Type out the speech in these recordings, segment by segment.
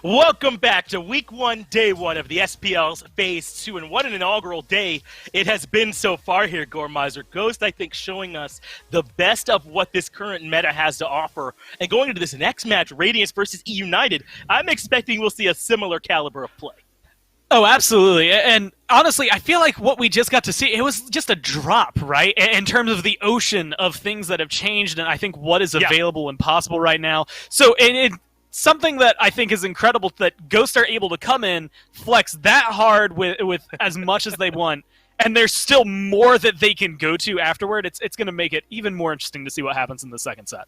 Welcome back to Week 1, Day 1 of the SPL's Phase 2, and what an inaugural day it has been so far here, Gormizer. Ghost, I think, showing us the best of what this current meta has to offer. And going into this next match, Radiance versus eUnited, I'm expecting we'll see a similar caliber of play. Oh, absolutely. And honestly, I feel like what we just got to see, it was just a drop, right? In terms of the ocean of things that have changed, and I think what is available and possible right now. So something that I think is incredible that Ghosts are able to come in, flex that hard with as much as they want, and there's still more that they can go to afterward. It's going to make it even more interesting to see what happens in the second set.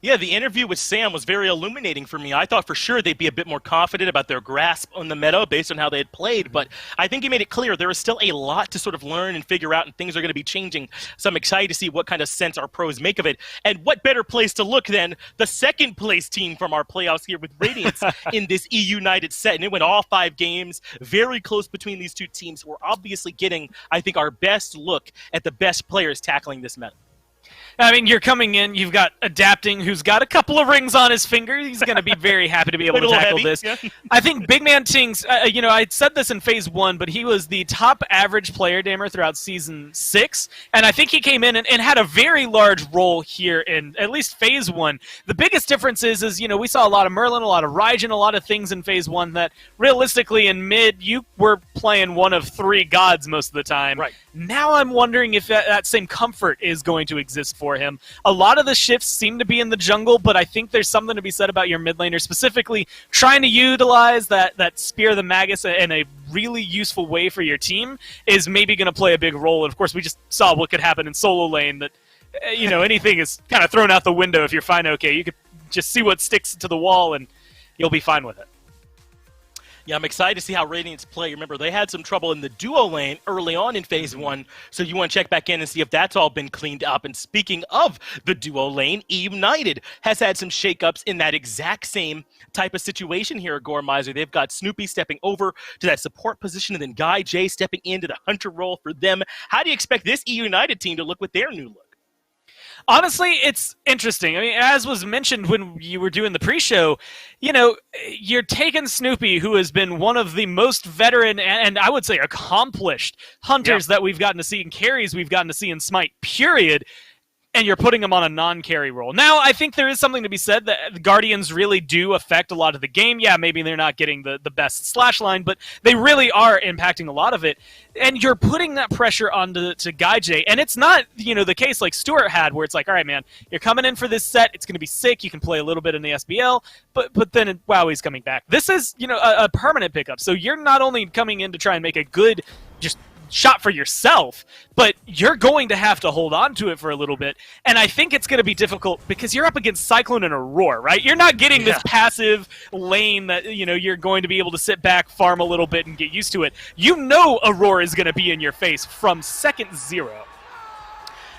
Yeah, the interview with Sam was very illuminating for me. I thought for sure they'd be a bit more confident about their grasp on the meta based on how they had played, but I think he made it clear there is still a lot to sort of learn and figure out, and things are going to be changing. So I'm excited to see what kind of sense our pros make of it. And what better place to look than the second place team from our playoffs here with Radiance in this eUnited set. And it went all 5 games, very close between these two teams. We're obviously getting, I think, our best look at the best players tackling this meta. I mean, you're coming in, you've got Adapting, who's got a couple of rings on his finger. He's going to be very happy to be able to tackle this. Yeah. I think Big Man Ting's, I said this in Phase 1, but he was the top average player damer throughout Season 6, and I think he came in and had a very large role here in at least Phase 1. The biggest difference is we saw a lot of Merlin, a lot of Raijin, a lot of things in Phase 1 that realistically in mid, you were playing one of 3 gods most of the time. Right. Now I'm wondering if that same comfort is going to exist for him. A lot of the shifts seem to be in the jungle, but I think there's something to be said about your mid laner, specifically trying to utilize that Spear of the Magus in a really useful way for your team is maybe going to play a big role. And of course, we just saw what could happen in solo lane, that anything is kind of thrown out the window if you're fine. Okay, you could just see what sticks to the wall and you'll be fine with it. Yeah, I'm excited to see how Radiance play. Remember, they had some trouble in the duo lane early on in Phase 1, so you want to check back in and see if that's all been cleaned up. And speaking of the duo lane, eUnited has had some shakeups in that exact same type of situation here at Gormizer. They've got Snoopy stepping over to that support position, and then Guy J stepping into the hunter role for them. How do you expect this eUnited team to look with their new look? Honestly, it's interesting. I mean, as was mentioned when you were doing the pre-show, you're taking Snoopy, who has been one of the most veteran and I would say accomplished hunters that we've gotten to see, and carries we've gotten to see in SMITE, period, and you're putting him on a non-carry role. Now, I think there is something to be said that the Guardians really do affect a lot of the game. Yeah, maybe they're not getting the best slash line, but they really are impacting a lot of it. And you're putting that pressure onto Guy J. And it's not, the case like Stuart had, where it's like, all right, man, you're coming in for this set. It's going to be sick. You can play a little bit in the SBL, but then, wow, he's coming back. This is, a permanent pickup. So you're not only coming in to try and make a good, just shot for yourself, but you're going to have to hold on to it for a little bit. And I think it's going to be difficult because you're up against Cyclone and Aurora, right? You're not getting this passive lane that, you're going to be able to sit back, farm a little bit, and get used to it. Aurora is going to be in your face from second 0.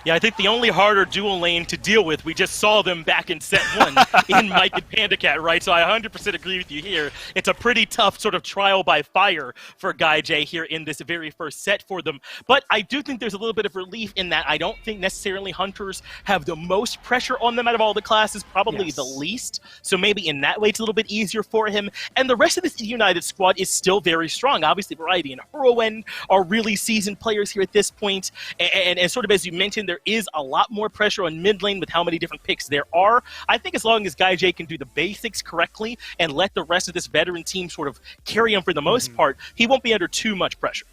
Yeah, I think the only harder dual lane to deal with, we just saw them back in set 1 in Mike and PandaCat, right? So I 100% agree with you here. It's a pretty tough sort of trial by fire for Guy J here in this very first set for them. But I do think there's a little bit of relief in that I don't think necessarily Hunters have the most pressure on them out of all the classes, probably the least. So maybe in that way it's a little bit easier for him. And the rest of this United squad is still very strong. Obviously, Variety and Whirlwind are really seasoned players here at this point. And sort of as you mentioned, there is a lot more pressure on mid lane with how many different picks there are. I think as long as Guy J can do the basics correctly and let the rest of this veteran team sort of carry him for the most part, he won't be under too much pressure.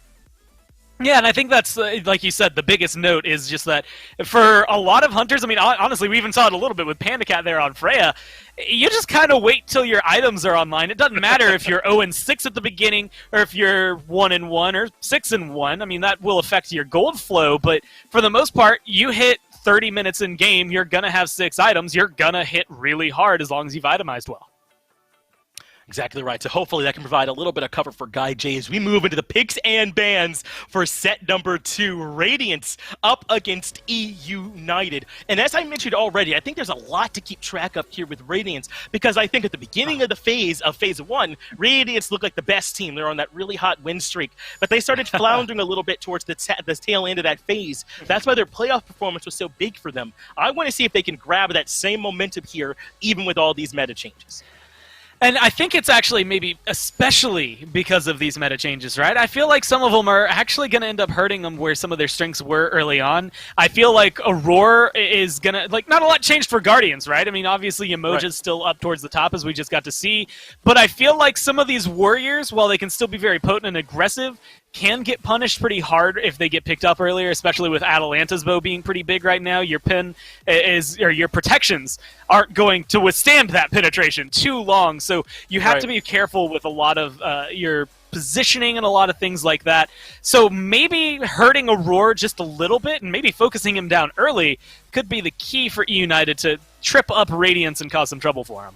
Yeah, and I think that's, like you said, the biggest note is just that for a lot of hunters, I mean, honestly, we even saw it a little bit with PandaCat there on Freya, you just kind of wait till your items are online. It doesn't matter if you're 0-6 at the beginning or if you're 1-1 or 6-1. I mean, that will affect your gold flow, but for the most part, you hit 30 minutes in game, you're going to have 6 items. You're going to hit really hard as long as you've itemized well. Exactly right. So hopefully that can provide a little bit of cover for Guy J as we move into the picks and bans for set number 2. Radiance up against eUnited. And as I mentioned already, I think there's a lot to keep track of here with Radiance, because I think at the beginning of the Phase 1, Radiance looked like the best team. They're on that really hot win streak. But they started floundering a little bit towards the tail end of that phase. That's why their playoff performance was so big for them. I want to see if they can grab that same momentum here, even with all these meta changes. And I think it's actually maybe especially because of these meta changes, right? I feel like some of them are actually going to end up hurting them where some of their strengths were early on. I feel like Aurora is going to, like, not a lot changed for Guardians, right? I mean, obviously Umoja's still up towards the top, as we just got to see. But I feel like some of these warriors, while they can still be very potent and aggressive, can get punished pretty hard if they get picked up earlier, especially with Atalanta's bow being pretty big right now. Your pin or your protections aren't going to withstand that penetration too long, so you have to be careful with a lot of your positioning and a lot of things like that. So maybe hurting Aurora just a little bit and maybe focusing him down early could be the key for eUnited to trip up Radiance and cause some trouble for him.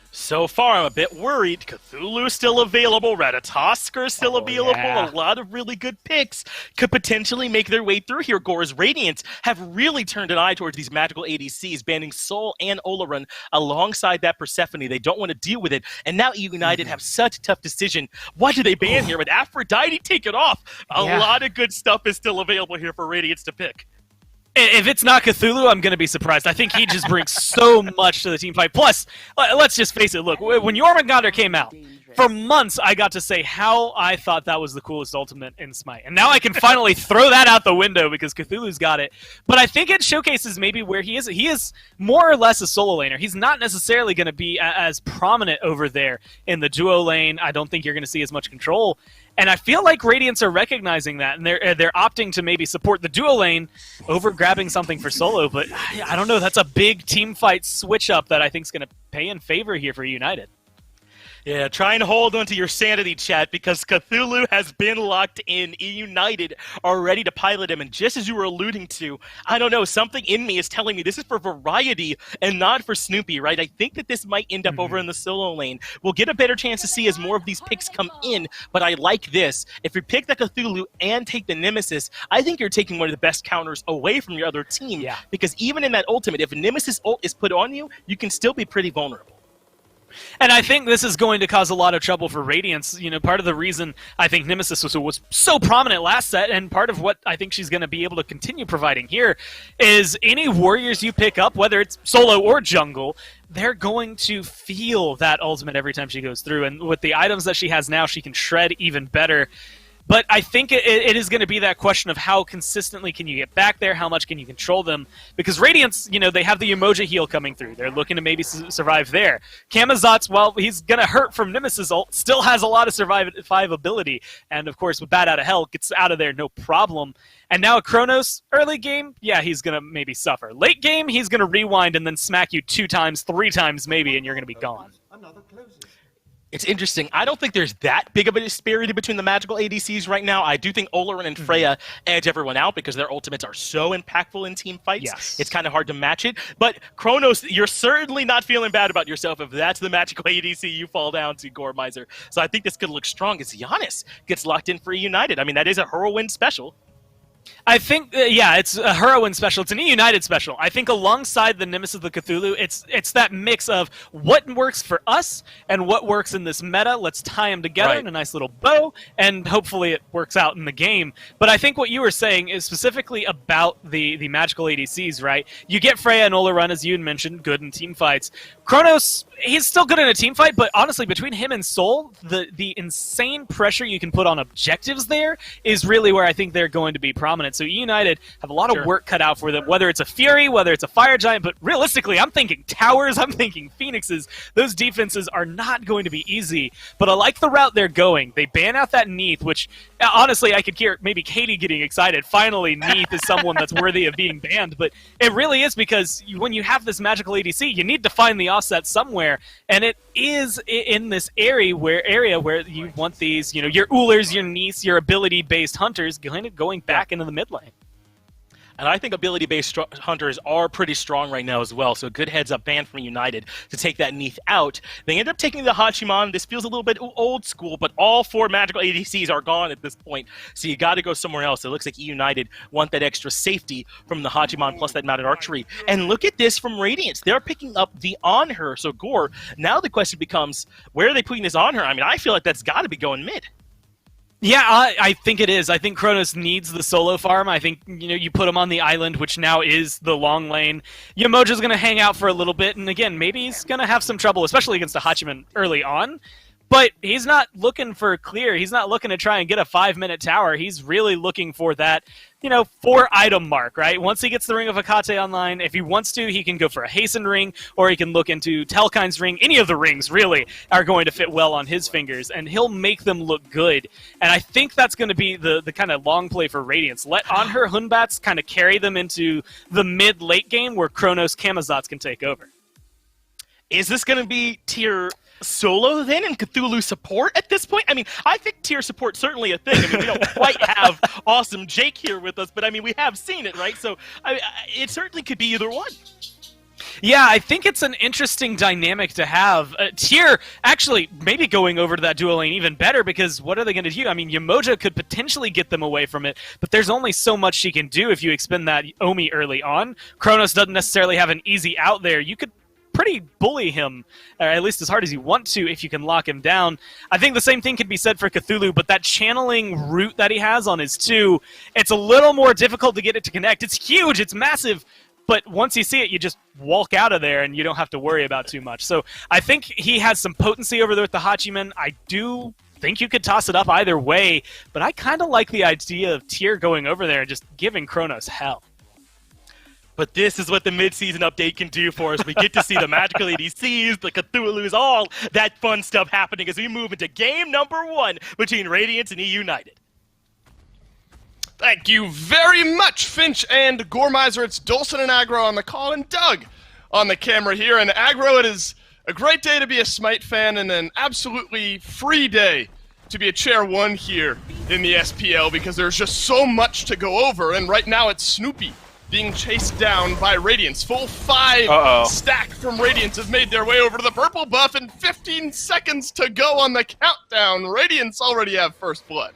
So far, I'm a bit worried. Cthulhu's still available. Ratatoskr still available. Yeah. A lot of really good picks could potentially make their way through here. Gore's Radiance have really turned an eye towards these magical ADCs, banning Sol and Olaran alongside that Persephone. They don't want to deal with it. And now eUnited have such a tough decision. What do they ban here? With Aphrodite, take it off. A lot of good stuff is still available here for Radiance to pick. If it's not Cthulhu, I'm going to be surprised. I think he just brings so much to the team fight. Plus, let's just face it. Look, when Jormungandr came out, for months I got to say how I thought that was the coolest ultimate in Smite. And now I can finally throw that out the window because Cthulhu's got it. But I think it showcases maybe where he is. He is more or less a solo laner. He's not necessarily going to be as prominent over there in the duo lane. I don't think you're going to see as much control. And I feel like Radiance are recognizing that, and they're opting to maybe support the duo lane over grabbing something for solo. But I don't know. That's a big team fight switch up that I think is going to pay in favor here for eUnited. Yeah, try and hold on to your sanity, chat, because Cthulhu has been locked in. eUnited are ready to pilot him, and just as you were alluding to, I don't know, something in me is telling me this is for variety and not for Snoopy, right? I think that this might end up over in the solo lane. We'll get a better chance to see as more of these picks come in, but I like this. If you pick the Cthulhu and take the Nemesis, I think you're taking one of the best counters away from your other team, because even in that ultimate, if Nemesis ult is put on you, you can still be pretty vulnerable. And I think this is going to cause a lot of trouble for Radiance. You know, part of the reason I think Nemesis was so prominent last set, and part of what I think she's going to be able to continue providing here, is any warriors you pick up, whether it's solo or jungle, they're going to feel that ultimate every time she goes through. And with the items that she has now, she can shred even better. But I think it is going to be that question of how consistently can you get back there, how much can you control them, because Radiance, you know, they have the Umoja heal coming through. They're looking to maybe survive there. Camazotz, while he's going to hurt from Nemesis ult, still has a lot of survivability, and of course with Bat Out of Hell, gets out of there no problem. And now Kronos, early game, yeah, he's going to maybe suffer. Late game, he's going to rewind and then smack you 2 times, 3 times maybe, and you're going to be gone. It's interesting. I don't think there's that big of a disparity between the magical ADCs right now. I do think Olaran and Freya edge everyone out because their ultimates are so impactful in team fights. Yes. It's kind of hard to match it. But Kronos, you're certainly not feeling bad about yourself if that's the magical ADC you fall down to, Gore Miser. So I think this could look strong as Giannis gets locked in for eUnited. I mean, that is a Whirlwind special. I think, yeah, it's a heroine special. It's an eUnited special. I think alongside the Nemesis of the Cthulhu, it's that mix of what works for us and what works in this meta. Let's tie them together in a nice little bow, and hopefully it works out in the game. But I think what you were saying is specifically about the magical ADCs, right? You get Freya and Olaran, as you had mentioned, good in team fights. Kronos, he's still good in a team fight, but honestly, between him and Sol, the insane pressure you can put on objectives there is really where I think they're going to be prominent. So eUnited have a lot of work cut out for them, whether it's a Fury, whether it's a Fire Giant, but realistically, I'm thinking towers, I'm thinking Phoenixes. Those defenses are not going to be easy, but I like the route they're going. They ban out that Neath, which, honestly, I could hear maybe Katie getting excited. Finally, Neath is someone that's worthy of being banned, but it really is because when you have this magical ADC, you need to find the offset somewhere, and it is in this area where you want these, you know, your Ulers, your Neaths, your ability-based hunters going back into the mid lane. And I think ability-based hunters are pretty strong right now as well, so good heads-up ban from United to take that Neath out. They end up taking the Hachiman. This feels a little bit old school, but all 4 magical ADCs are gone at this point, so you got to go somewhere else. It looks like United want that extra safety from the Hachiman plus that mounted archery. And look at this from Radiance. They're picking up the On Her, so Gore, now the question becomes, where are they putting this On Her? I mean, I feel like that's got to be going mid. Yeah, I think it is. I think Kronos needs the solo farm. I think, you put him on the island, which now is the long lane. Yamoja's going to hang out for a little bit, and again, maybe he's going to have some trouble, especially against a Hachiman early on. But he's not looking for clear. He's not looking to try and get a 5-minute tower. He's really looking for that, 4-item mark, right? Once he gets the Ring of Hecate online, if he wants to, he can go for a hastened ring, or he can look into Telkine's ring. Any of the rings, really, are going to fit well on his fingers, and he'll make them look good. And I think that's going to be the kind of long play for Radiance. Let on her Hunbats kind of carry them into the mid-late game where Kronos Camazotz can take over. Is this going to be tier solo then and Cthulhu support at this point? I mean, I think tier support's certainly a thing. I mean, we don't quite have awesome Jake here with us, but I mean, we have seen it, right? So it certainly could be either one. Yeah, I think it's an interesting dynamic to have. Tier, actually, maybe going over to that dual lane even better, because what are they going to do? I mean, Yamoja could potentially get them away from it, but there's only so much she can do if you expend that Omi early on. Kronos doesn't necessarily have an easy out there. You could pretty bully him, or at least as hard as you want to, if you can lock him down. I think the same thing could be said for Cthulhu, but that channeling route that he has on his 2, it's a little more difficult to get it to connect. It's huge, it's massive, but once you see it, you just walk out of there and you don't have to worry about too much. So I think he has some potency over there with the Hachiman. I do think you could toss it up either way, but I kind of like the idea of Tier going over there and just giving Kronos hell. But this is what the mid-season update can do for us. We get to see the magical ADCs, the Cthulhu's, all that fun stuff happening as we move into game number 1 between Radiance and eUnited. Thank you very much, Finch and Gormizer. It's Dolson and Aggro on the call, and Doug on the camera here. And Aggro, it is a great day to be a SMITE fan and an absolutely free day to be a Chair 1 here in the SPL, because there's just so much to go over. And right now it's Snoopy being chased down by Radiance. Full 5 stack from Radiance have made their way over to the purple buff, and 15 seconds to go on the countdown. Radiance already have first blood.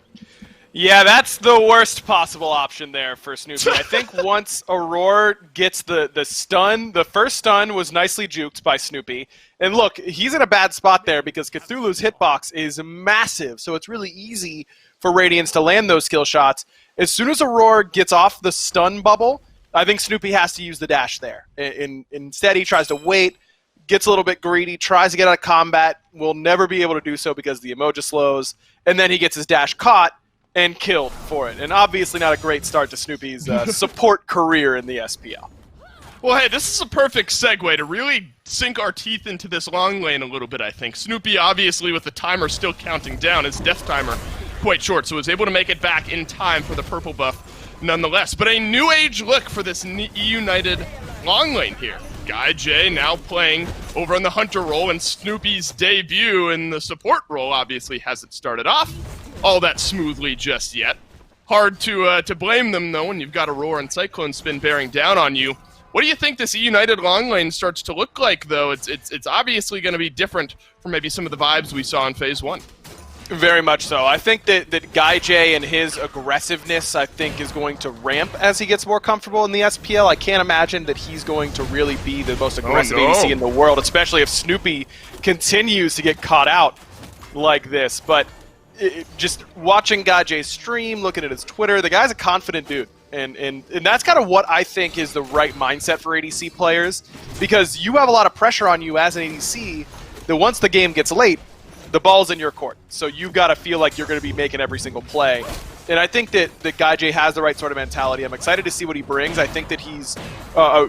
Yeah, that's the worst possible option there for Snoopy. I think once Aurora gets the stun, the first stun was nicely juked by Snoopy. And look, he's in a bad spot there because Cthulhu's hitbox is massive, so it's really easy for Radiance to land those skill shots. As soon as Aurora gets off the stun bubble, I think Snoopy has to use the dash there. Instead, he tries to wait, gets a little bit greedy, tries to get out of combat, will never be able to do so because the emoji slows, and then he gets his dash caught and killed for it. And obviously not a great start to Snoopy's support career in the SPL. Well, hey, this is a perfect segue to really sink our teeth into this long lane a little bit, I think. Snoopy, obviously, with the timer still counting down, his death timer quite short, so was able to make it back in time for the purple buff nonetheless. But a new age look for this eUnited long lane here. Guy J now playing over in the hunter role, and Snoopy's debut in the support role obviously hasn't started off all that smoothly just yet. Hard to blame them, though, when you've got Aurora and Cyclone Spin bearing down on you. What do you think this eUnited long lane starts to look like, though? It's obviously going to be different from maybe some of the vibes we saw in Phase 1. Very much so. I think that Guy J and his aggressiveness, I think, is going to ramp as he gets more comfortable in the SPL. I can't imagine that he's going to really be the most aggressive ADC in the world, especially if Snoopy continues to get caught out like this. But just watching Guy J's stream, looking at his Twitter, the guy's a confident dude. And that's kind of what I think is the right mindset for ADC players, because you have a lot of pressure on you as an ADC that once the game gets late, the ball's in your court. So you've got to feel like you're going to be making every single play. And I think that Guy J has the right sort of mentality. I'm excited to see what he brings. I think that he's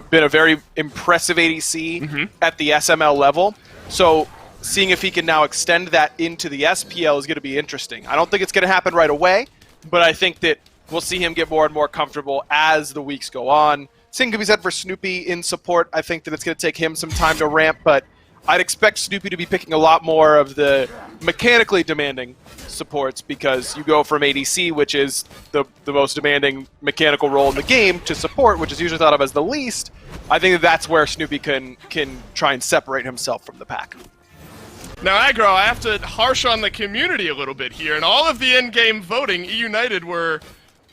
been a very impressive ADC at the SML level. So seeing if he can now extend that into the SPL is going to be interesting. I don't think it's going to happen right away, but I think that we'll see him get more and more comfortable as the weeks go on. Same can be said for Snoopy in support. I think that it's going to take him some time to ramp, but I'd expect Snoopy to be picking a lot more of the mechanically demanding supports, because you go from ADC, which is the most demanding mechanical role in the game, to support, which is usually thought of as the least. I think that's where Snoopy can try and separate himself from the pack. Now, Aggro, I have to harsh on the community a little bit here. And all of the in-game voting, eUnited were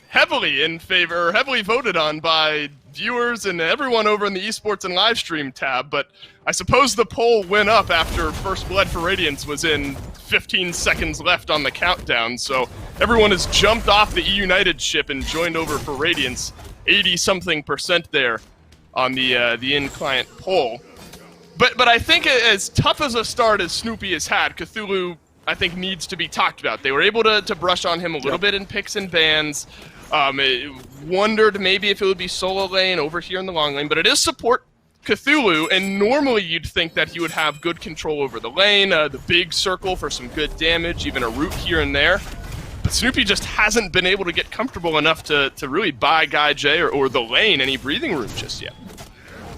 heavily in favor, heavily voted on by viewers and everyone over in the esports and live stream tab. But I suppose the poll went up after First Blood for Radiance was in 15 seconds left on the countdown. So Everyone has jumped off the eUnited ship and joined over for Radiance. 80-something% there on the in-client poll. But I think as tough as a start as Snoopy has had, Cthulhu, I think, needs to be talked about. They were able to brush on him a little bit in picks and bans. Wondered maybe if it would be solo lane over here in the long lane, but it is support Cthulhu, and normally you'd think that he would have good control over the lane, the big circle for some good damage, even a root here and there. But Snoopy just hasn't been able to get comfortable enough to really buy Guy J or the lane any breathing room just yet.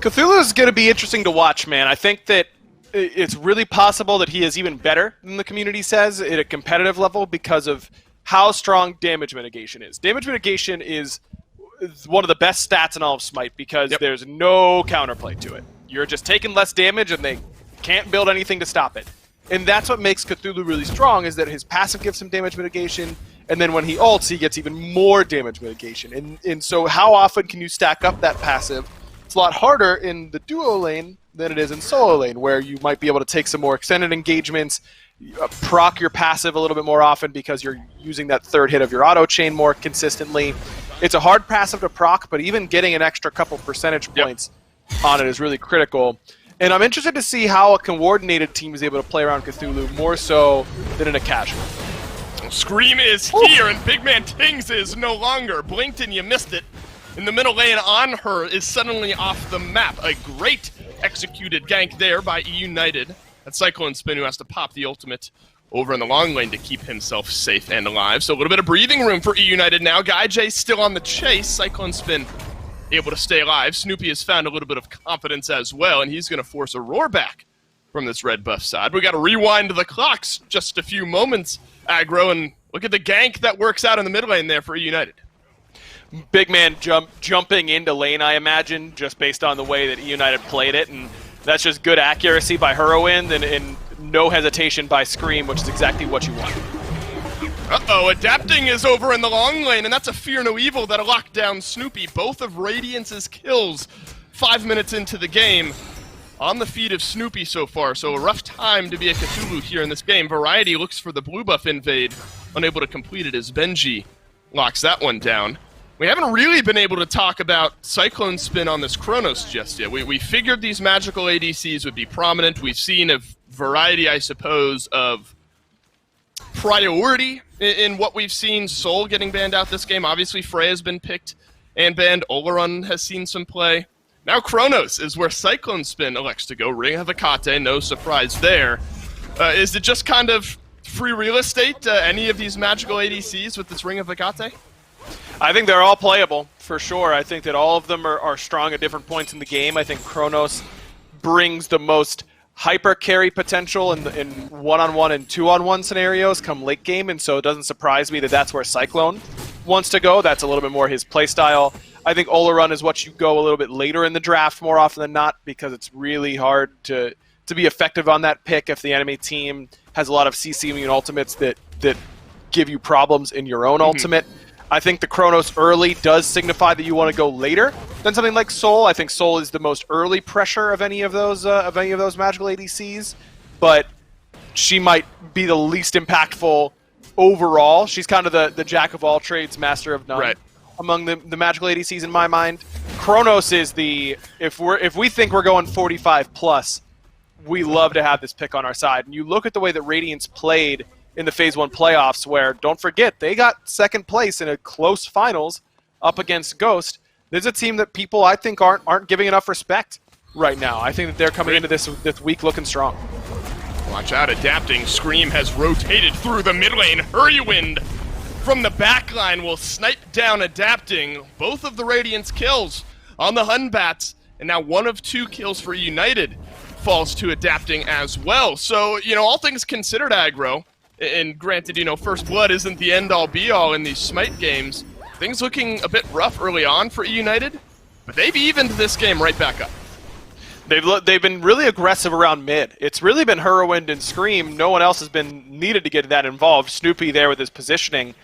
Cthulhu is going to be interesting to watch, man. I think that it's really possible that he is even better than the community says at a competitive level because of how strong damage mitigation is. Damage mitigation is one of the best stats in all of Smite because there's no counterplay to it. You're just taking less damage and they can't build anything to stop it. And that's what makes Cthulhu really strong, is that his passive gives him damage mitigation, and then when he ults, he gets even more damage mitigation. And so how often can you stack up that passive? It's a lot harder in the duo lane than it is in solo lane, where you might be able to take some more extended engagements, proc your passive a little bit more often because you're using that third hit of your auto chain more consistently. It's a hard passive to proc, but even getting an extra couple percentage points on it is really critical. And I'm interested to see how a coordinated team is able to play around Cthulhu more so than in a casual. Scream is here, and Big Man Tings is no longer. Blinked and you missed it. In the middle lane on her is suddenly off the map. A great executed gank there by eUnited. That's Cyclone Spin, who has to pop the ultimate over in the long lane to keep himself safe and alive. So a little bit of breathing room for eUnited now. Guy J still on the chase. Cyclone Spin able to stay alive. Snoopy has found a little bit of confidence as well, and he's going to force a roar back from this red buff side. We got to rewind the clocks just a few moments, Aggro, and look at the gank that works out in the mid lane there for eUnited. Big man jumping into lane, I imagine, just based on the way that eUnited played it, and that's just good accuracy by Whirlwind and no hesitation by Scream, which is exactly what you want. Uh-oh, Adapting is over in the long lane, and that's a Fear No Evil that'll lock down Snoopy. Both of Radiance's kills 5 minutes into the game on the feet of Snoopy so far, so a rough time to be a Cthulhu here in this game. Variety looks for the blue buff invade, unable to complete it as Benji locks that one down. We haven't really been able to talk about Cyclone Spin on this Chronos just yet. We figured these magical ADCs would be prominent. We've seen a variety, I suppose, of priority in what we've seen. Soul getting banned out this game. Obviously, Freya's been picked and banned. Oleron has seen some play. Now Chronos is where Cyclone Spin elects to go. Ring of Hecate, no surprise there. Is it just kind of free real estate, any of these magical ADCs with this Ring of Hecate? I think they're all playable, for sure. I think that all of them are strong at different points in the game. I think Chronos brings the most hyper carry potential in one-on-one and two-on-one scenarios come late game, and so it doesn't surprise me that that's where Cyclone wants to go. That's a little bit more his playstyle. I think Oleron is what you go a little bit later in the draft more often than not, because it's really hard to be effective on that pick if the enemy team has a lot of CC immune ultimates that give you problems in your own ultimate. I think the Chronos early does signify that you want to go later than something like Soul. I think Soul is the most early pressure of any of those magical ADCs, but she might be the least impactful overall. She's kind of the jack of all trades, master of none among the magical ADCs in my mind. Chronos is if we think we're going 45 plus, we love to have this pick on our side. And you look at the way that Radiance played in the Phase 1 playoffs, where, don't forget, they got second place in a close finals up against Ghost. There's a team that people, I think, aren't giving enough respect right now. I think that they're coming into this week looking strong. Watch out, Adapting. Scream has rotated through the mid lane. Whirlwind from the back line will snipe down Adapting. Both of the Radiance kills on the Hunbats, and now one of two kills for eUnited falls to Adapting as well. So, all things considered, Aggro, and granted, First Blood isn't the end-all be-all in these Smite games. Things looking a bit rough early on for eUnited, but they've evened this game right back up. They've been really aggressive around mid. It's really been Whirlwind and Scream. No one else has been needed to get that involved. Snoopy there with his positioning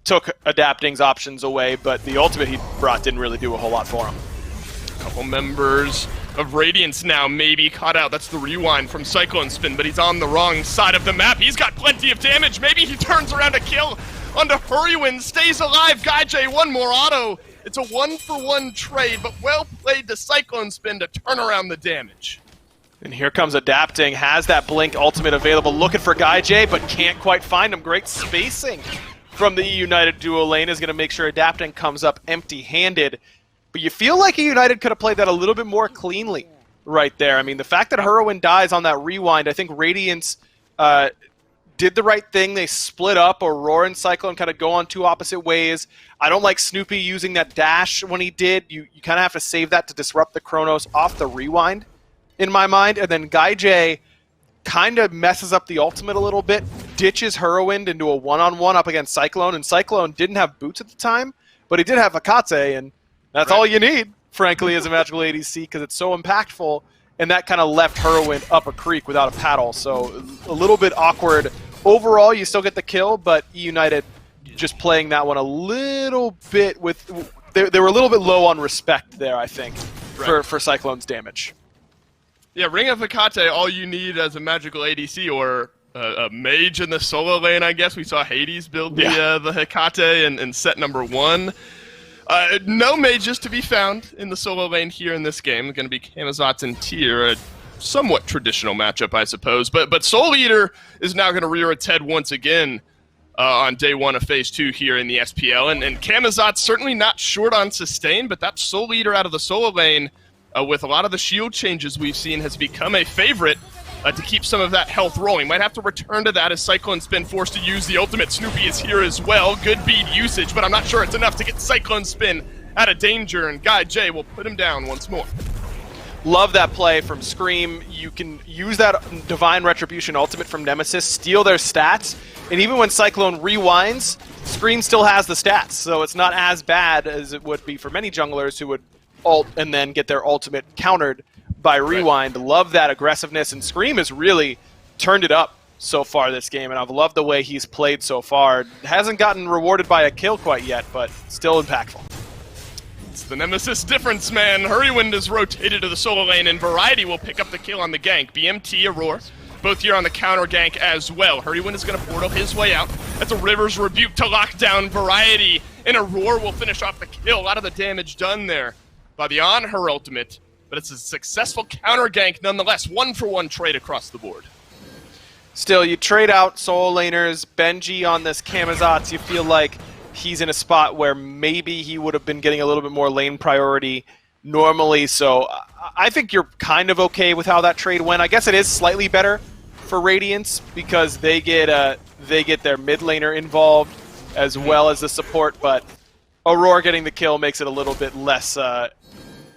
took Adapting's options away, but the ultimate he brought didn't really do a whole lot for him. A couple members of Radiance now maybe caught out. That's the rewind from Cyclone Spin, but he's on the wrong side of the map. He's got plenty of damage. Maybe he turns around to kill onto Hurrywin, stays alive. GuyJ, one more auto. It's a 1-for-1 trade, but well played to Cyclone Spin to turn around the damage. And here comes Adapting, has that Blink ultimate available, looking for GuyJ, but can't quite find him. Great spacing from the eUnited duo lane is going to make sure Adapting comes up empty-handed. But you feel like eUnited could have played that a little bit more cleanly right there. I mean, the fact that Hurrywin dies on that rewind, I think Radiance did the right thing. They split up. Aurora and Cyclone kind of go on two opposite ways. I don't like Snoopy using that dash when he did. You kind of have to save that to disrupt the Chronos off the rewind, in my mind. And then GuyJ kind of messes up the ultimate a little bit, ditches Hurrywin into a one-on-one up against Cyclone, and Cyclone didn't have boots at the time, but he did have Akate, and that's all you need, frankly, as a magical ADC, because it's so impactful, and that kind of left Hurrywin up a creek without a paddle, so a little bit awkward. Overall, you still get the kill, but eUnited just playing that one a little bit with... They were a little bit low on respect there, I think, for Cyclone's damage. Yeah, Ring of Hecate, all you need as a magical ADC, or a mage in the solo lane, I guess. We saw Hades build the Hecate in set number 1. No mages to be found in the solo lane here in this game. Going to be Camazotz and Tyr, a somewhat traditional matchup, I suppose. But Soul Eater is now going to rear its head once again on day 1 of Phase 2 here in the SPL. And Camazotz certainly not short on sustain, but that Soul Eater out of the solo lane, with a lot of the shield changes we've seen, has become a favorite to keep some of that health rolling. Might have to return to that as Cyclone's been forced to use the ultimate. Snoopy is here as well. Good bead usage, but I'm not sure it's enough to get Cyclone Spin out of danger, and GuyJ will put him down once more. Love that play from Scream. You can use that Divine Retribution ultimate from Nemesis, steal their stats, and even when Cyclone rewinds, Scream still has the stats, so it's not as bad as it would be for many junglers who would ult and then get their ultimate countered by rewind. Love that aggressiveness, and Scream has really turned it up so far this game, and I've loved the way he's played so far. Hasn't gotten rewarded by a kill quite yet, but still impactful. It's the Nemesis difference, man. Hurrywin is rotated to the solo lane, and Variety will pick up the kill on the gank. BMT, Aurora, both here on the counter gank as well. Hurrywin is going to portal his way out. That's a River's Rebuke to lock down Variety, and Aurora will finish off the kill. A lot of the damage done there by the on her ultimate, but it's a successful counter gank nonetheless. 1-for-1 trade across the board. Still, you trade out solo laners. Benji on this Camazotz, you feel like he's in a spot where maybe he would have been getting a little bit more lane priority normally, so I think you're kind of okay with how that trade went. I guess it is slightly better for Radiance because they get their mid laner involved as well as the support, but Aurora getting the kill makes it a little bit less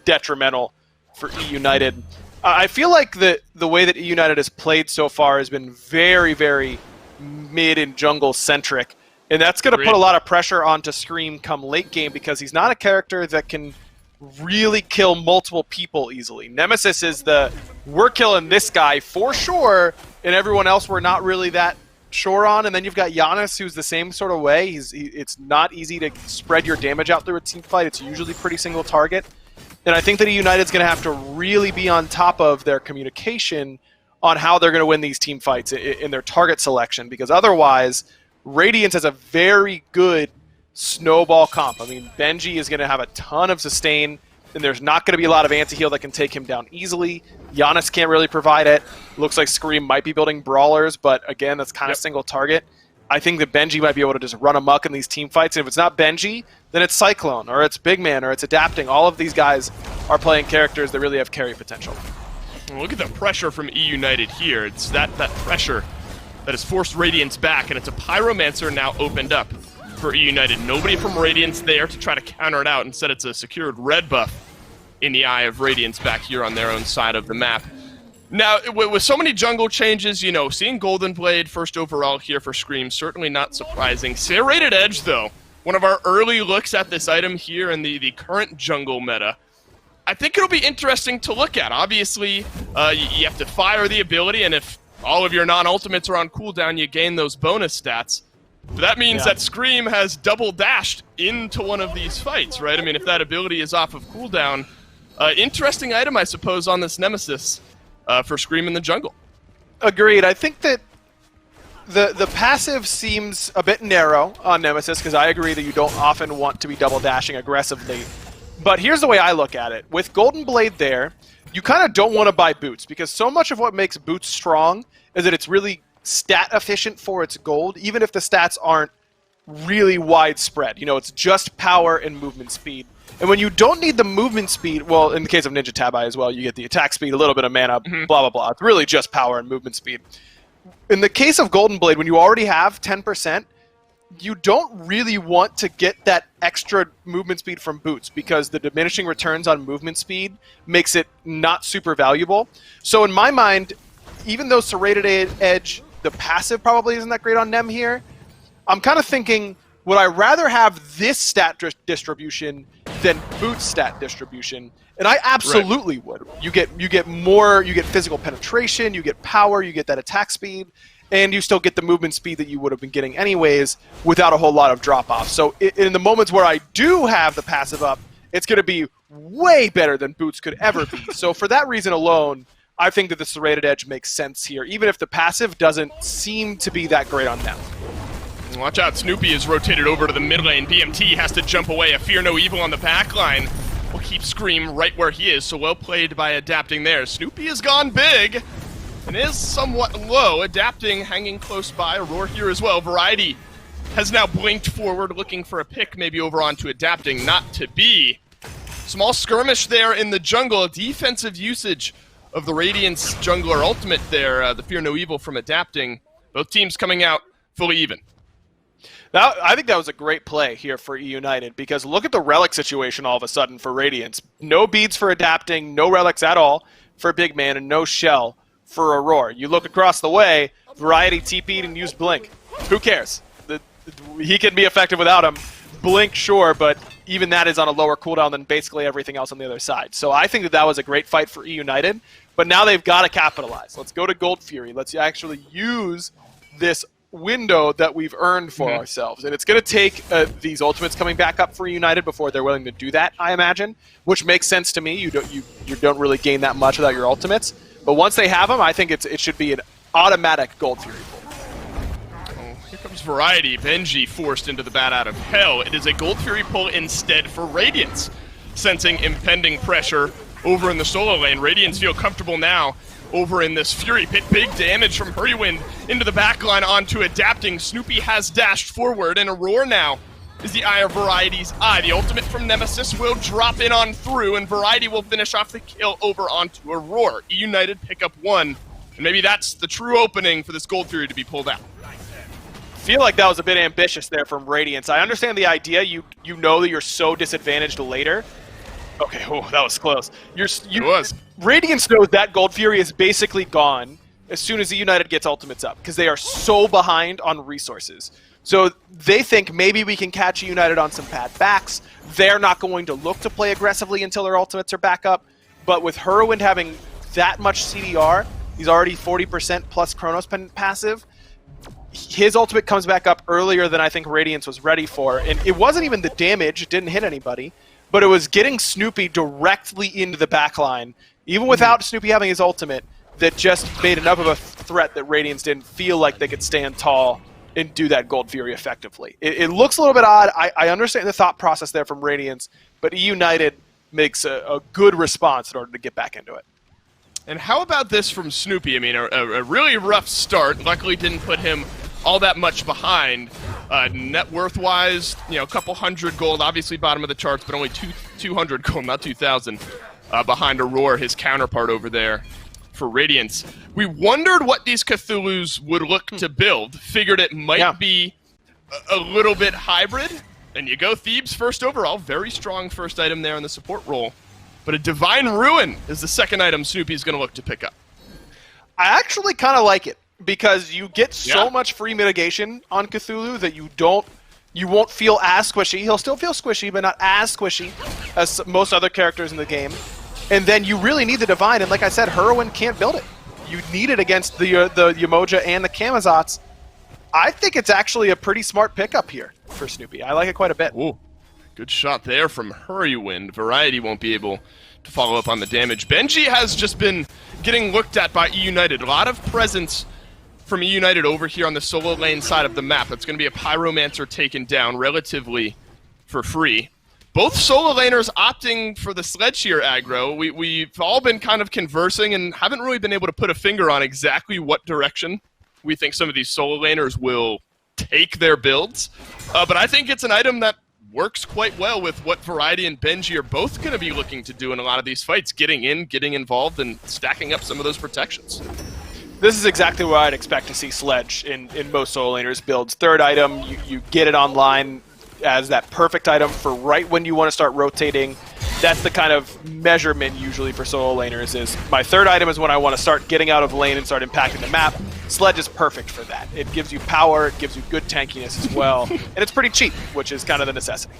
detrimental for eUnited. I feel like the way that eUnited has played so far has been very, very mid and jungle centric, and that's going to put a lot of pressure onto Scream come late game because he's not a character that can really kill multiple people easily. Nemesis is we're killing this guy for sure, and everyone else we're not really that sure on, and then you've got Giannis, who's the same sort of way. It's not easy to spread your damage out through a team fight. It's usually pretty single target. And I think that eUnited's going to have to really be on top of their communication on how they're going to win these team fights in their target selection, because otherwise, Radiance has a very good snowball comp. I mean, Benji is going to have a ton of sustain, and there's not going to be a lot of anti-heal that can take him down easily. Giannis can't really provide it. Looks like Scream might be building brawlers, but again, that's kind of single target. I think that Benji might be able to just run amok in these team fights, and if it's not Benji, then it's Cyclone, or it's Big Man, or it's Adapting. All of these guys are playing characters that really have carry potential. Look at the pressure from eUnited here. It's that pressure that has forced Radiance back, and it's a Pyromancer now opened up for eUnited. Nobody from Radiance there to try to counter it out. Instead, it's a secured red buff in the eye of Radiance back here on their own side of the map. Now, with so many jungle changes, you know, seeing Golden Blade first overall here for Scream, certainly not surprising. Serrated Edge, though, one of our early looks at this item here in the current jungle meta. I think it'll be interesting to look at. Obviously, you have to fire the ability, and if all of your non-ultimates are on cooldown, you gain those bonus stats. But that means that Scream has double dashed into one of these fights, right? I mean, if that ability is off of cooldown, interesting item, I suppose, on this Nemesis for Scream in the jungle. Agreed. I think that The passive seems a bit narrow on Nemesis, because I agree that you don't often want to be double dashing aggressively. But here's the way I look at it. With Golden Blade there, you kind of don't want to buy boots, because so much of what makes boots strong is that it's really stat efficient for its gold, even if the stats aren't really widespread. You know, it's just power and movement speed. And when you don't need the movement speed, well, in the case of Ninja Tabai as well, you get the attack speed, a little bit of mana, blah, blah, blah. It's really just power and movement speed. In the case of Golden Blade, when you already have 10%, you don't really want to get that extra movement speed from boots, because the diminishing returns on movement speed makes it not super valuable. So in my mind, even though Serrated Edge, the passive probably isn't that great on Nem here, I'm kind of thinking, would I rather have this stat distribution than Boots stat distribution? And I absolutely would. You get more, you get physical penetration, you get power, you get that attack speed, and you still get the movement speed that you would have been getting anyways without a whole lot of drop-off. So in the moments where I do have the passive up, it's going to be way better than Boots could ever be. So for that reason alone, I think that the Serrated Edge makes sense here, even if the passive doesn't seem to be that great on them. Watch out, Snoopy is rotated over to the mid lane. BMT has to jump away. A Fear No Evil on the back line will keep Scream right where he is, so well played by adapting there. Snoopy has gone big and is somewhat low. Adapting, hanging close by. Aurora here as well. Variety has now blinked forward, looking for a pick, maybe over onto adapting. Not to be. Small skirmish there in the jungle. Defensive usage of the Radiance jungler ultimate there. The Fear No Evil from adapting. Both teams coming out fully even. I think that was a great play here for eUnited, because look at the relic situation all of a sudden for Radiance. No beads for adapting, no relics at all for Big Man, and no shell for Aurora. You look across the way, Variety TP'd and used Blink. Who cares? He can be effective without him. Blink, sure, but even that is on a lower cooldown than basically everything else on the other side. So I think that was a great fight for eUnited, but now they've got to capitalize. Let's go to Gold Fury. Let's actually use this window that we've earned for ourselves, and it's going to take these ultimates coming back up for United before they're willing to do that, I imagine, which makes sense to me. You don't really gain that much without your ultimates, but once they have them, I think it should be an automatic Gold Fury pull. Oh, here comes Variety. Benji forced into the bat out of hell. It is a Gold Fury pull instead for Radiance, sensing impending pressure over in the solo lane. Radiance feel comfortable now over in this Fury pit. Big damage from Hurrywind into the backline onto adapting. Snoopy has dashed forward, and Aurora now is the eye of Variety's eye. The ultimate from Nemesis will drop in on through, and Variety will finish off the kill over onto Aurora. eUnited pick up one, and maybe that's the true opening for this Gold Fury to be pulled out. Feel like that was a bit ambitious there from Radiance. I understand the idea. You know that you're so disadvantaged later. Okay, oh, that was close. It was. Radiance knows that Gold Fury is basically gone as soon as the United gets ultimates up, because they are so behind on resources. So they think maybe we can catch United on some bad backs. They're not going to look to play aggressively until their ultimates are back up. But with Hurrywind having that much CDR, he's already 40% plus Chronos passive, his ultimate comes back up earlier than I think Radiance was ready for. And it wasn't even the damage, it didn't hit anybody, but it was getting Snoopy directly into the backline, even without Snoopy having his ultimate, that just made enough of a threat that Radiance didn't feel like they could stand tall and do that Gold Fury effectively. It looks a little bit odd. I understand the thought process there from Radiance, but eUnited makes a good response in order to get back into it. And how about this from Snoopy? I mean, a really rough start. Luckily didn't put him all that much behind. Net worth-wise, a couple hundred gold, obviously bottom of the charts, but only 200 gold, not 2,000, behind Aurora, his counterpart over there for Radiance. We wondered what these Cthulhus would look to build. Figured it might be a little bit hybrid. And you go Thebes first overall. Very strong first item there in the support role. But a Divine Ruin is the second item Snoopy's going to look to pick up. I actually kind of like it, because you get so much free mitigation on Cthulhu that you won't feel as squishy. He'll still feel squishy, but not as squishy as most other characters in the game. And then you really need the Divine, and like I said, Hurrywind can't build it. You need it against the Yamoja and the Kamazots. I think it's actually a pretty smart pickup here for Snoopy. I like it quite a bit. Ooh, good shot there from Hurrywind. Variety won't be able to follow up on the damage. Benji has just been getting looked at by eUnited. A lot of presence from eUnited over here on the solo lane side of the map. That's going to be a Pyromancer taken down relatively for free. Both solo laners opting for the sledge here, aggro. We've all been kind of conversing and haven't really been able to put a finger on exactly what direction we think some of these solo laners will take their builds. But I think it's an item that works quite well with what Variety and Benji are both going to be looking to do in a lot of these fights, getting in, getting involved, and stacking up some of those protections. This is exactly what I'd expect to see Sledge in most solo laners builds. Third item, you get it online as that perfect item for right when you want to start rotating. That's the kind of measurement usually for solo laners is my third item is when I want to start getting out of lane and start impacting the map. Sledge is perfect for that. It gives you power, it gives you good tankiness as well, and it's pretty cheap, which is kind of the necessity.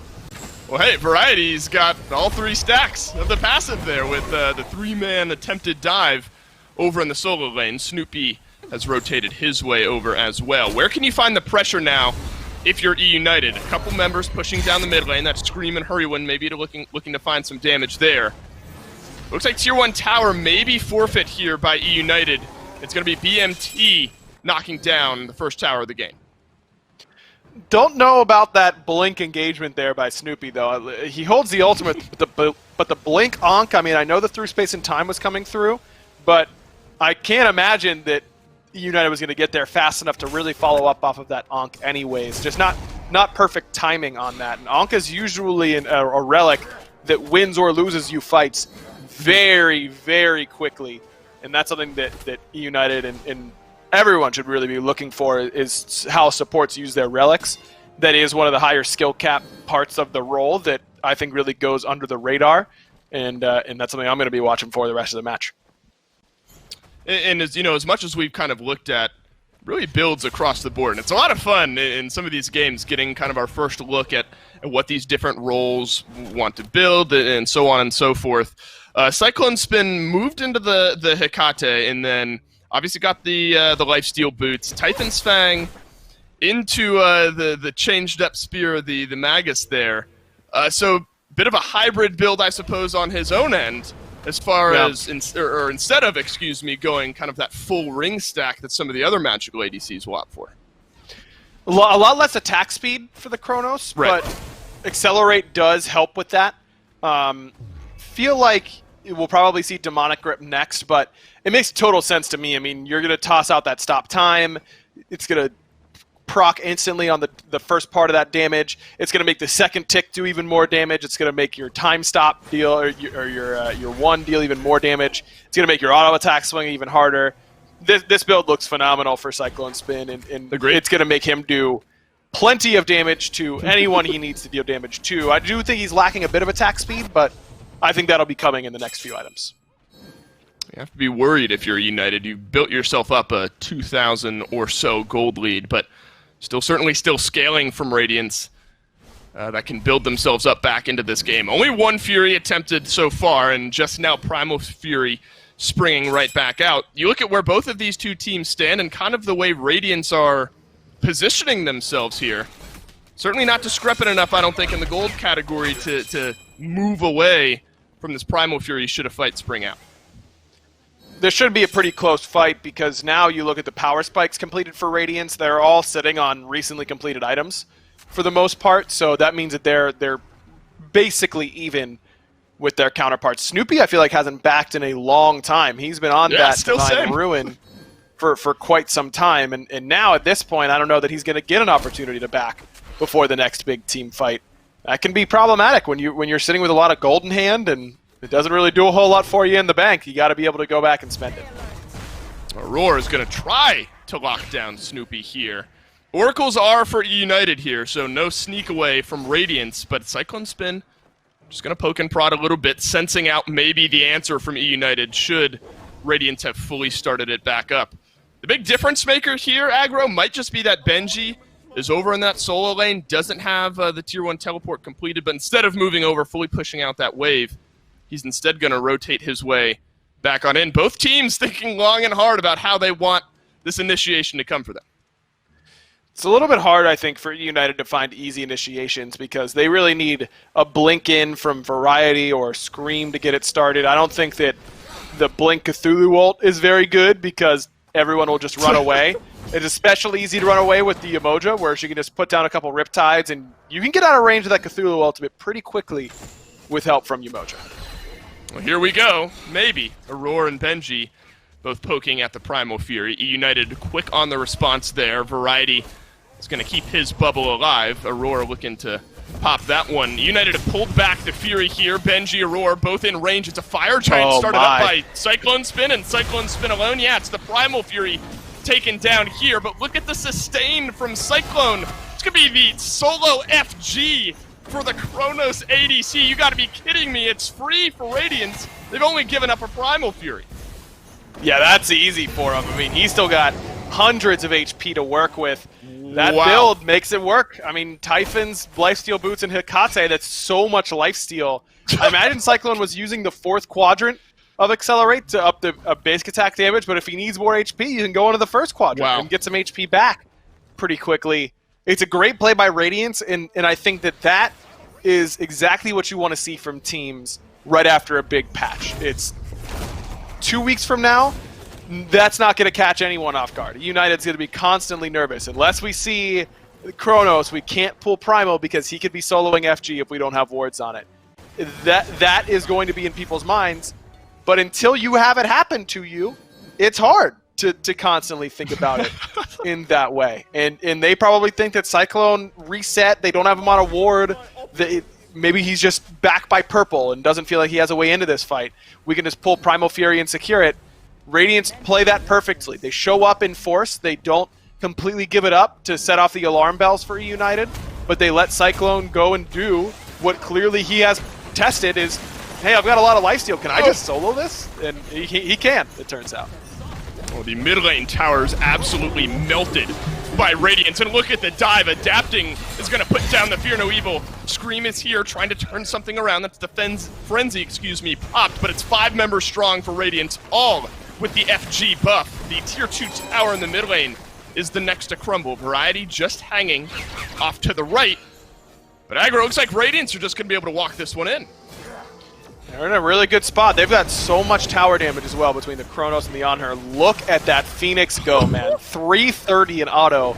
Well, hey, Variety's got all 3 stacks of the passive there with the 3-man attempted dive over in the solo lane. Snoopy has rotated his way over as well. Where can you find the pressure now if you're eUnited? A couple members pushing down the mid lane. That's Scream and Hurrywin maybe looking to find some damage there. Looks like Tier 1 tower may be forfeit here by eUnited. It's going to be BMT knocking down the first tower of the game. Don't know about that blink engagement there by Snoopy, though. He holds the ultimate, but the blink onk, I mean, I know the through space and time was coming through, but I can't imagine that eUnited was going to get there fast enough to really follow up off of that onk anyways. Just not perfect timing on that. And onk is usually a relic that wins or loses you fights very, very quickly. And that's something that eUnited and everyone should really be looking for is how supports use their relics. That is one of the higher skill cap parts of the role that I think really goes under the radar. And that's something I'm going to be watching for the rest of the match. And as you know, as much as we've kind of looked at really builds across the board, and it's a lot of fun in some of these games getting kind of our first look at what these different roles want to build and so on and so forth. Cyclone Spin moved into the Hecate and then obviously got the lifesteal boots. Titan's Fang into the changed up spear, the Magus there. So bit of a hybrid build, I suppose, on his own end. As far as, instead of, going kind of that full ring stack that some of the other magical ADCs will opt for. A lot less attack speed for the Chronos, right. But Accelerate does help with that. Feel like we'll probably see Demonic Grip next, but it makes total sense to me. I mean, you're going to toss out that stop time. It's going to proc instantly on the first part of that damage. It's going to make the second tick do even more damage. It's going to make your time stop deal or your one deal even more damage. It's going to make your auto attack swing even harder. This build looks phenomenal for Cyclone Spin, and it's going to make him do plenty of damage to anyone he needs to deal damage to. I do think he's lacking a bit of attack speed, but I think that'll be coming in the next few items. You have to be worried if you're United. You built yourself up a 2,000 or so gold lead, but certainly still scaling from Radiance that can build themselves up back into this game. Only one Fury attempted so far, and just now Primal Fury springing right back out. You look at where both of these two teams stand and kind of the way Radiance are positioning themselves here. Certainly not discrepant enough, I don't think, in the gold category to move away from this Primal Fury should a fight spring out. This should be a pretty close fight because now you look at the power spikes completed for Radiance. They're all sitting on recently completed items for the most part, so that means that they're basically even with their counterparts. Snoopy, I feel like, hasn't backed in a long time. He's been on that Divine Ruin for quite some time, and now at this point, I don't know that he's going to get an opportunity to back before the next big team fight. That can be problematic when you're sitting with a lot of gold in hand and it doesn't really do a whole lot for you in the bank. You got to be able to go back and spend it. Aurora is going to try to lock down Snoopy here. Oracles are for eUnited here, so no sneak away from Radiance, but Cyclone Spin just going to poke and prod a little bit, sensing out maybe the answer from eUnited should Radiance have fully started it back up. The big difference maker here, aggro, might just be that Benji is over in that solo lane, doesn't have the Tier 1 teleport completed, but instead of moving over, fully pushing out that wave, he's instead going to rotate his way back on in. Both teams thinking long and hard about how they want this initiation to come for them. It's a little bit hard, I think, for United to find easy initiations because they really need a blink in from Variety or Scream to get it started. I don't think that the Blink Cthulhu ult is very good because everyone will just run away. It's especially easy to run away with the Emoja, where she can just put down a couple Riptides, and you can get out of range of that Cthulhu ultimate pretty quickly with help from Emoja. Well, here we go. Maybe. Aurora and Benji both poking at the Primal Fury. eUnited quick on the response there. Variety is going to keep his bubble alive. Aurora looking to pop that one. eUnited have pulled back the Fury here. Benji, Aurora, both in range. It's a Fire Giant started up by Cyclone Spin, and Cyclone Spin alone. Yeah, it's the Primal Fury taken down here, but look at the sustain from Cyclone. It's going to be the solo FG for the Kronos ADC. You got to be kidding me. It's free for Radiance. They've only given up a Primal Fury. Yeah, that's easy for him. I mean, he's still got hundreds of HP to work with. That build makes it work. I mean, Typhon's lifesteal boots and Hikate, that's so much lifesteal. I imagine Cyclone was using the 4th quadrant of Accelerate to up the basic attack damage, but if he needs more HP, you can go into the 1st quadrant and get some HP back pretty quickly. It's a great play by Radiance, and I think that is exactly what you want to see from teams right after a big patch. It's 2 weeks from now, that's not going to catch anyone off guard. eUnited's going to be constantly nervous. Unless we see Kronos, we can't pull Primal because he could be soloing FG if we don't have wards on it. That is going to be in people's minds, but until you have it happen to you, it's hard to constantly think about it in that way. And they probably think that Cyclone reset, they don't have him on a ward, maybe he's just back by purple and doesn't feel like he has a way into this fight. We can just pull Primal Fury and secure it. Radiance play that perfectly. They show up in force, they don't completely give it up to set off the alarm bells for eUnited, but they let Cyclone go and do what clearly he has tested is, hey, I've got a lot of lifesteal, can I just solo this? And he can, it turns out. Well, the mid lane tower is absolutely melted by Radiance. And look at the dive. Adapting is going to put down the Fear No Evil. Scream is here trying to turn something around. That's the Frenzy, popped. But it's 5 members strong for Radiance, all with the FG buff. The tier 2 tower in the mid lane is the next to crumble. Variety just hanging off to the right. But aggro looks like Radiance are just going to be able to walk this one in. They're in a really good spot. They've got so much tower damage as well between the Kronos and the On-Her. Look at that Phoenix go, man. 330 in auto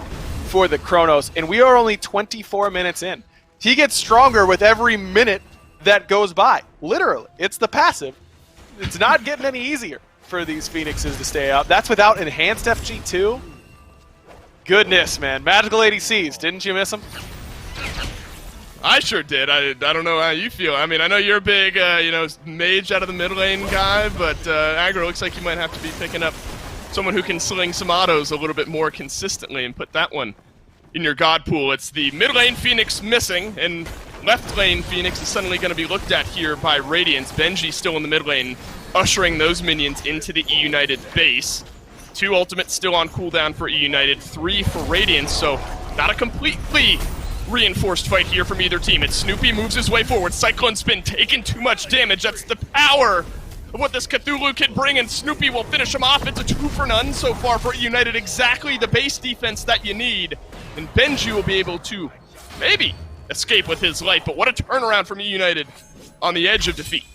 for the Kronos, and we are only 24 minutes in. He gets stronger with every minute that goes by. Literally. It's the passive. It's not getting any easier for these Phoenixes to stay up. That's without enhanced FG too. Goodness, man. Magical ADCs. Didn't you miss them? I sure did. I don't know how you feel. I mean, I know you're a big, mage out of the mid lane guy, but aggro looks like you might have to be picking up someone who can sling some autos a little bit more consistently and put that one in your god pool. It's the mid lane Phoenix missing, and left lane Phoenix is suddenly going to be looked at here by Radiance. Benji still in the mid lane, ushering those minions into the eUnited base. 2 ultimates still on cooldown for eUnited, 3 for Radiance, so not a completely reinforced fight here from either team. It's Snoopy moves his way forward. Cyclone Spin taking too much damage. That's the power of what this Cthulhu can bring, and Snoopy will finish him off. It's a 2 for none so far for eUnited. Exactly the base defense that you need. And Benji will be able to maybe escape with his life, but what a turnaround from eUnited on the edge of defeat.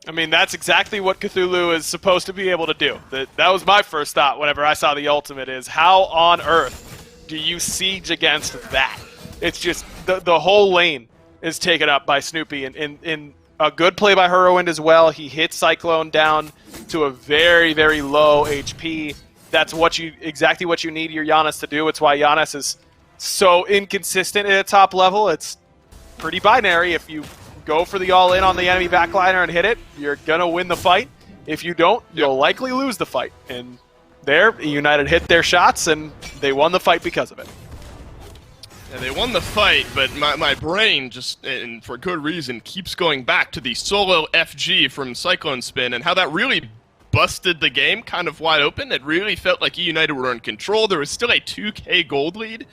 I mean, that's exactly what Cthulhu is supposed to be able to do. That was my first thought whenever I saw the ultimate is, how on earth do you siege against that? It's just the whole lane is taken up by Snoopy, and a good play by Heroind as well. He hits Cyclone down to a very, very low HP. That's exactly what you need your Giannis to do. It's why Giannis is so inconsistent at a top level. It's pretty binary. If you go for the all-in on the enemy backliner and hit it, you're going to win the fight. If you don't, you'll likely lose the fight. And there, eUnited hit their shots, and they won the fight because of it. Yeah, they won the fight, but my brain just, and for good reason, keeps going back to the solo FG from Cyclone Spin and how that really busted the game kind of wide open. It really felt like eUnited were in control. There was still a 2K gold lead,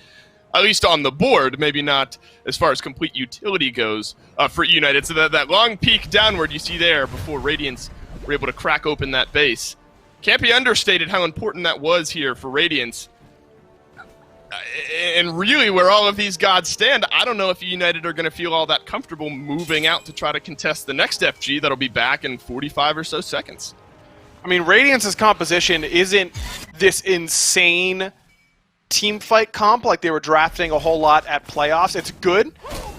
at least on the board, maybe not as far as complete utility goes for eUnited. So that long peak downward you see there before Radiance were able to crack open that base. Can't be understated how important that was here for Radiance. And really, where all of these gods stand, I don't know if eUnited are going to feel all that comfortable moving out to try to contest the next FG that'll be back in 45 or so seconds. I mean, Radiance's composition isn't this insane team fight comp like they were drafting a whole lot at playoffs. It's good,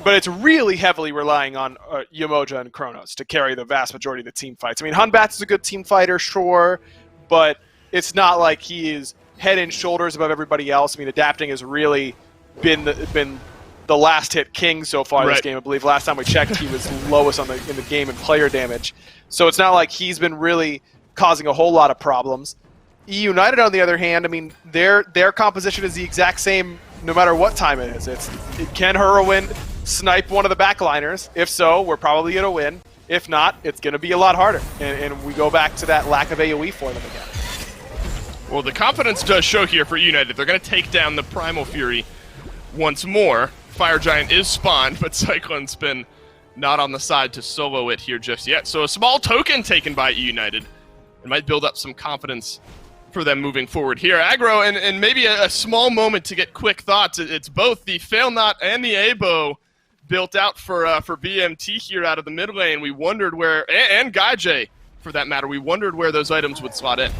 but it's really heavily relying on Yamoja and Kronos to carry the vast majority of the team fights. I mean, Hunbats is a good team fighter, sure, but it's not like he is head and shoulders above everybody else. I mean, adapting has really been the last hit king so far in this game. I believe last time we checked, he was lowest in the game in player damage. So it's not like he's been really causing a whole lot of problems. eUnited, on the other hand, I mean, their composition is the exact same no matter what time it is. Can Whirlwind snipe one of the backliners? If so, we're probably going to win. If not, it's going to be a lot harder. And we go back to that lack of AoE for them again. Well, the confidence does show here for eUnited. They're going to take down the Primal Fury once more. Fire Giant is spawned, but Cyclone Spin not on the side to solo it here just yet. So a small token taken by eUnited. It might build up some confidence for them moving forward here. Aggro, and maybe a small moment to get quick thoughts. It's both the Fail Not and the A-Bow built out for BMT here out of the mid lane. We wondered where, and GaiJ for that matter, we wondered where those items would slot in.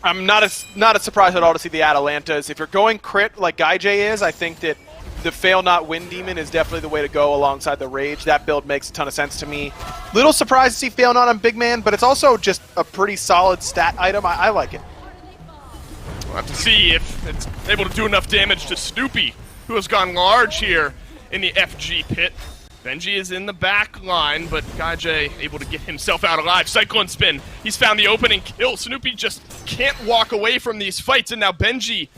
I'm not as surprised at all to see the Atalantas. If you're going crit like GaiJ is, I think that the Fail Not Wind Demon is definitely the way to go alongside the Rage. That build makes a ton of sense to me. Little surprised to see Fail Not on Big Man, but it's also just a pretty solid stat item. I like it. We'll have to see if it's able to do enough damage to Snoopy, who has gone large here in the FG pit. Benji is in the back line, but GaiJ able to get himself out alive. Cyclone Spin, he's found the opening kill. Snoopy just can't walk away from these fights, and now Benji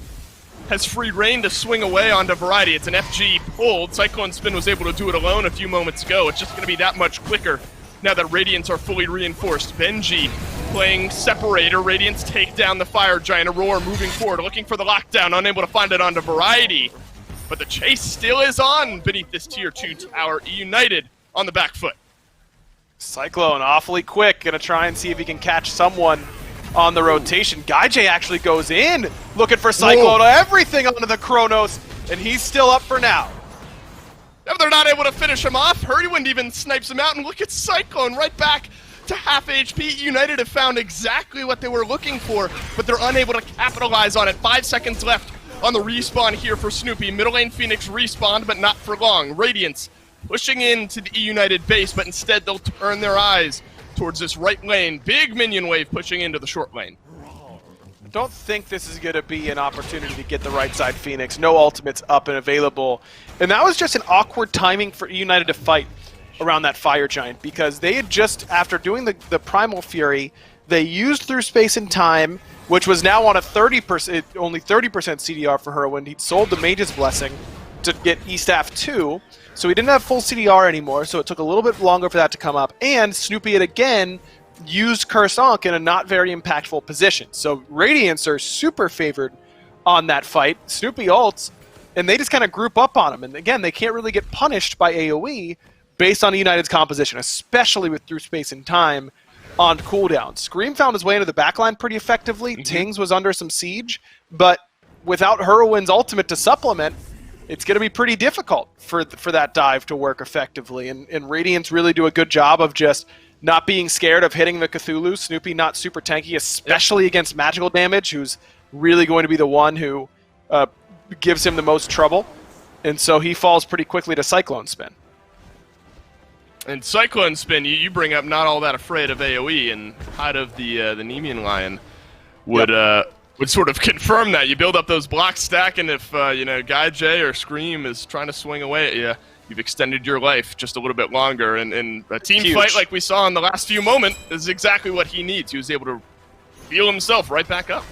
has free reign to swing away onto Variety. It's an FG pulled. Cyclone Spin was able to do it alone a few moments ago. It's just going to be that much quicker now that Radiance are fully reinforced. Benji playing Separator. Radiance take down the Fire Giant. Aurora moving forward, looking for the lockdown, unable to find it onto Variety. But the chase still is on beneath this tier 2 tower. eUnited on the back foot. Cyclone awfully quick, gonna try and see if he can catch someone on the rotation. GaiJ actually goes in, looking for Cyclone. Whoa. Everything onto the Kronos, and he's still up for now. If they're not able to finish him off, Whirlwind even snipes him out, and look at Cyclone right back to half HP. eUnited have found exactly what they were looking for, but they're unable to capitalize on it. 5 seconds left on the respawn here for Snoopy. Middle lane Phoenix respawned, but not for long. Radiance pushing into the eUnited base, but instead they'll turn their eyes towards this right lane. Big minion wave pushing into the short lane. I don't think this is going to be an opportunity to get the right side Phoenix. No ultimates up and available. And that was just an awkward timing for eUnited to fight around that Fire Giant, because they had just, after doing the Primal Fury, they used Through Space and Time, which was now on a 30%, only 30% CDR for Whirlwind. He'd sold the Mage's Blessing to get E-Staff 2, so he didn't have full CDR anymore, so it took a little bit longer for that to come up. And Snoopy had again used Curse Ankh in a not very impactful position. So Radiance are super favored on that fight. Snoopy ults, and they just kind of group up on him. And again, they can't really get punished by AoE based on eUnited's composition, especially with Through Space and Time on cooldown. Scream found his way into the backline pretty effectively. Tings was under some siege, but without Whirlwind's ultimate to supplement, it's going to be pretty difficult for that dive to work effectively. And Radiance really do a good job of just not being scared of hitting the Cthulhu. Snoopy not super tanky, especially against magical damage, who's really going to be the one who gives him the most trouble. And so he falls pretty quickly to Cyclone Spin. And Cyclone Spin, you bring up not all that afraid of AoE, and Hide of the Nemean Lion would sort of confirm that. You build up those blocks stack, and if GaiJ or Scream is trying to swing away at you, you've extended your life just a little bit longer. And a team fight like we saw in the last few moments is exactly what he needs. He was able to heal himself right back up.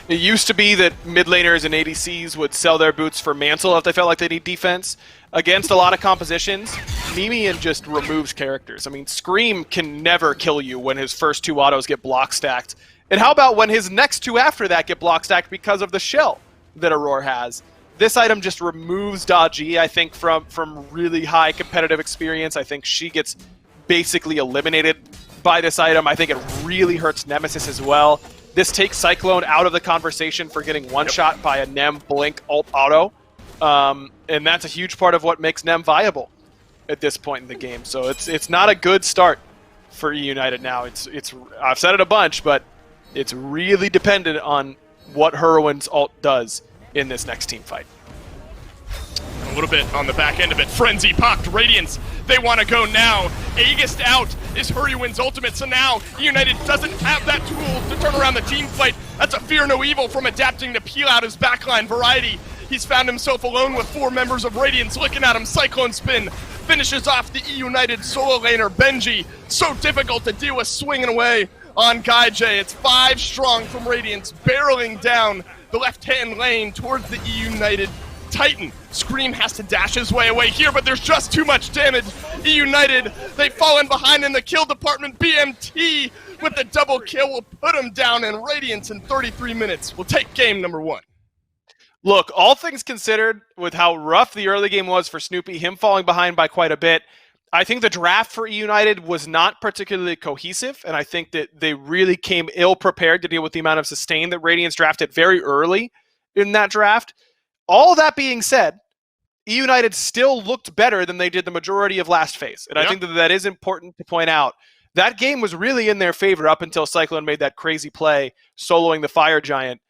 It used to be that mid laners and ADCs would sell their boots for Mantle if they felt like they need defense. Against a lot of compositions, Nemean just removes characters. I mean, Scream can never kill you when his first 2 autos get block stacked. And how about when his next 2 after that get block stacked because of the shell that Aurora has? This item just removes Dodgy, I think, from really high competitive experience. I think she gets basically eliminated by this item. I think it really hurts Nemesis as well. This takes Cyclone out of the conversation for getting one-shot by a Nem Blink ult auto. And that's a huge part of what makes Nem viable at this point in the game. So it's not a good start for eUnited now. I've said it a bunch, but It's really dependent on what Heroine's ult does in this next team fight. A little bit on the back end of it. Frenzy popped. Radiance, they want to go now. Aegis out is Hurriwin's ultimate, so now eUnited doesn't have that tool to turn around the team fight. That's a fear no evil from adapting to peel out his backline. Variety, he's found himself alone with 4 members of Radiance looking at him. Cyclone Spin finishes off the eUnited solo laner, Benji. So difficult to deal with, swinging away on GaiJ. It's 5 strong from Radiance, barreling down the left-hand lane towards the eUnited Titan. Scream has to dash his way away here, but there's just too much damage. eUnited, they've fallen behind in the kill department. BMT with the double kill will put him down, and Radiance in 33 minutes will take game number 1. Look, all things considered, with how rough the early game was for Snoopy, him falling behind by quite a bit, I think the draft for eUnited was not particularly cohesive, and I think that they really came ill-prepared to deal with the amount of sustain that Radiance drafted very early in that draft. All that being said, eUnited still looked better than they did the majority of last phase. And I think that is important to point out. That game was really in their favor up until Cyclone made that crazy play, soloing the Fire Giant.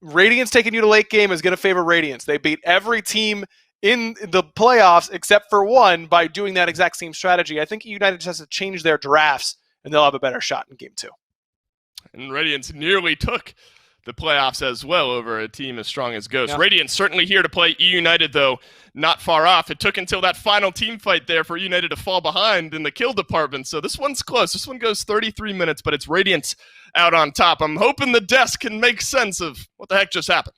Radiance taking you to late game is going to favor Radiance. They beat every team in the playoffs except for one by doing that exact same strategy. I think eUnited just has to change their drafts, and they'll have a better shot in game 2. And Radiance nearly took the playoffs as well over a team as strong as Ghost. Radiance certainly here to play eUnited, though, not far off. It took until that final team fight there for eUnited to fall behind in the kill department, so this one's close. This one goes 33 minutes, but it's Radiance out on top. I'm hoping the desk can make sense of what the heck just happened.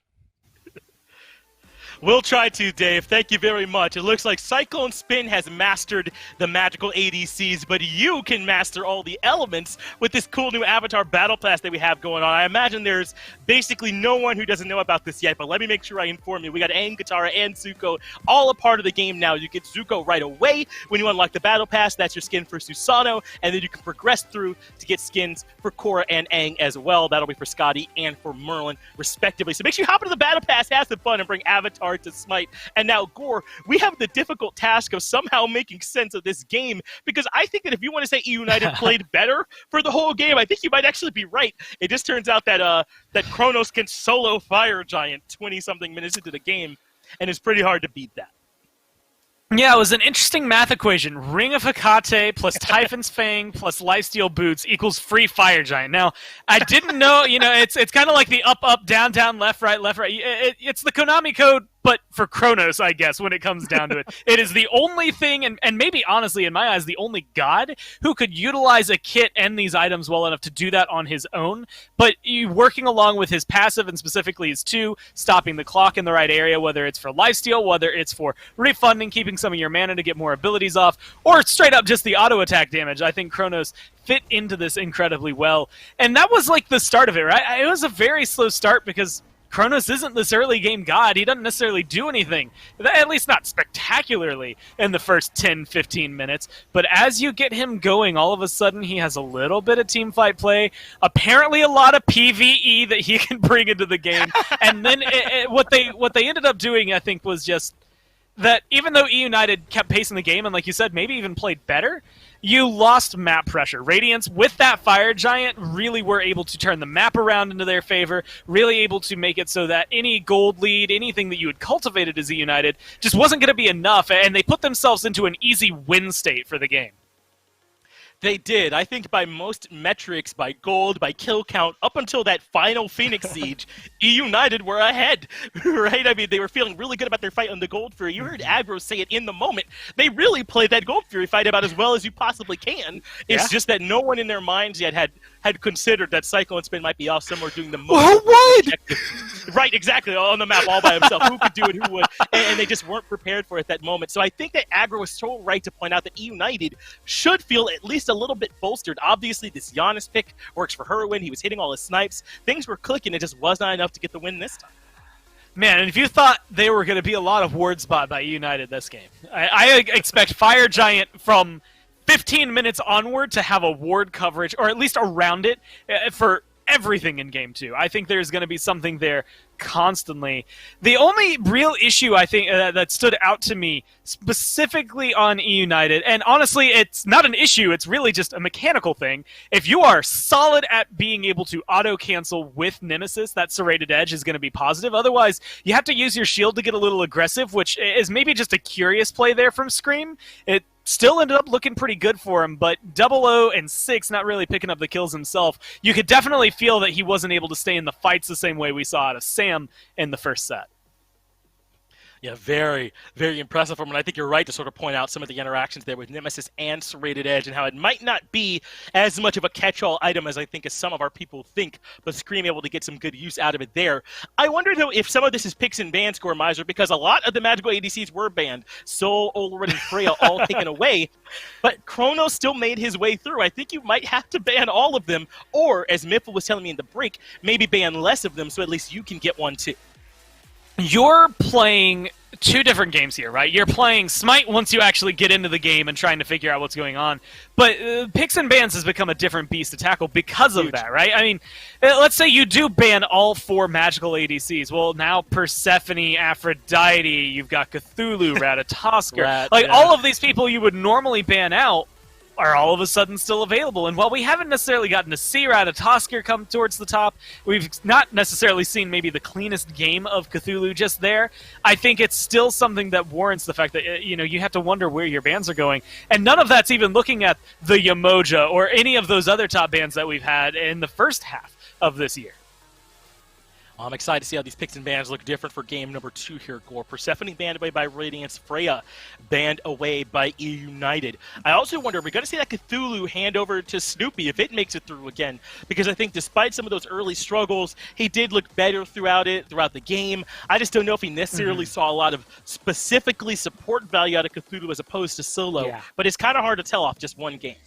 We'll try to, Dave. Thank you very much. It looks like Cyclone Spin has mastered the magical ADCs, but you can master all the elements with this cool new Avatar Battle Pass that we have going on. I imagine there's basically no one who doesn't know about this yet, but let me make sure I inform you. We got Aang, Katara, and Zuko all a part of the game now. You get Zuko right away when you unlock the Battle Pass. That's your skin for Susanoo, and then you can progress through to get skins for Korra and Aang as well. That'll be for Scotty and for Merlin, respectively. So make sure you hop into the Battle Pass, have some fun, and bring Avatar to SMITE. And now, Gore, we have the difficult task of somehow making sense of this game, because I think that if you want to say eUnited played better for the whole game, I think you might actually be right. It just turns out that that Kronos can solo Fire Giant 20-something minutes into the game, and it's pretty hard to beat that. Yeah, it was an interesting math equation. Ring of Hecate plus Typhon's Fang plus Lifesteal Boots equals free Fire Giant. Now, I didn't know, it's kind of like the up, up, down, down, left, right, left, right. It's the Konami code, but for Kronos, I guess, when it comes down to it. It is the only thing, and maybe, honestly, in my eyes, the only god who could utilize a kit and these items well enough to do that on his own. But working along with his passive, and specifically his 2, stopping the clock in the right area, whether it's for lifesteal, whether it's for refunding, keeping some of your mana to get more abilities off, or straight up just the auto attack damage. I think Kronos fit into this incredibly well. And that was like the start of it, right? It was a very slow start because Kronos isn't this early game god. He doesn't necessarily do anything, at least not spectacularly in the first 10-15 minutes. But as you get him going, all of a sudden he has a little bit of teamfight play, apparently a lot of PvE that he can bring into the game. And then what they ended up doing, I think, was just that even though eUnited kept pacing the game and, like you said, maybe even played better, you lost map pressure. Radiance, with that Fire Giant, really were able to turn the map around into their favor, really able to make it so that any gold lead, anything that you had cultivated as eUnited, just wasn't going to be enough, and they put themselves into an easy win state for the game. They did. I think by most metrics, by gold, by kill count, up until that final Phoenix Siege, eUnited were ahead, right? I mean, they were feeling really good about their fight on the Gold Fury. You heard Aggro say it in the moment. They really played that Gold Fury fight about as well as you possibly can. It's just that no one in their minds yet had considered that Cyclone Spin might be off somewhere doing the most. Right, exactly, on the map all by himself. Who could do it, who would? And they just weren't prepared for it at that moment. So I think that Aggro was so right to point out that eUnited should feel at least a little bit bolstered. Obviously, this Giannis pick works for Hurwin. He was hitting all his snipes. Things were clicking. It just was not enough to get the win this time. Man, and if you thought they were going to be a lot of ward spot by eUnited this game, I expect Fire Giant from 15 minutes onward to have a ward coverage, or at least around it, for everything in Game 2. I think there's going to be something there constantly. The only real issue I think that stood out to me specifically on eUnited, and honestly, it's not an issue, it's really just a mechanical thing. If you are solid at being able to auto-cancel with Nemesis, that serrated edge is going to be positive. Otherwise, you have to use your shield to get a little aggressive, which is maybe just a curious play there from Scream. It still ended up looking pretty good for him, but 00 and 6 not really picking up the kills himself. You could definitely feel that he wasn't able to stay in the fights the same way we saw out of Sam in the first set. Yeah, very, very impressive from him. And I think you're right to sort of point out some of the interactions there with Nemesis and Serrated Edge and how it might not be as much of a catch-all item as I think as some of our people think, but Scream able to get some good use out of it there. I wonder, though, if some of this is picks and ban score, Miser, because a lot of the magical ADCs were banned. Soul, Olorun, and Freya all taken away, but Chronos still made his way through. I think you might have to ban all of them, or, as Miffle was telling me in the break, maybe ban less of them so at least you can get one too. You're playing two different games here, right? You're playing Smite once you actually get into the game and trying to figure out what's going on. But picks and bans has become a different beast to tackle because of that, right? I mean, let's say you do ban all 4 magical ADCs. Well, now Persephone, Aphrodite, you've got Cthulhu, Ratatoskr. All of these people you would normally ban out are all of a sudden still available. And while we haven't necessarily gotten to see Ratatoskr come towards the top, we've not necessarily seen maybe the cleanest game of Cthulhu just there. I think it's still something that warrants the fact that, you have to wonder where your bans are going. And none of that's even looking at the Yamoja or any of those other top bans that we've had in the first half of this year. I'm excited to see how these picks and bans look different for game number 2 here, Gore. Persephone banned away by Radiance, Freya banned away by eUnited. I also wonder, are we going to see that Cthulhu hand over to Snoopy if it makes it through again? Because I think despite some of those early struggles, he did look better throughout the game. I just don't know if he necessarily saw a lot of specifically support value out of Cthulhu as opposed to solo. Yeah. But it's kind of hard to tell off just one game.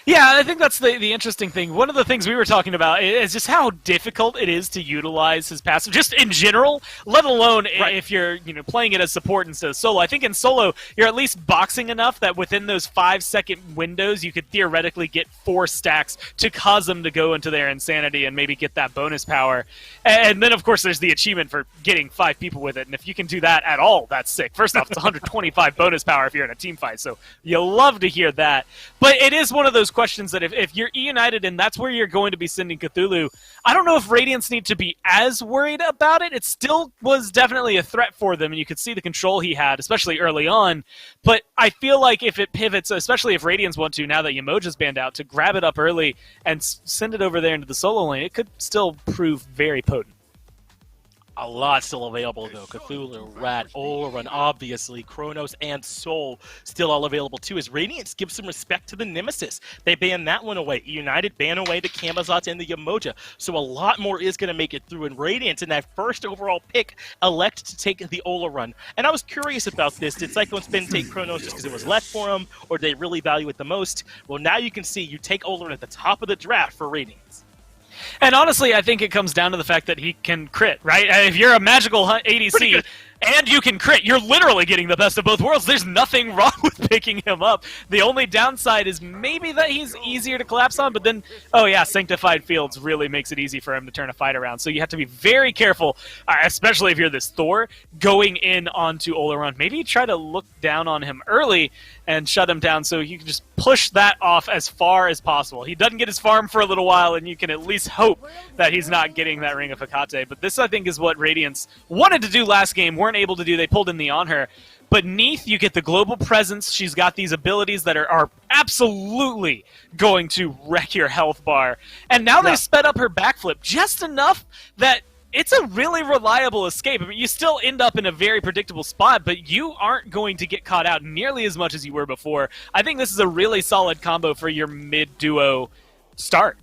Yeah, I think that's the interesting thing. One of the things we were talking about is just how difficult it is to utilize his passive, just in general, let alone if you're playing it as support instead of solo. I think in solo, you're at least boxing enough that within those 5-second windows, you could theoretically get 4 stacks to cause them to go into their insanity and maybe get that bonus power. And then, of course, there's the achievement for getting 5 people with it. And if you can do that at all, that's sick. First off, it's 125 bonus power if you're in a team fight, so you'll love to hear that. But it is one of those questions that if you're eUnited and that's where you're going to be sending Cthulhu, I don't know if Radiance need to be as worried about it. It still was definitely a threat for them, and you could see the control he had, especially early on. But I feel like if it pivots, especially if Radiance want to, now that Yamoja's banned out, to grab it up early and send it over there into the solo lane, it could still prove very potent. A lot still available, though. Cthulhu, Rat, Olorun, obviously. Chronos and Soul still all available, too, as Radiance gives some respect to the Nemesis. They ban that one away. United ban away the Camazotz and the Yamoja. So a lot more is going to make it through. And Radiance, in that first overall pick, elect to take the Olorun. And I was curious about this. Did Cyclone Spin take Chronos just because it was left for him, or did they really value it the most? Well, now you can see you take Olorun at the top of the draft for Radiance. And honestly, I think it comes down to the fact that he can crit, right? If you're a magical ADC and you can crit, you're literally getting the best of both worlds. There's nothing wrong with picking him up. The only downside is maybe that he's easier to collapse on, but then, Sanctified Fields really makes it easy for him to turn a fight around. So you have to be very careful, especially if you're this Thor, going in onto Olorun. Maybe try to look down on him early and shut him down so you can just push that off as far as possible. He doesn't get his farm for a little while, and you can at least hope that he's not getting that Ring of Hecate. But this, I think, is what Radiance wanted to do last game, weren't able to do. They pulled in the on her. But Neith, you get the global presence. She's got these abilities that are absolutely going to wreck your health bar. And now they've sped up her backflip just enough that it's a really reliable escape. I mean, you still end up in a very predictable spot, but you aren't going to get caught out nearly as much as you were before. I think this is a really solid combo for your mid-duo start.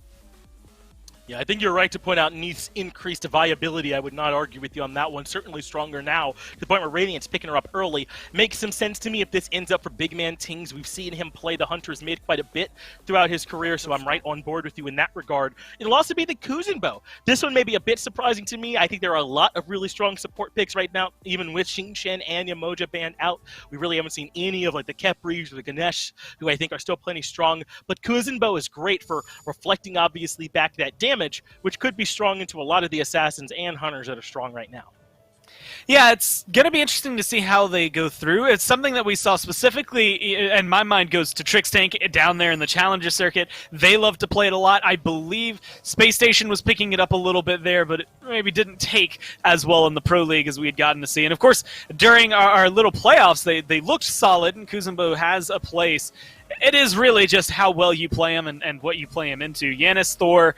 Yeah, I think you're right to point out Neith's increased viability. I would not argue with you on that one. Certainly stronger now, to the point where Radiance picking her up early. Makes some sense to me if this ends up for big man Tings. We've seen him play the Hunter's mid quite a bit throughout his career, so I'm right on board with you in that regard. It'll also be the Kuzenbo. This one may be a bit surprising to me. I think there are a lot of really strong support picks right now, even with Xingqian and Yamoja banned out. We really haven't seen any of the Khepris or the Ganesh, who I think are still plenty strong. But Kuzenbo is great for reflecting, obviously, back that damage. damage, which could be strong into a lot of the assassins and hunters that are strong right now. Yeah, it's going to be interesting to see how they go through. It's something that we saw specifically, and my mind goes to Trix Tank down there in the Challenger circuit. They love to play it a lot. I believe Space Station was picking it up a little bit there, but it maybe didn't take as well in the Pro League as we had gotten to see. And of course, during our little playoffs, they looked solid, and Kuzenbo has a place. It is really just how well you play him and what you play him into. Yanis, Thor,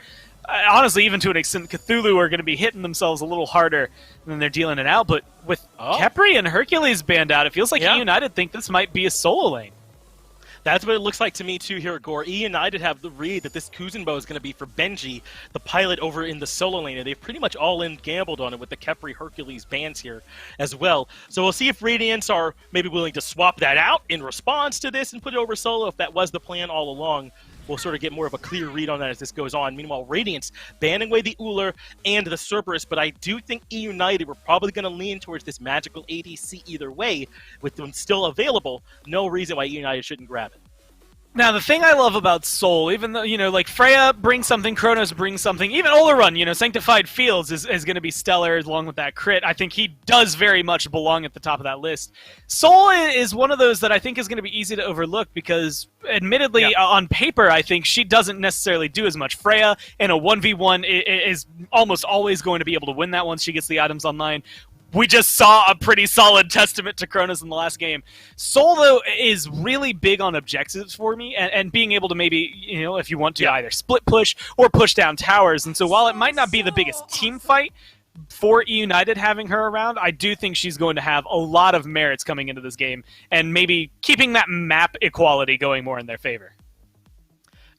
honestly, even to an extent, Cthulhu are going to be hitting themselves a little harder than they're dealing it out. But with Khepri and Hercules banned out, it feels like eUnited think this might be a solo lane. That's what it looks like to me, too, here at Gore. eUnited have the read that this Kuzenbo is going to be for Benji, the pilot over in the solo lane, and they've pretty much all-in gambled on it with the Khepri Hercules bans here as well. So we'll see if Radiance are maybe willing to swap that out in response to this and put it over solo, if that was the plan all along. We'll sort of get more of a clear read on that as this goes on. Meanwhile, Radiance banning away the Uller and the Cerberus, but I do think eUnited, we're probably going to lean towards this magical ADC either way. With them still available, no reason why eUnited shouldn't grab it. Now, the thing I love about Soul, even though, like Freya brings something, Kronos brings something, even Olorun, Sanctified Fields is going to be stellar along with that crit. I think he does very much belong at the top of that list. Soul is one of those that I think is going to be easy to overlook because, admittedly, on paper, I think she doesn't necessarily do as much. Freya in a 1v1 is almost always going to be able to win that once she gets the items online. We just saw a pretty solid testament to Kronos in the last game. Soul, though, is really big on objectives for me, and being able to maybe, if you want to, either split push or push down towers. And so while it might not be the biggest team fight for eUnited having her around, I do think she's going to have a lot of merits coming into this game, and maybe keeping that map equality going more in their favor.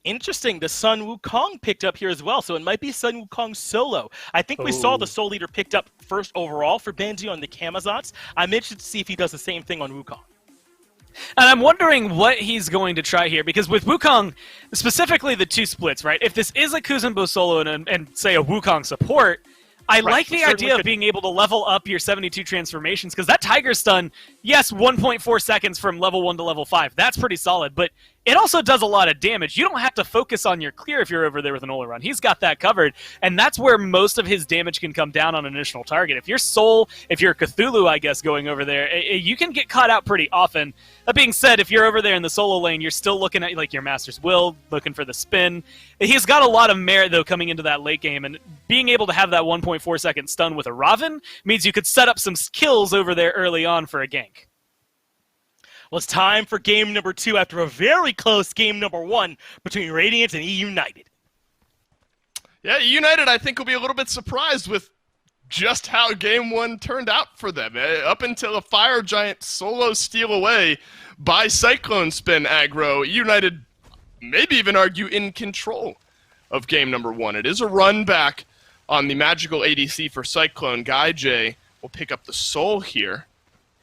Interesting, the Sun Wukong picked up here as well, so it might be Sun Wukong solo. I think we saw the Soul Leader picked up first overall for Benji on the Camazotz. I'm interested to see if he does the same thing on Wukong. And I'm wondering what he's going to try here, because with Wukong, specifically the two splits, right? If this is a Kuzenbo solo and say, a Wukong support, I like the idea of being able to level up your 72 transformations, because that Tiger Stun, yes, 1.4 seconds from level 1 to level 5. That's pretty solid, but it also does a lot of damage. You don't have to focus on your clear if you're over there with an Olorun. He's got that covered, and that's where most of his damage can come down on an initial target. If you're Soul, if you're Cthulhu, I guess, going over there, you can get caught out pretty often. That being said, if you're over there in the solo lane, you're still looking at like your Master's Will, looking for the spin. He's got a lot of merit, though, coming into that late game, and being able to have that 1.4 second stun with a Raven means you could set up some kills over there early on for a gank. Well, it's time for game number 2 after a very close game number 1 between Radiance and eUnited. Yeah, eUnited, I think, will be a little bit surprised with just how game 1 turned out for them. Up until a Fire Giant solo steal away by Cyclone Spin aggro, eUnited maybe even argue in control of game number 1. It is a run back on the magical ADC for Cyclone. Guy J will pick up the Soul here.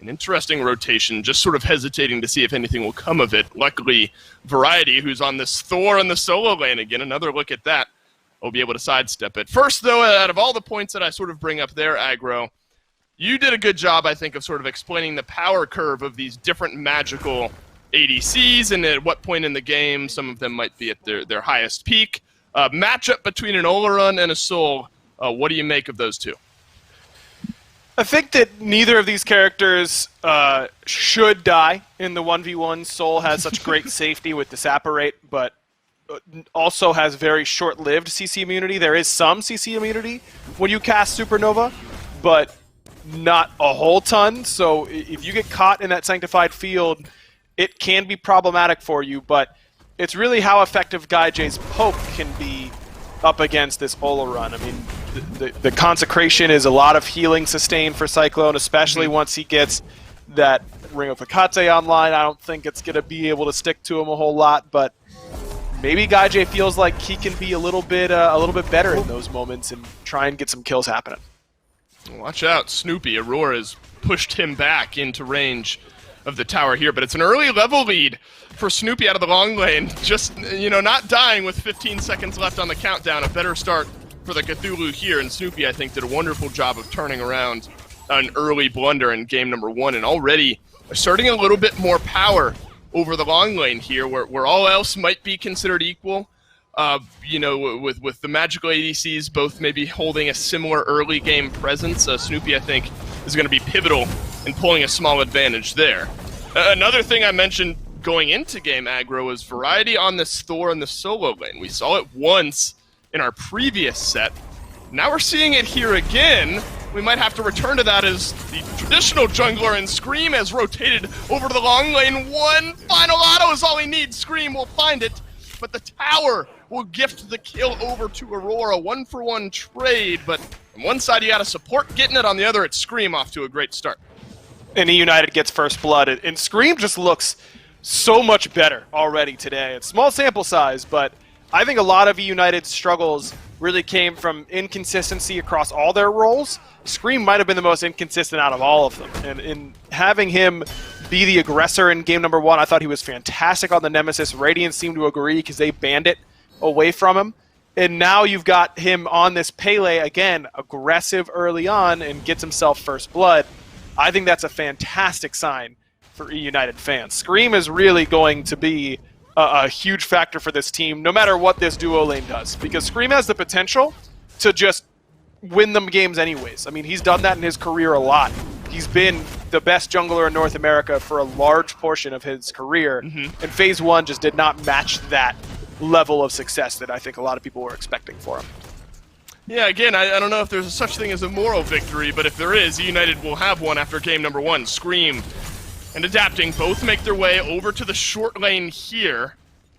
An interesting rotation, just sort of hesitating to see if anything will come of it. Luckily, Variety, who's on this Thor in the solo lane again, another look at that, will be able to sidestep it. First, though, out of all the points that I sort of bring up there, Aggro, you did a good job, I think, of sort of explaining the power curve of these different magical ADCs and at what point in the game some of them might be at their highest peak. Matchup between an Olorun and a Soul, what do you make of those two? I think that neither of these characters should die in the 1v1. Soul has such great safety with Disapparate, but also has very short-lived CC immunity. There is some CC immunity when you cast Supernova, but not a whole ton. So if you get caught in that Sanctified Field, it can be problematic for you, but it's really how effective Guy J's poke can be up against this Olorun. I mean, the Consecration is a lot of healing sustain for Cyclone, especially once he gets that Ring of Hecate online. I don't think it's going to be able to stick to him a whole lot, but maybe Guy J feels like he can be a little bit better in those moments and try and get some kills happening. Watch out, Snoopy. Aurora has pushed him back into range of the tower here, but it's an early level lead for Snoopy out of the long lane. Just, not dying with 15 seconds left on the countdown. A better start for the Cthulhu here, and Snoopy, I think, did a wonderful job of turning around an early blunder in game number 1, and already asserting a little bit more power over the long lane here, where all else might be considered equal. You know, with the magical ADCs both maybe holding a similar early game presence, Snoopy, I think, is going to be pivotal in pulling a small advantage there. Another thing I mentioned going into game aggro is variety on this Thor in the solo lane. We saw it once in our previous set. Now we're seeing it here again. We might have to return to that as the traditional jungler, and Scream has rotated over to the long lane. One final auto is all he needs. Scream will find it, but the tower will gift the kill over to Aurora. 1-for-1 trade, but on one side you got a support getting it, on the other it's Scream off to a great start. And eUnited gets first blood, and Scream just looks so much better already today. It's small sample size, but I think a lot of eUnited's struggles really came from inconsistency across all their roles. Scream might have been the most inconsistent out of all of them. And in having him be the aggressor in game number 1, I thought he was fantastic on the Nemesis. Radiance seemed to agree because they banned it away from him. And now you've got him on this Pele, again, aggressive early on and gets himself first blood. I think that's a fantastic sign for eUnited fans. Scream is really going to be a huge factor for this team, no matter what this duo lane does, because Scream has the potential to just win them games anyways. I mean, he's done that in his career a lot. He's been the best jungler in North America for a large portion of his career, and Phase 1 just did not match that level of success that I think a lot of people were expecting for him. Yeah, again, I don't know if there's such thing as a moral victory, but if there is, eUnited will have one after game number 1. Scream and Adapting both make their way over to the short lane here.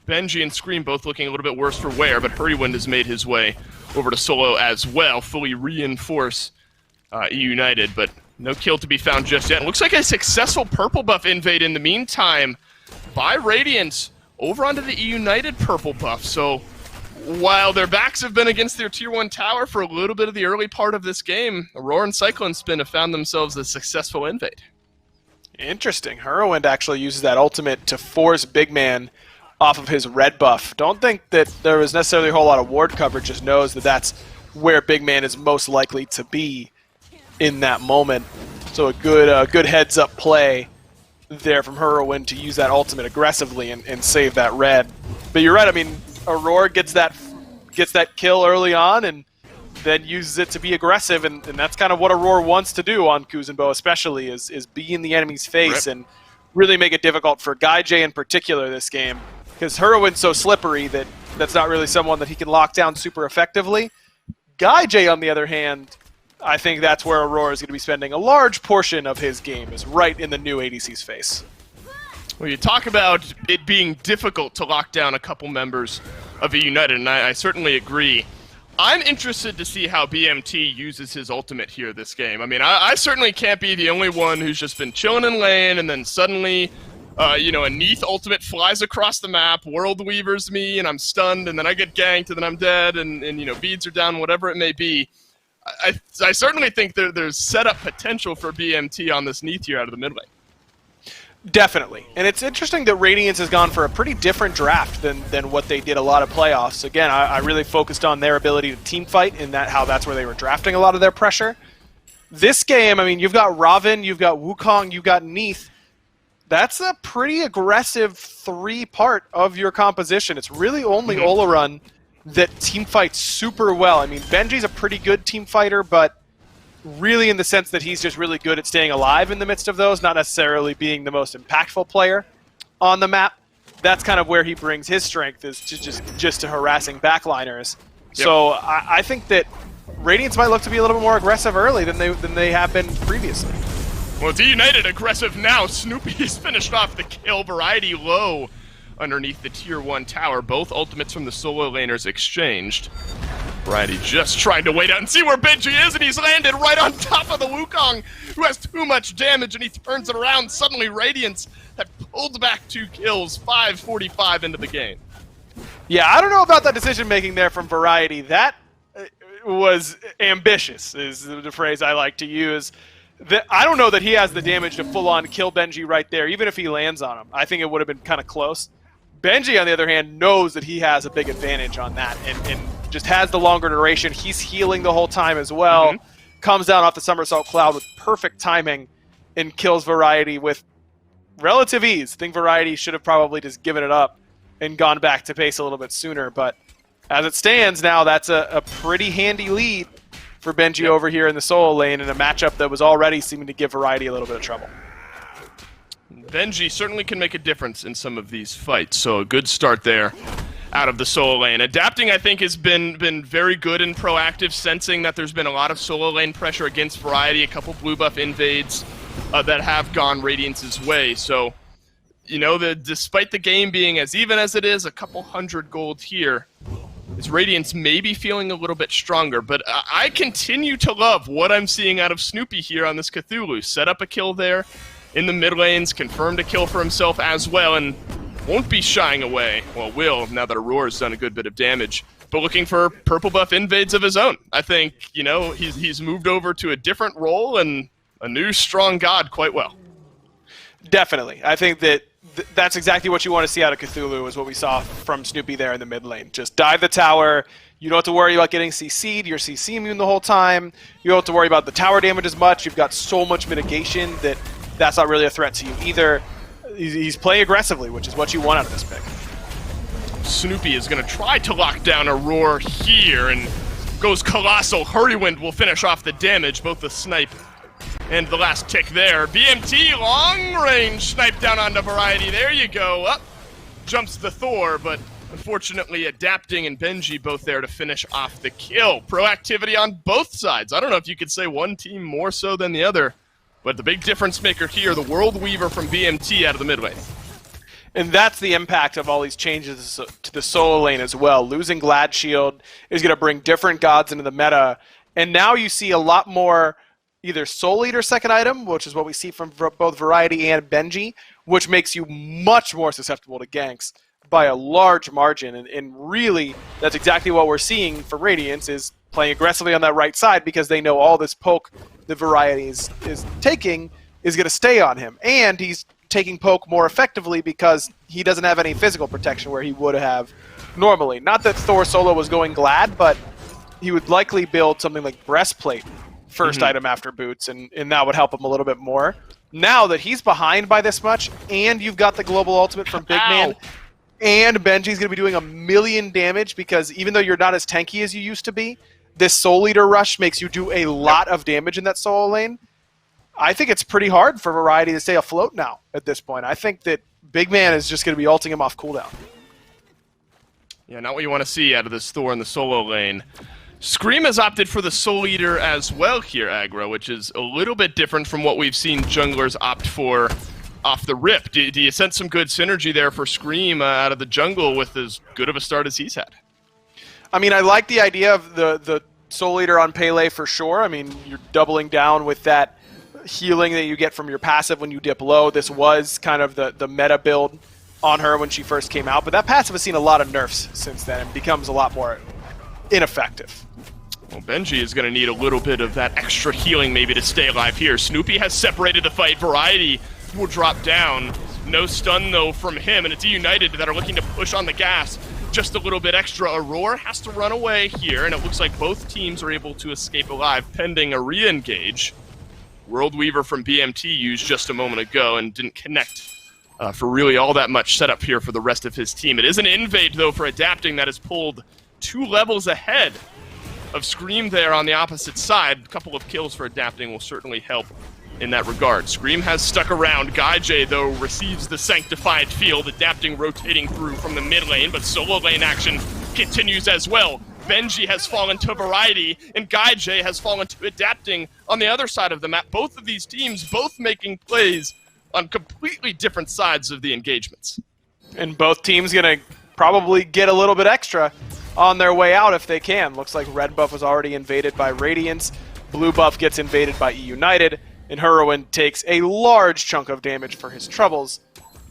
Benji and Scream both looking a little bit worse for wear, but Hurrywind has made his way over to solo as well, fully reinforce eUnited, but no kill to be found just yet. It looks like a successful purple buff invade in the meantime by Radiance over onto the eUnited purple buff. So while their backs have been against their tier 1 tower for a little bit of the early part of this game, Aurora and Cyclone Spin have found themselves a successful invade. Interesting. Hurrywind actually uses that ultimate to force Big Man off of his red buff. Don't think that there was necessarily a whole lot of ward coverage, just knows that that's where Big Man is most likely to be in that moment. So a good heads-up play there from Hurrywind to use that ultimate aggressively and save that red. But you're right, I mean, Aurora gets that kill early on and then uses it to be aggressive, and that's kind of what Aurora wants to do on Kuzenbo especially, is be in the enemy's face and really make it difficult for GuyJ in particular this game, because Hurrywind's so slippery that that's not really someone that he can lock down super effectively. GuyJ, on the other hand, I think that's where Aurora is going to be spending a large portion of his game, is right in the new ADC's face. Well, you talk about it being difficult to lock down a couple members of eUnited, and I certainly agree. I'm interested to see how BMT uses his ultimate here this game. I mean, I certainly can't be the only one who's just been chilling in lane, and then suddenly, you know, a Neath ultimate flies across the map, World Weavers me, and I'm stunned, and then I get ganked, and then I'm dead, and you know, beads are down, whatever it may be. I certainly think there's setup potential for BMT on this Neath here out of the mid lane. Definitely. And it's interesting that Radiance has gone for a pretty different draft than what they did a lot of playoffs. Again, I really focused on their ability to team fight and how that's where they were drafting a lot of their pressure. This game, I mean, you've got Ravin, you've got Wukong, you've got Neath. That's a pretty aggressive 3-part of your composition. It's really only Olorun that team fights super well. I mean, Benji's a pretty good team fighter, but really in the sense that he's just really good at staying alive in the midst of those, not necessarily being the most impactful player on the map. That's kind of where he brings his strength, is just to harassing backliners. Yep. So I think that Radiance might look to be a little bit more aggressive early than they have been previously. Well, it's eUnited aggressive now. Snoopy's finished off the kill. Variety low underneath the tier 1 tower. Both ultimates from the solo laners exchanged. Variety just trying to wait out and see where Benji is, and he's landed right on top of the Wukong, who has too much damage, and he turns it around. Suddenly, Radiance have pulled back 2 kills, 5:45 into the game. Yeah, I don't know about that decision-making there from Variety. That was ambitious, is the phrase I like to use. I don't know that he has the damage to full-on kill Benji right there, even if he lands on him. I think it would have been kind of close. Benji, on the other hand, knows that he has a big advantage on that, and just has the longer duration. He's healing the whole time as well. Comes down off the Somersault Cloud with perfect timing and kills Variety with relative ease. I think Variety should have probably just given it up and gone back to base a little bit sooner, but as it stands now, that's a pretty handy lead for Benji over here in the solo lane in a matchup that was already seeming to give Variety a little bit of trouble. Benji certainly can make a difference in some of these fights, so a good start there out of the solo lane. Adapting, I think, has been very good and proactive, sensing that there's been a lot of solo lane pressure against Variety, a couple blue buff invades that have gone Radiance's way. So, you know, despite the game being as even as it is, a couple hundred gold here, is Radiance maybe feeling a little bit stronger. But I continue to love what I'm seeing out of Snoopy here on this Cthulhu. Set up a kill there in the mid lanes, confirmed a kill for himself as well, and won't be shying away. Well, will, now that Aurora's done a good bit of damage. But looking for purple buff invades of his own. I think, you know, he's moved over to a different role and a new strong god quite well. Definitely. I think that that's exactly what you want to see out of Cthulhu, is what we saw from Snoopy there in the mid lane. Just dive the tower. You don't have to worry about getting CC'd. You're CC immune the whole time. You don't have to worry about the tower damage as much. You've got so much mitigation that that's not really a threat to you either. He's playing aggressively, which is what you want out of this pick. Snoopy is going to try to lock down Aurora here, and goes Colossal. Hurrywind will finish off the damage, both the snipe and the last tick there. BMT, long range snipe down onto Variety. There you go. Up jumps the Thor, but unfortunately Adapting and Benji both there to finish off the kill. Proactivity on both sides. I don't know if you could say one team more so than the other, but the big difference maker here, the World Weaver from BMT out of the mid lane. And that's the impact of all these changes to the solo lane as well. Losing Glad Shield is going to bring different gods into the meta, and now you see a lot more either Soul Eater second item, which is what we see from both Variety and Benji, which makes you much more susceptible to ganks by a large margin. And really, that's exactly what we're seeing from Radiance, is playing aggressively on that right side because they know all this poke the Variety is taking is going to stay on him. And he's taking poke more effectively because he doesn't have any physical protection where he would have normally. Not that Thor solo was going Glad, but he would likely build something like Breastplate first item after boots, and that would help him a little bit more. Now that he's behind by this much, and you've got the global ultimate from Big Man, and Benji's going to be doing 1,000,000 damage, because even though you're not as tanky as you used to be, this Soul Eater rush makes you do a lot of damage in that solo lane. I think it's pretty hard for Variety to stay afloat now at this point. I think that Big Man is just going to be ulting him off cooldown. Yeah, not what you want to see out of this Thor in the solo lane. Scream has opted for the Soul Eater as well here, Aggro, which is a little bit different from what we've seen junglers opt for off the rip. Do you sense some good synergy there for Scream out of the jungle with as good of a start as he's had? I mean, I like the idea of the Soul Eater on Pele for sure. I mean, you're doubling down with that healing that you get from your passive when you dip low. This was kind of the meta build on her when she first came out, but that passive has seen a lot of nerfs since then and becomes a lot more ineffective. Well, Benji is going to need a little bit of that extra healing maybe to stay alive here. Snoopy has separated the fight. Variety will drop down. No stun, though, from him, and it's eUnited that are looking to push on the gas just a little bit extra. Aurora has to run away here, and it looks like both teams are able to escape alive pending a re-engage. World Weaver from BMT used just a moment ago and didn't connect for really all that much setup here for the rest of his team. It is an invade, though, for Adapting that has pulled 2 levels ahead of Scream there on the opposite side. A couple of kills for Adapting will certainly help in that regard. Scream has stuck around. Gaijay, though, receives the Sanctified Field. Adapting rotating through from the mid lane, but solo lane action continues as well. Benji has fallen to Variety, and Gaijay has fallen to Adapting on the other side of the map. Both of these teams both making plays on completely different sides of the engagements. And both teams going to probably get a little bit extra on their way out if they can. Looks like red buff was already invaded by Radiance. Blue buff gets invaded by eUnited, and Hurwin takes a large chunk of damage for his troubles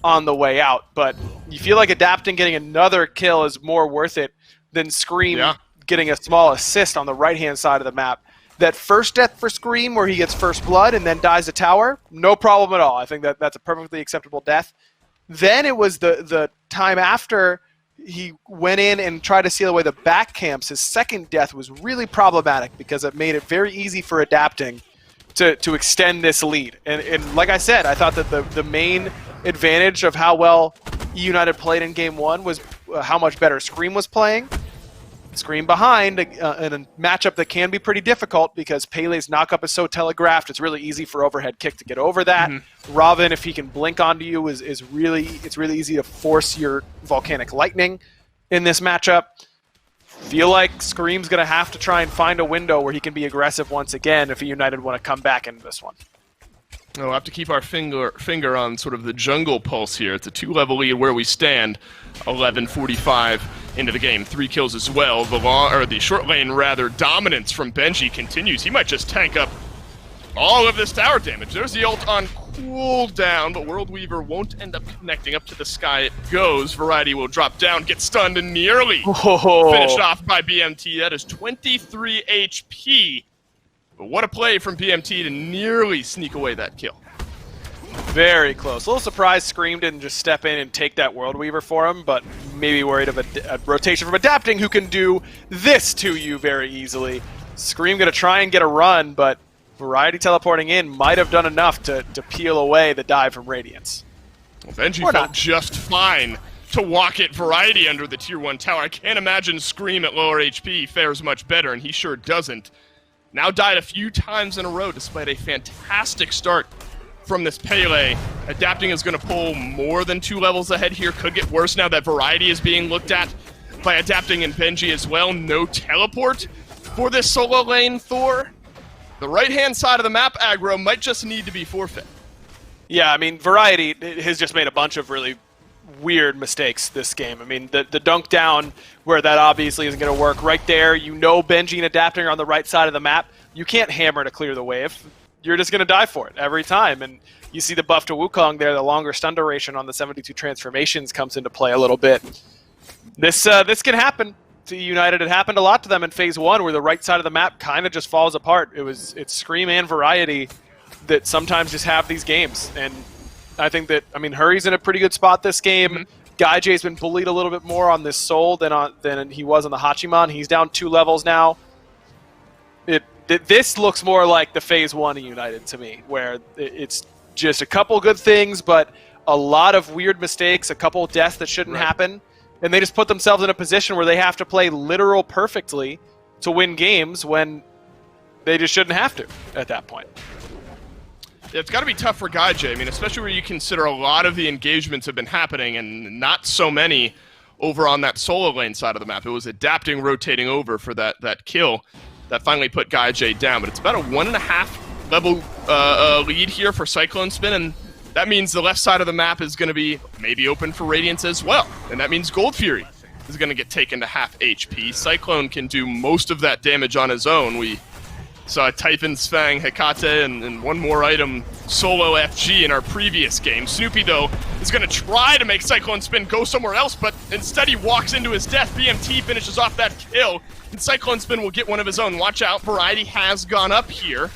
on the way out. But you feel like Adapting getting another kill is more worth it than Scream getting a small assist on the right-hand side of the map. That first death for Scream, where he gets first blood and then dies a tower, no problem at all. I think that's a perfectly acceptable death. Then it was the time after he went in and tried to seal away the back camps. His second death was really problematic because it made it very easy for Adapting to extend this lead. And like I said, I thought that the main advantage of how well eUnited played in Game 1 was how much better Scream was playing. Scream behind in a matchup that can be pretty difficult because Pele's knockup is so telegraphed. It's really easy for overhead kick to get over that. Robin, if he can blink onto you, it's really easy to force your volcanic lightning in this matchup. Feel like Scream's going to have to try and find a window where he can be aggressive once again if eUnited want to come back into this one. We'll have to keep our finger on sort of the jungle pulse here. It's a 2-level lead where we stand. 11:45 into the game. 3 kills as well. The short lane, rather, dominance from Benji continues. He might just tank up all of this tower damage. There's the ult on cooldown, but World Weaver won't end up connecting. Up to the sky it goes. Variety will drop down, get stunned, and nearly finished off by BMT. That is 23 HP. But what a play from BMT to nearly sneak away that kill. Very close. A little surprised Scream didn't just step in and take that World Weaver for him, but maybe worried of a rotation from Adapting, who can do this to you very easily. Scream going to try and get a run, but Variety teleporting in might have done enough to peel away the dive from Radiance. Well, Benji felt just fine to walk it Variety under the Tier 1 tower. I can't imagine Scream at lower HP fares much better, and he sure doesn't. Now died a few times in a row despite a fantastic start from this Pele. Adapting is going to pull more than 2 levels ahead here. Could get worse now that Variety is being looked at by Adapting and Benji as well. No teleport for this solo lane Thor. The right-hand side of the map aggro might just need to be forfeit. Yeah, I mean, Variety has just made a bunch of really weird mistakes this game. I mean, the dunk down where that obviously isn't going to work. Right there, you know Benji and Adapting are on the right side of the map. You can't hammer to clear the wave. You're just going to die for it every time. And you see the buff to Wukong there, the longer stun duration on the 72 transformations comes into play a little bit. This can happen to eUnited. It happened a lot to them in Phase 1 where the right side of the map kind of just falls apart. It's Scream and Variety that sometimes just have these games. And I think that, I mean, Hurry's in a pretty good spot this game. GuyJ's been bullied a little bit more on this Soul than he was on the Hachiman. He's down 2 levels now. This looks more like the Phase 1 eUnited to me, where it's just a couple good things, but a lot of weird mistakes, a couple deaths that shouldn't happen, and they just put themselves in a position where they have to play literal perfectly to win games when they just shouldn't have to at that point. It's got to be tough for GuyJ. I mean, especially where you consider a lot of the engagements have been happening and not so many over on that solo lane side of the map. It was Adapting, rotating over for that kill that finally put GuyJ down. But it's about a 1.5 level lead here for Cyclone Spin, and that means the left side of the map is going to be maybe open for Radiance as well. And that means Gold Fury is going to get taken to half HP. Cyclone can do most of that damage on his own. We saw Typhon's Fang, Hecate, and one more item, solo FG in our previous game. Snoopy, though, is going to try to make Cyclone Spin go somewhere else, but instead he walks into his death. BMT finishes off that kill, and Cyclone Spin will get one of his own. Watch out, Variety has gone up here,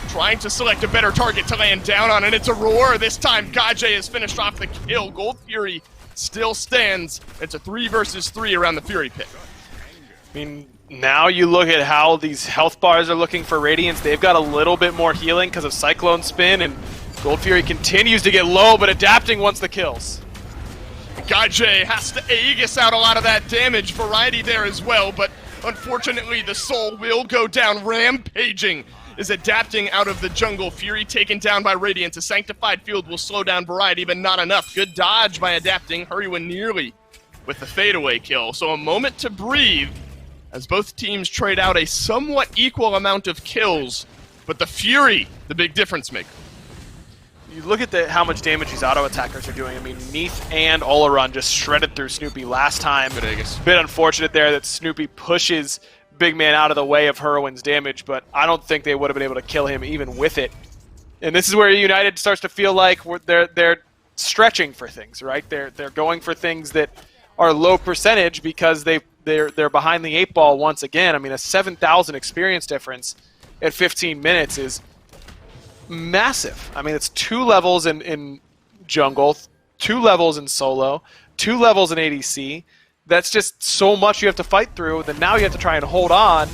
trying to select a better target to land down on, and it's a Roar. This time, GuyJ has finished off the kill. Gold Fury still stands. It's a 3 versus 3 around the Fury pit. I mean, now you look at how these health bars are looking for Radiance. They've got a little bit more healing because of Cyclone Spin, and Gold Fury continues to get low, but Adapting wants the kills. GuyJ has to Aegis out a lot of that damage. Variety there as well, but unfortunately the Soul will go down. Rampaging is Adapting out of the jungle. Fury taken down by Radiance. A Sanctified Field will slow down Variety, but not enough. Good dodge by Adapting. Hurry went nearly with the fadeaway kill. So a moment to breathe as both teams trade out a somewhat equal amount of kills, but the Fury, the big difference maker. You look at how much damage these auto attackers are doing. I mean, Neath and Olaron just shredded through Snoopy last time. Bit unfortunate there that Snoopy pushes Big Man out of the way of Heroine's damage, but I don't think they would have been able to kill him even with it. And this is where United starts to feel like they're stretching for things, right? They're going for things that are low percentage because they're behind the 8 ball once again. I mean, a 7,000 experience difference at 15 minutes is massive. I mean, it's 2 levels in jungle, 2 levels in solo, 2 levels in ADC. That's just so much you have to fight through. Then now you have to try and hold on,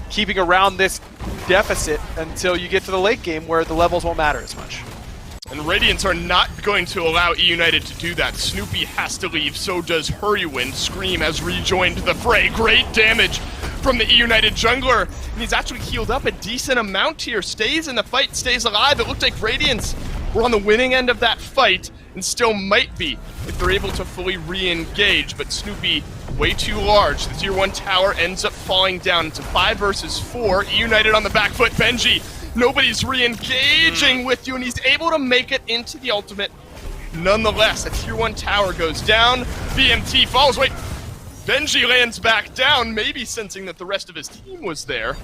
keeping around this deficit until you get to the late game where the levels won't matter as much. And Radiance are not going to allow eUnited to do that. Snoopy has to leave, so does Hurrywind. Scream has rejoined the fray. Great damage from the eUnited jungler. And he's actually healed up a decent amount here. Stays in the fight, stays alive. It looked like Radiance were on the winning end of that fight, and still might be if they're able to fully re-engage. But Snoopy, way too large. The tier 1 tower ends up falling down. It's a 5 versus 4. eUnited on the back foot. Benji, nobody's re-engaging with you, and he's able to make it into the ultimate. Nonetheless, a tier 1 tower goes down. BMT falls. Wait, Benji lands back down, maybe sensing that the rest of his team was there.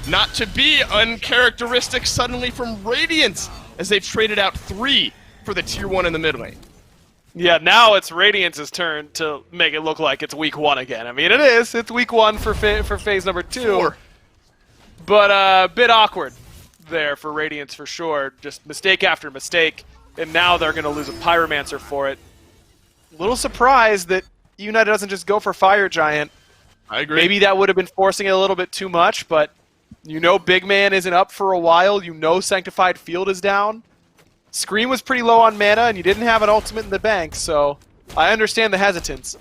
Not to be uncharacteristic suddenly from Radiance, as they've traded out 3 for the tier 1 in the mid lane. Yeah, now it's Radiance's turn to make it look like it's week 1 again. I mean, it is. It's week 1 for phase number 2. 4. But a bit awkward there for Radiance for sure. Just mistake after mistake, and now they're going to lose a Pyromancer for it. Little surprised that eUnited doesn't just go for Fire Giant. I agree. Maybe that would have been forcing it a little bit too much, but you know Big Man isn't up for a while. You know Sanctified Field is down. Scream was pretty low on mana, and you didn't have an ultimate in the bank, so I understand the hesitance.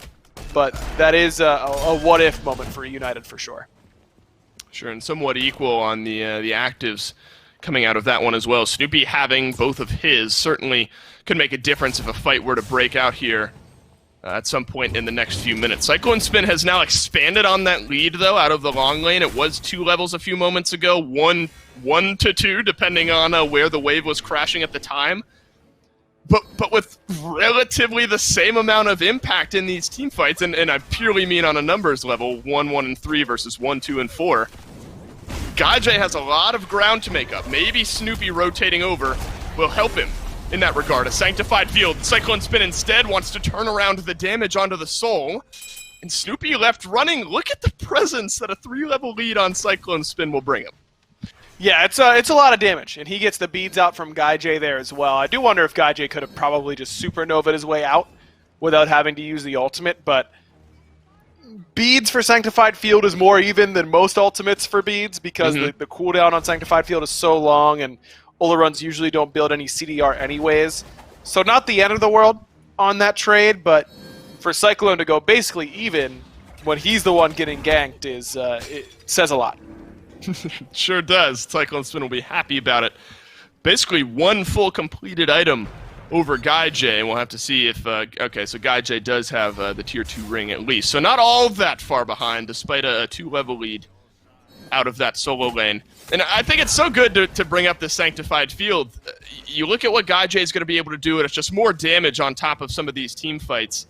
But that is a what-if moment for eUnited for sure. Sure, and somewhat equal on the actives coming out of that one as well. Snoopy having both of his certainly could make a difference if a fight were to break out here at some point in the next few minutes. Cyclone Spin has now expanded on that lead, though, out of the long lane. It was 2 levels a few moments ago, 1 to 2, depending on where the wave was crashing at the time. But with relatively the same amount of impact in these team fights, and I purely mean on a numbers level, 1, 1, and 3 versus 1, 2, and 4, GaiJay has a lot of ground to make up. Maybe Snoopy rotating over will help him in that regard. A Sanctified Field. Cyclone Spin instead wants to turn around the damage onto the Soul, and Snoopy left running. Look at the presence that a 3-level lead on Cyclone Spin will bring him. Yeah, it's a lot of damage, and he gets the beads out from GaiJay there as well. I do wonder if GaiJay could have probably just supernovaed his way out without having to use the ultimate, but beads for Sanctified Field is more even than most ultimates for beads because the cooldown on Sanctified Field is so long, and Olaruns usually don't build any CDR anyways. So not the end of the world on that trade, but for Cyclone to go basically even when he's the one getting ganked is it says a lot. Sure does. Cyclone Spin will be happy about it. Basically, 1 full completed item over GaiJay, and we'll have to see if... okay, so GaiJay does have the tier 2 ring at least. So not all that far behind, despite a 2-level lead out of that solo lane. And I think it's so good to bring up the Sanctified Field. You look at what GaiJay is going to be able to do, and it's just more damage on top of some of these team fights.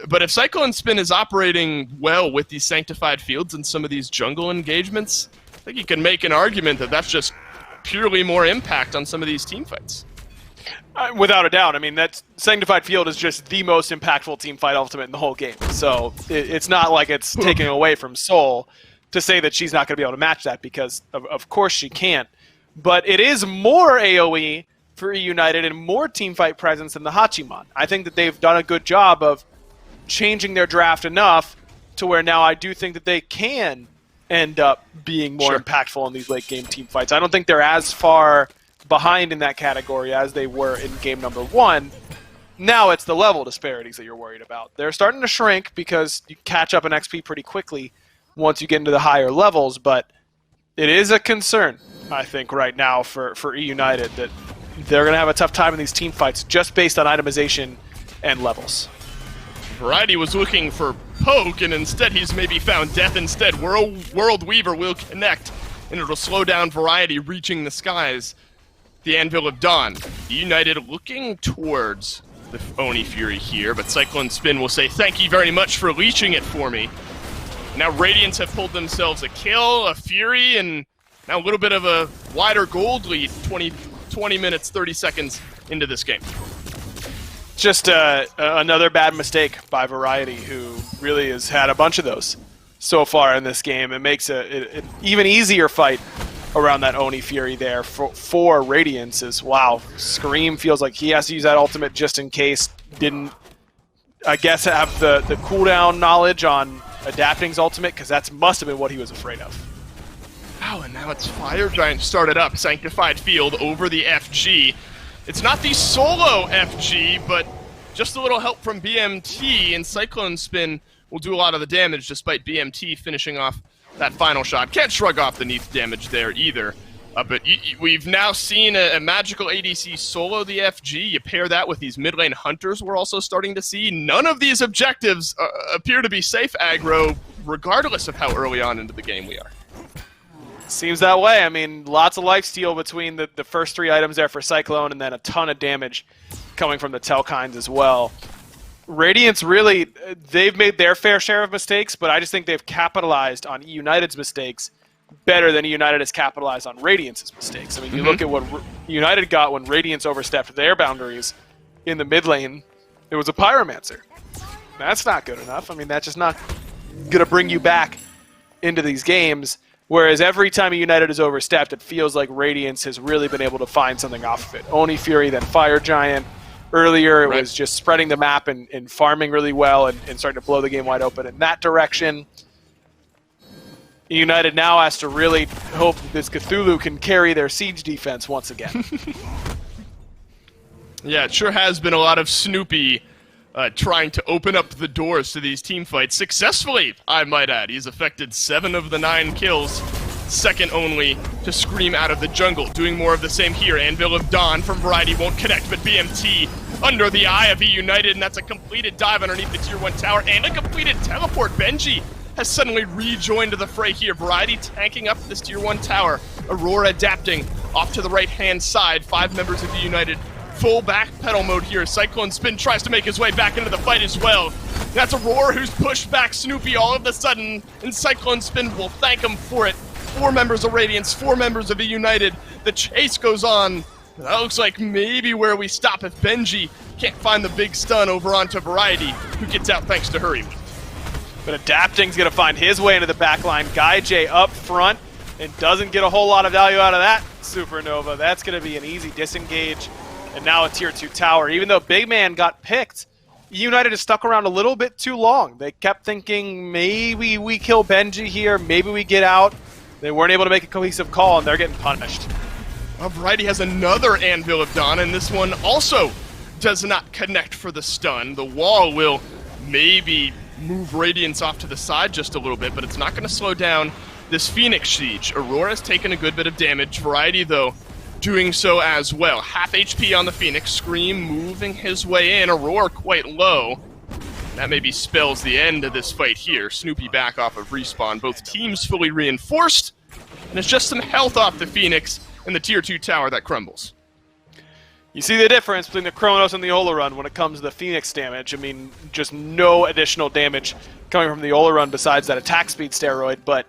But if Cyclone Spin is operating well with these Sanctified Fields and some of these jungle engagements, I think you can make an argument that that's just purely more impact on some of these team fights. Without a doubt. I mean, that Sanctified Field is just the most impactful team fight ultimate in the whole game. So it's not like it's taking away from Soul to say that she's not going to be able to match that, because of course she can't. But it is more AoE for eUnited and more teamfight presence than the Hachiman. I think that they've done a good job of changing their draft enough to where now I do think that they can end up being more impactful in these late game team fights. I don't think they're as far behind in that category as they were in game number 1. Now it's the level disparities that you're worried about. They're starting to shrink because you catch up in XP pretty quickly once you get into the higher levels, but it is a concern, I think, right now for eUnited that they're going to have a tough time in these team fights just based on itemization and levels. Variety was looking for poke, and instead he's maybe found death instead. World Weaver will connect, and it'll slow down Variety reaching the skies. The Anvil of Dawn. eUnited looking towards the Oni Fury here, but Cyclone Spin will say, thank you very much for leeching it for me. Now Radiance have pulled themselves a kill, a Fury, and now a little bit of a wider gold lead, 20 minutes, 30 seconds into this game. Just another bad mistake by Variety, who really has had a bunch of those so far in this game. It makes an even easier fight around that Oni Fury there for Radiance. Is wow, Scream feels like he has to use that ultimate just in case. Didn't, I guess, have the cooldown knowledge on Adapting's ultimate, because that must have been what he was afraid of. Wow, and now it's Fire Giant started up. Sanctified Field over the FG. It's not the solo FG, but just a little help from BMT, and Cyclone Spin will do a lot of the damage despite BMT finishing off that final shot. Can't shrug off the Neath damage there either. But we've now seen a magical ADC solo the FG. You pair that with these mid lane hunters we're also starting to see. None of these objectives appear to be safe aggro, regardless of how early on into the game we are. Seems that way. I mean, lots of lifesteal between the first 3 items there for Cyclone, and then a ton of damage coming from the Telkines as well. Radiance really, they've made their fair share of mistakes, but I just think they've capitalized on eUnited's mistakes better than eUnited has capitalized on Radiance's mistakes. I mean, you look at what eUnited got when Radiance overstepped their boundaries in the mid lane. It was a Pyromancer. That's not good enough. I mean, that's just not going to bring you back into these games. Whereas every time eUnited is overstepped, it feels like Radiance has really been able to find something off of it. Oni Fury, then Fire Giant. Earlier, it was just spreading the map and farming really well and starting to blow the game wide open in that direction. eUnited now has to really hope that this Cthulhu can carry their siege defense once again. Yeah, it sure has been a lot of Snoopy trying to open up the doors to these team fights successfully, I might add. He's affected 7 of the 9 kills, second only to Scream out of the jungle. Doing more of the same here. Anvil of Dawn from Variety won't connect, but BMT under the eye of eUnited, and that's a completed dive underneath the tier 1 tower and a completed teleport. Benji has suddenly rejoined the fray here. Variety tanking up this tier 1 tower. Aurora adapting off to the right-hand side. 5 members of eUnited. Full backpedal mode here. Cyclone Spin tries to make his way back into the fight as well. That's Aurora who's pushed back Snoopy all of a sudden, and Cyclone Spin will thank him for it. 4 members of Radiance, 4 members of eUnited. The chase goes on. That looks like maybe where we stop if Benji can't find the big stun over onto Variety, who gets out thanks to Hurry. But Adapting's going to find his way into the backline. Guy J up front and doesn't get a whole lot of value out of that Supernova. That's going to be an easy disengage. And now a tier 2 tower. Even though Big Man got picked, eUnited has stuck around a little bit too long. They kept thinking maybe we kill Benji here, maybe we get out. They weren't able to make a cohesive call, and they're getting punished. Variety has another Anvil of Dawn, and this one also does not connect for the stun. The wall will maybe move Radiance off to the side just a little bit, but it's not going to slow down this Phoenix Siege. Aurora's taken a good bit of damage. Variety, though, doing so as well. Half HP on the Phoenix. Scream moving his way in. Aurora quite low. That maybe spells the end of this fight here. Snoopy back off of respawn. Both teams fully reinforced. And it's just some health off the Phoenix and the tier 2 tower that crumbles. You see the difference between the Kronos and the Ola Run when it comes to the Phoenix damage. I mean, just no additional damage coming from the Ola Run besides that attack speed steroid, but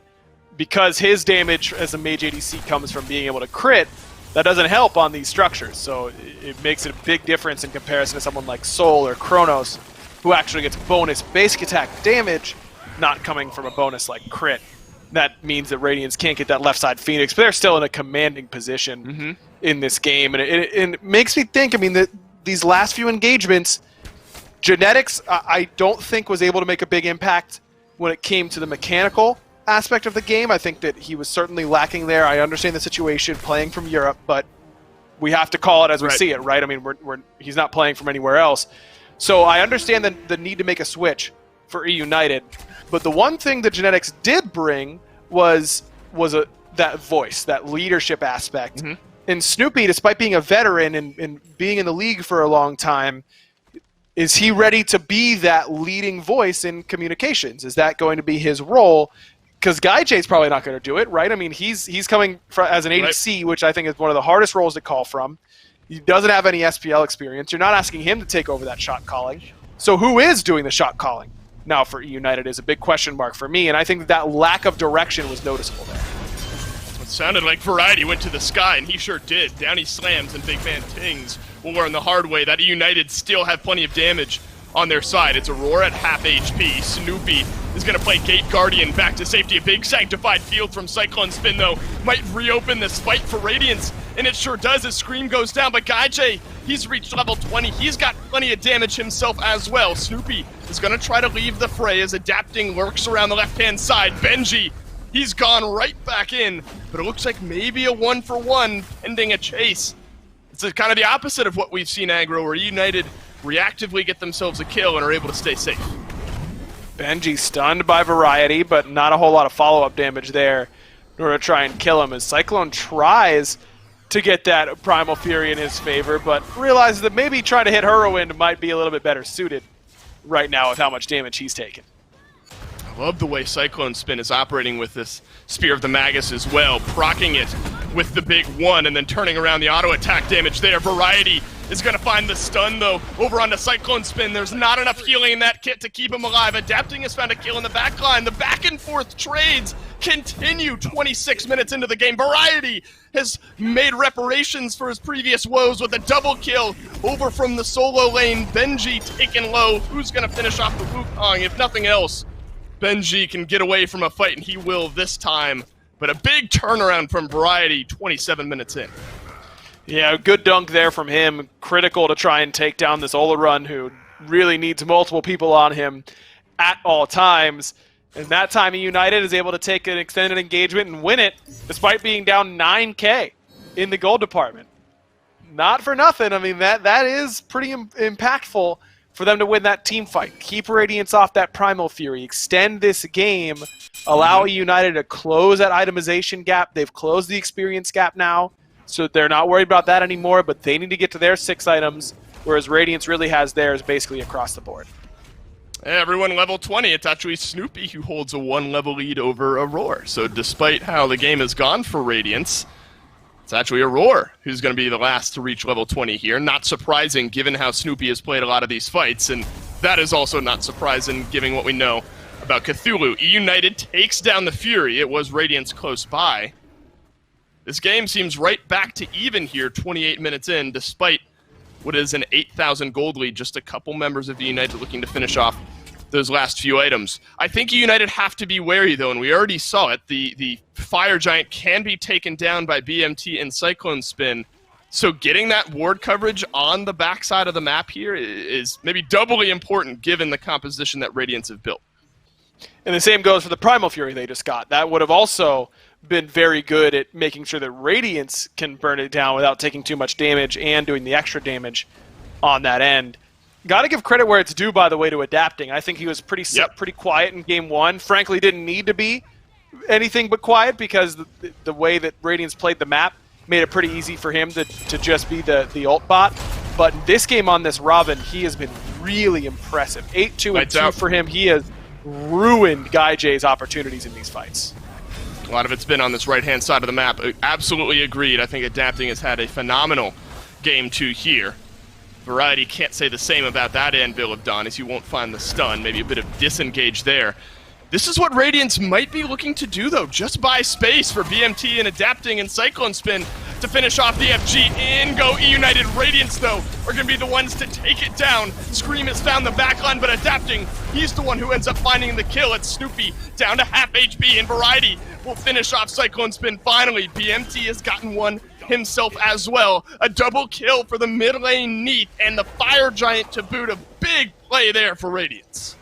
because his damage as a mage ADC comes from being able to crit, that doesn't help on these structures. So it makes it a big difference in comparison to someone like Soul or Kronos, who actually gets bonus basic attack damage, not coming from a bonus like crit. That means that Radiance can't get that left side Phoenix, but they're still in a commanding position in this game. And it makes me think, I mean, that these last few engagements, Genetics, I don't think was able to make a big impact when it came to the mechanical aspect of the game. I think that he was certainly lacking there. I understand the situation playing from Europe, but we have to call it as we see it, right? I mean, he's not playing from anywhere else. So I understand the need to make a switch for eUnited. But the one thing that Genetics did bring was that voice, that leadership aspect. And Snoopy, despite being a veteran and being in the league for a long time, is he ready to be that leading voice in communications? Is that going to be his role? Because Guy J's probably not going to do it, right? I mean, he's coming as an ADC, which I think is one of the hardest roles to call from. He doesn't have any SPL experience. You're not asking him to take over that shot calling. So who is doing the shot calling now for eUnited is a big question mark for me, and I think that lack of direction was noticeable there. It sounded like Variety went to the sky, and he sure did. Down he slams, and Big Man Tings will learn the hard way that eUnited still have plenty of damage on their side. It's Aurora at half HP. Snoopy is going to play Gate Guardian back to safety. A big sanctified field from Cyclone Spin, though, might reopen this fight for Radiance, and it sure does as Scream goes down. But Guy J, he's reached level 20. He's got plenty of damage himself as well. Snoopy is going to try to leave the fray as Adapting lurks around the left-hand side. Benji, he's gone right back in, but it looks like maybe a 1-for-1 ending a chase. It's kind of the opposite of what we've seen aggro, where eUnited reactively get themselves a kill and are able to stay safe. Benji stunned by Variety, but not a whole lot of follow-up damage there in order to try and kill him, as Cyclone tries to get that Primal Fury in his favor, but realizes that maybe trying to hit Whirlwind might be a little bit better suited right now with how much damage he's taken. I love the way Cyclone Spin is operating with this Spear of the Magus as well, proccing it with the big one and then turning around the auto attack damage there. Variety is going to find the stun, though, over onto Cyclone Spin. There's not enough healing in that kit to keep him alive. Adapting has found a kill in the backline. The back-and-forth trades continue 26 minutes into the game. Variety has made reparations for his previous woes with a double kill over from the solo lane. Benji taken low. Who's going to finish off the Wukong? If nothing else, Benji can get away from a fight, and he will this time. But a big turnaround from Variety 27 minutes in. Yeah, good dunk there from him. Critical to try and take down this Ola run, who really needs multiple people on him at all times. And that time eUnited is able to take an extended engagement and win it, despite being down 9K in the gold department. Not for nothing. I mean, that is pretty impactful for them to win that team fight. Keep Radiance off that Primal Fury. Extend this game. Allow eUnited to close that itemization gap. They've closed the experience gap now, so they're not worried about that anymore, but they need to get to their 6 items, whereas Radiance really has theirs basically across the board. Everyone level 20. It's actually Snoopy who holds a 1-level lead over Aurora. So despite how the game has gone for Radiance, it's actually Aurora who's going to be the last to reach level 20 here. Not surprising given how Snoopy has played a lot of these fights, and that is also not surprising given what we know about Cthulhu. eUnited takes down the Fury. It was Radiance close by. This game seems right back to even here 28 minutes in, despite what is an 8,000 gold lead. Just a couple members of eUnited looking to finish off those last few items. I think eUnited have to be wary, though, and we already saw it. The Fire Giant can be taken down by BMT and Cyclone Spin, so getting that ward coverage on the backside of the map here is maybe doubly important given the composition that Radiance have built. And the same goes for the Primal Fury they just got. That would have also been very good at making sure that Radiance can burn it down without taking too much damage and doing the extra damage on that end. Got to give credit where it's due, by the way, to Adapting. I think he was pretty quiet in Game 1. Frankly, didn't need to be anything but quiet because the way that Radiance played the map made it pretty easy for him to just be the ult bot. But in this game on this Robin, he has been really impressive. 8-2 and 2 for him. He has ruined Guy J's opportunities in these fights. A lot of it's been on this right-hand side of the map. Absolutely agreed. I think Adapting has had a phenomenal Game 2 here. Variety can't say the same about that anvil of Dawn, as you won't find the stun. Maybe a bit of disengage there. This is what Radiance might be looking to do, though. Just buy space for BMT and Adapting and Cyclone Spin to finish off the FG. In go eUnited. Radiance, though, are going to be the ones to take it down. Scream has found the backline, but Adapting, he's the one who ends up finding the kill. It's Snoopy down to half HP, and Variety will finish off Cyclone Spin finally. BMT has gotten one himself as well. A double kill for the mid lane Neat, and the Fire Giant to boot. A big play there for Radiance.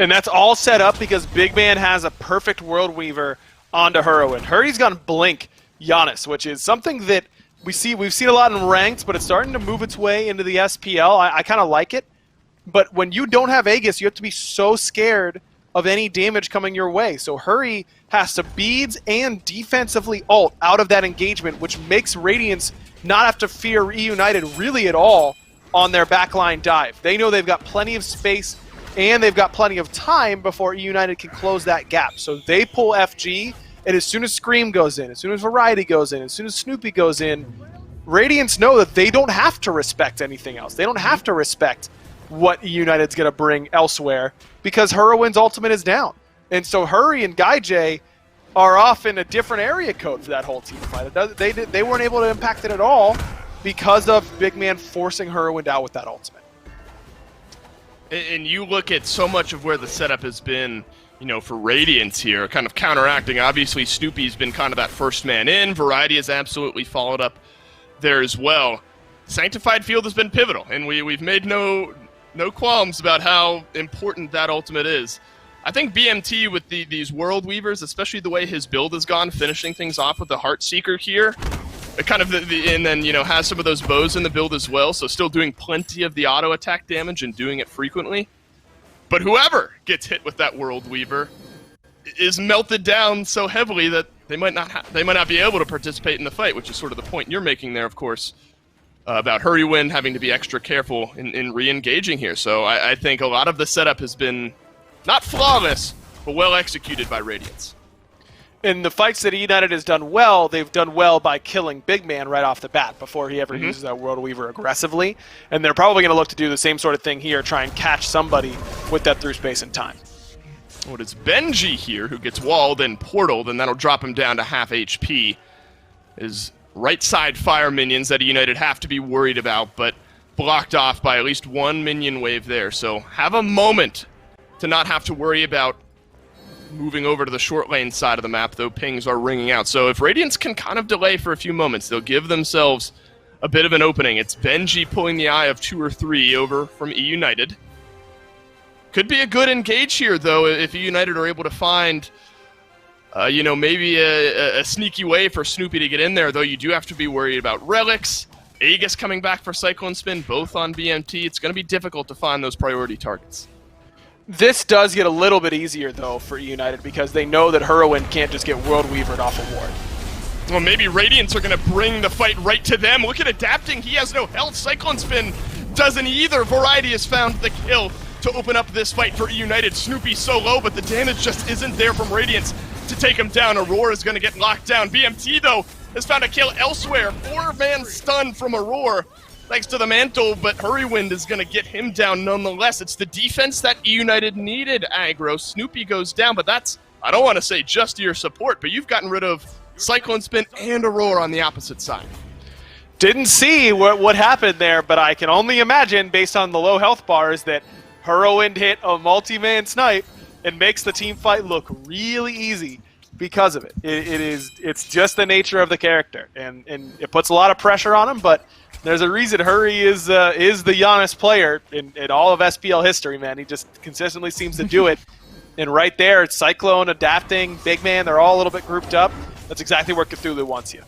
And that's all set up because Big Man has a perfect World Weaver onto Whirlwind. Hurry's gonna blink Giannis, which is something that we've seen a lot in ranked, but it's starting to move its way into the SPL. I kind of like it. But when you don't have Aegis, you have to be so scared of any damage coming your way. So Hurry has to beads and defensively ult out of that engagement, which makes Radiance not have to fear eUnited really at all on their backline dive. They know they've got plenty of space and they've got plenty of time before eUnited can close that gap. So they pull FG, and as soon as Scream goes in, as soon as Variety goes in, as soon as Snoopy goes in, Radiance know that they don't have to respect anything else. They don't have to respect what eUnited's going to bring elsewhere because Whirlwind's ultimate is down. And so Hurry and Guy J are off in a different area code for that whole team fight. They weren't able to impact it at all because of Big Man forcing Whirlwind out with that ultimate. And you look at so much of where the setup has been, you know, for Radiance here, kind of counteracting. Obviously, Snoopy's been kind of that first man in. Variety has absolutely followed up there as well. Sanctified Field has been pivotal, and we've made no qualms about how important that ultimate is. I think BMT with these World Weavers, especially the way his build has gone, finishing things off with the Heartseeker here, kind of and then, you know, has some of those bows in the build as well, so still doing plenty of the auto attack damage and doing it frequently. But whoever gets hit with that World Weaver is melted down so heavily that they might not be able to participate in the fight, which is sort of the point you're making there, of course, about Hurrywin having to be extra careful in re-engaging here. So I think a lot of the setup has been not flawless, but well executed by Radiance. In the fights that eUnited has done well, they've done well by killing Big Man right off the bat before he ever uses that World Weaver aggressively. And they're probably going to look to do the same sort of thing here, try and catch somebody with that through space and time. Oh, it's Benji here who gets walled and portaled, and that'll drop him down to half HP. His right side fire minions that eUnited have to be worried about, but blocked off by at least one minion wave there. So have a moment to not have to worry about moving over to the short lane side of the map, though pings are ringing out. So if Radiance can kind of delay for a few moments, they'll give themselves a bit of an opening. It's Benji pulling the eye of 2 or 3 over from eUnited. Could be a good engage here, though, if eUnited are able to find, you know, maybe a sneaky way for Snoopy to get in there, though you do have to be worried about relics. Aegis coming back for Cyclone Spin, both on BMT. It's going to be difficult to find those priority targets. This does get a little bit easier, though, for eUnited, because they know that Hurrywin can't just get World Weavered off a ward. Well, maybe Radiance are going to bring the fight right to them. Look at Adapting. He has no health. Cyclone Spin doesn't either. Variety has found the kill to open up this fight for eUnited. Snoopy so low, but the damage just isn't there from Radiance to take him down. Aurora is going to get locked down. BMT, though, has found a kill elsewhere. 4-man stun from Aurora, thanks to the mantle, but Hurrywind is going to get him down nonetheless. It's the defense that eUnited needed, aggro. Snoopy goes down, but that's, I don't want to say just your support, but you've gotten rid of Cyclone Spin and Aurora on the opposite side. Didn't see what happened there, but I can only imagine, based on the low health bars, that Hurrowwind hit a multi-man snipe and makes the team fight look really easy because of it. It's just the nature of the character, and it puts a lot of pressure on him, but there's a reason Hurry is the Giannis player in all of SPL history, man. He just consistently seems to do it. And right there, it's Cyclone, Adapting, Big Man, they're all a little bit grouped up. That's exactly where Cthulhu wants you.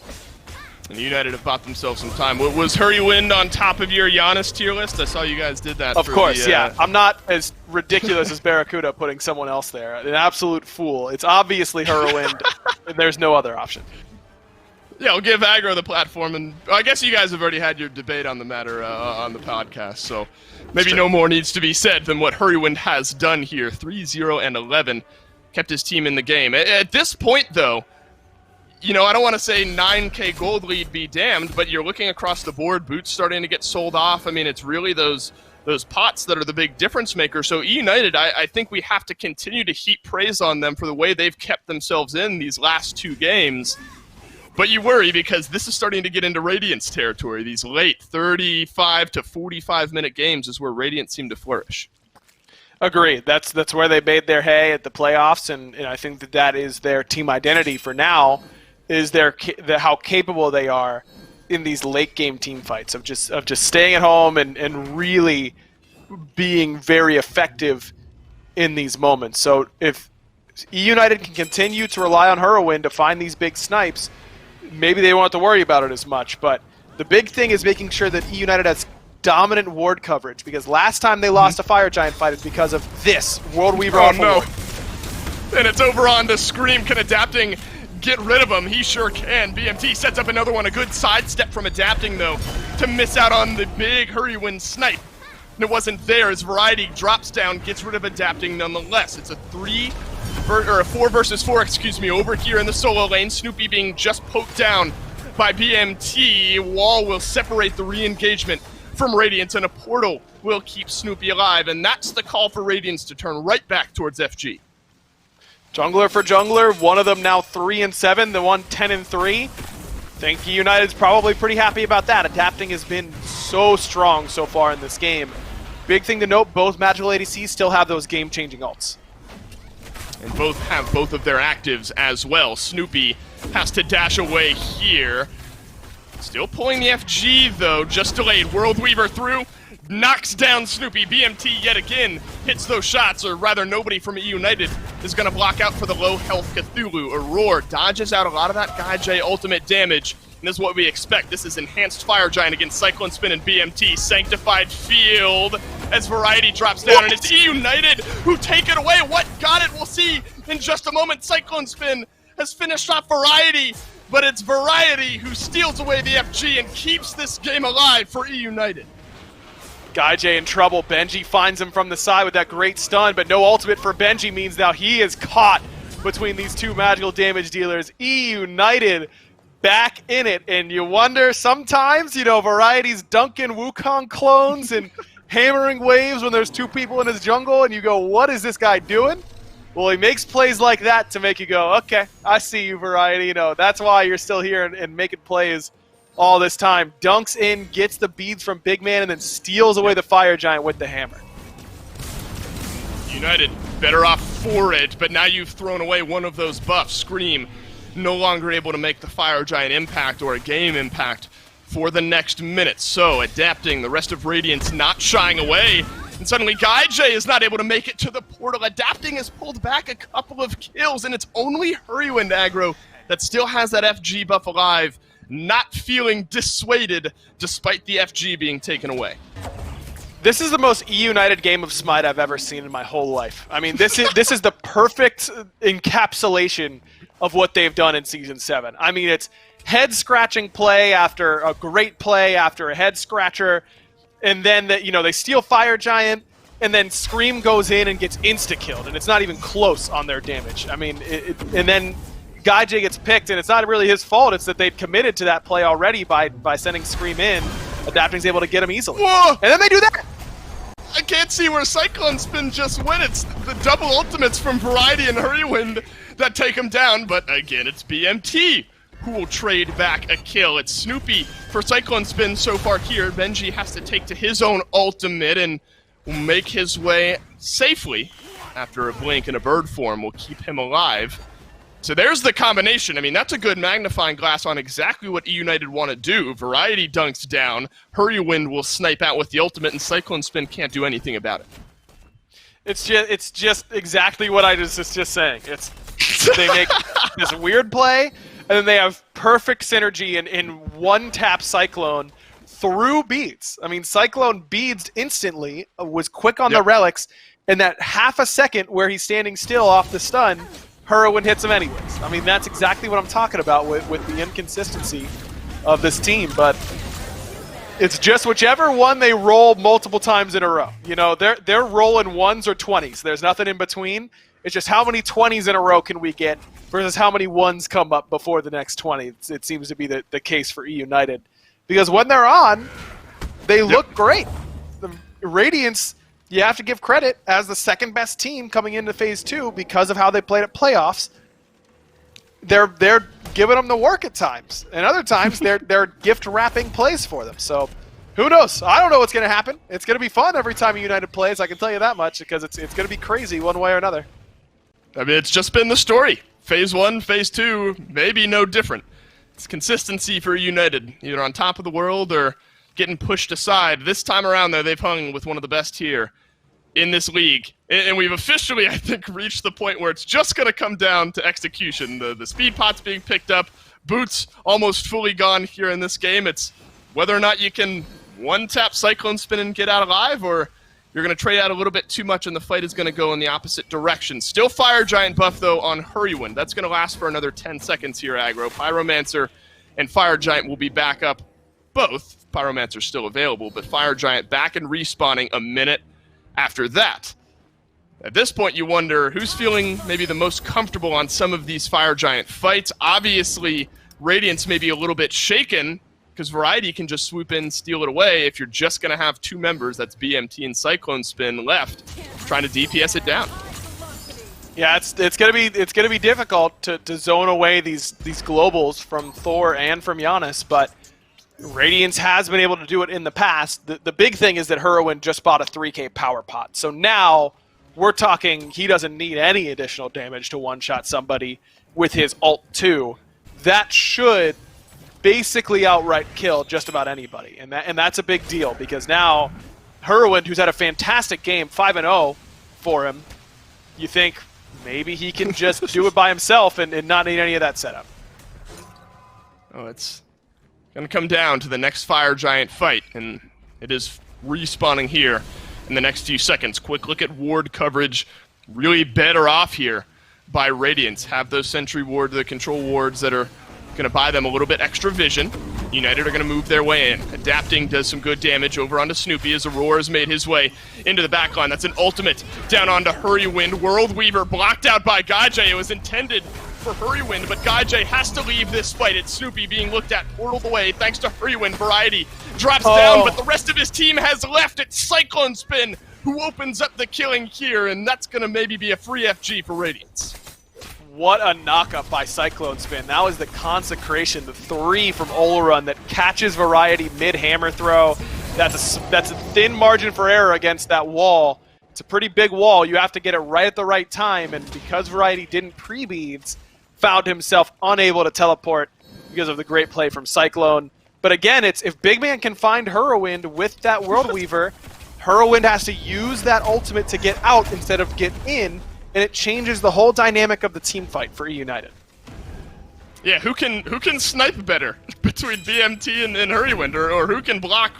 And United have bought themselves some time. Was Hurrywind on top of your Giannis tier list? I saw you guys did that. Of course, yeah. I'm not as ridiculous as Barracuda putting someone else there. An absolute fool. It's obviously Hurrywin, and there's no other option. Yeah, I'll give aggro the platform, and I guess you guys have already had your debate on the matter on the podcast, so maybe no more needs to be said than what Hurrywind has done here. 3-0-11, kept his team in the game. At this point, though, you know, I don't want to say 9K gold lead be damned, but you're looking across the board, boots starting to get sold off. I mean, it's really those pots that are the big difference maker. So eUnited, I think we have to continue to heap praise on them for the way they've kept themselves in these last 2 games. But you worry because this is starting to get into Radiance territory. These late 35 to 45-minute games is where Radiance seem to flourish. Agreed. That's where they made their hay at the playoffs, and I think that is their team identity for now, is how capable they are in these late game team fights of just staying at home and really being very effective in these moments. So if eUnited can continue to rely on Hurrowin to find these big snipes, maybe they won't have to worry about it as much. But the big thing is making sure that eUnited has dominant ward coverage, because last time they lost a Fire Giant fight is because of this World Weaver off no. ward. And it's over on the Scream. Can Adapting get rid of him? He sure can. BMT sets up another one. A good sidestep from Adapting, though, to miss out on the big Hurrywin snipe. And it wasn't there as Variety drops down, gets rid of Adapting nonetheless. It's a 4 versus 4, over here in the solo lane. Snoopy being just poked down by BMT. Wall will separate the re-engagement from Radiance, and a portal will keep Snoopy alive. And that's the call for Radiance to turn right back towards FG. Jungler for jungler, one of them now 3-7, the one 10-3. I think eUnited's probably pretty happy about that. Adapting has been so strong so far in this game. Big thing to note, both Magical ADCs still have those game-changing ults. And both have both of their actives as well. Snoopy has to dash away here. Still pulling the FG, though, just delayed. World Weaver through, knocks down Snoopy. BMT yet again hits those shots, or rather nobody from eUnited is going to block out for the low health Cthulhu. Aurora dodges out a lot of that Gaijay ultimate damage. And this is what we expect. This is Enhanced Fire Giant against Cyclone Spin and BMT. Sanctified Field as Variety drops down. And it's eUnited who take it away. What got it? We'll see in just a moment. Cyclone Spin has finished off Variety, but it's Variety who steals away the FG and keeps this game alive for eUnited. GuyJ in trouble. Benji finds him from the side with that great stun, but no ultimate for Benji means now he is caught between these two magical damage dealers. eUnited back in it, and you wonder sometimes, you know, Variety's dunking Wukong clones and hammering waves when there's two people in his jungle, and you go, what is this guy doing? Well, he makes plays like that to make you go, okay, I see you, Variety. You know, that's why you're still here and making plays all this time. Dunks in, gets the beads from Big Man, and then steals away the Fire Giant with the hammer. United better off for it, but now you've thrown away one of those buffs. Scream no longer able to make the Fire Giant impact or a game impact for the next minute. So adapting, the rest of Radiance not shying away, and suddenly GuyJ is not able to make it to the portal. Adapting has pulled back a couple of kills, and it's only Hurrywind aggro that still has that FG buff alive, not feeling dissuaded despite the FG being taken away. This is the most eUnited game of SMITE I've ever seen in my whole life. I mean, this is the perfect encapsulation of what they've done in Season 7. I mean, it's head-scratching play after a great play after a head-scratcher, and then they steal Fire Giant, and then Scream goes in and gets insta-killed, and it's not even close on their damage. I mean, and then GuyJ gets picked, and it's not really his fault. It's that they've committed to that play already by sending Scream in. Adapting's able to get him easily. Whoa! And then they do that! I can't see where Cyclone Spin just went. It's the double ultimates from Variety and Hurrywind that take him down, but again, it's BMT who will trade back a kill. It's Snoopy for Cyclone Spin so far here. Benji has to take to his own ultimate and will make his way safely after a blink and a bird form will keep him alive. So there's the combination. I mean, that's a good magnifying glass on exactly what eUnited want to do. Variety dunks down, Hurrywind will snipe out with the ultimate, and Cyclone Spin can't do anything about it. It's just exactly what I was just saying. They make this weird play, and then they have perfect synergy in one-tap Cyclone through beads. I mean, Cyclone beads instantly, was quick on the relics, and that half a second where he's standing still off the stun, Hurrywind hits him anyways. I mean, that's exactly what I'm talking about with the inconsistency of this team, but it's just whichever one they roll multiple times in a row. You know, they're rolling ones or 20s. There's nothing in between. It's just how many 20s in a row can we get versus how many ones come up before the next 20. It seems to be the case for eUnited. Because when they're on, they look great. The Radiance, you have to give credit as the second best team coming into Phase 2 because of how they played at playoffs. They're giving them the work at times, and other times they're gift wrapping plays for them. So who knows? I don't know what's going to happen. It's going to be fun every time eUnited plays. I can tell you that much because it's going to be crazy one way or another. I mean, it's just been the story. Phase 1, Phase 2, maybe no different. It's consistency for eUnited, either on top of the world or getting pushed aside. This time around, though, they've hung with one of the best here in this league. And we've officially, I think, reached the point where it's just going to come down to execution. The speed pot's being picked up, boots almost fully gone here in this game. It's whether or not you can one-tap Cyclone Spin and get out alive, or you're going to trade out a little bit too much and the fight is going to go in the opposite direction. Still Fire Giant buff, though, on Hurrywind. That's going to last for another 10 seconds here, aggro. Pyromancer and Fire Giant will be back up. Both. Pyromancer's still available, but Fire Giant back and respawning a minute after that. At this point, you wonder who's feeling maybe the most comfortable on some of these Fire Giant fights. Obviously, Radiance may be a little bit shaken because Variety can just swoop in, steal it away. If you're just going to have two members, that's BMT and Cyclone Spin left, trying to DPS it down. Yeah, it's gonna be difficult to zone away these globals from Thor and from Giannis, but Radiance has been able to do it in the past. The big thing is that Hurrywind just bought a 3K power pot. So now we're talking he doesn't need any additional damage to one-shot somebody with his ult 2. That should basically outright kill just about anybody. And that's a big deal because now Hurrywind, who's had a fantastic game, 5-0 for him, you think maybe he can just do it by himself and not need any of that setup. Oh, it's Gonna come down to the next Fire Giant fight, and it is respawning here in the next few seconds. Quick look at ward coverage. Really better off here by Radiance. Have those sentry wards, the control wards that are going to buy them a little bit extra vision. United are going to move their way in. Adapting does some good damage over onto Snoopy as Aurora has made his way into the backline. That's an ultimate down onto Hurrywind. World Weaver blocked out by Gaijay. It was intended for Hurrywind, but Gaijay has to leave this fight. It's Snoopy being looked at, portaled away thanks to Hurrywind. Variety drops down, but the rest of his team has left. It's Cyclone Spin who opens up the killing here, and that's going to maybe be a free FG for Radiance. What a knockup by Cyclone Spin. That was the consecration, the 3 from Olorun that catches Variety mid-hammer throw. That's a thin margin for error against that wall. It's a pretty big wall. You have to get it right at the right time, and because Variety didn't pre-beads, found himself unable to teleport because of the great play from Cyclone. But again, it's if Big Man can find Hurrywind with that World Weaver, Hurrywind has to use that ultimate to get out instead of get in, and it changes the whole dynamic of the team fight for eUnited. Yeah, who can snipe better between BMT and Hurrywind, or who can block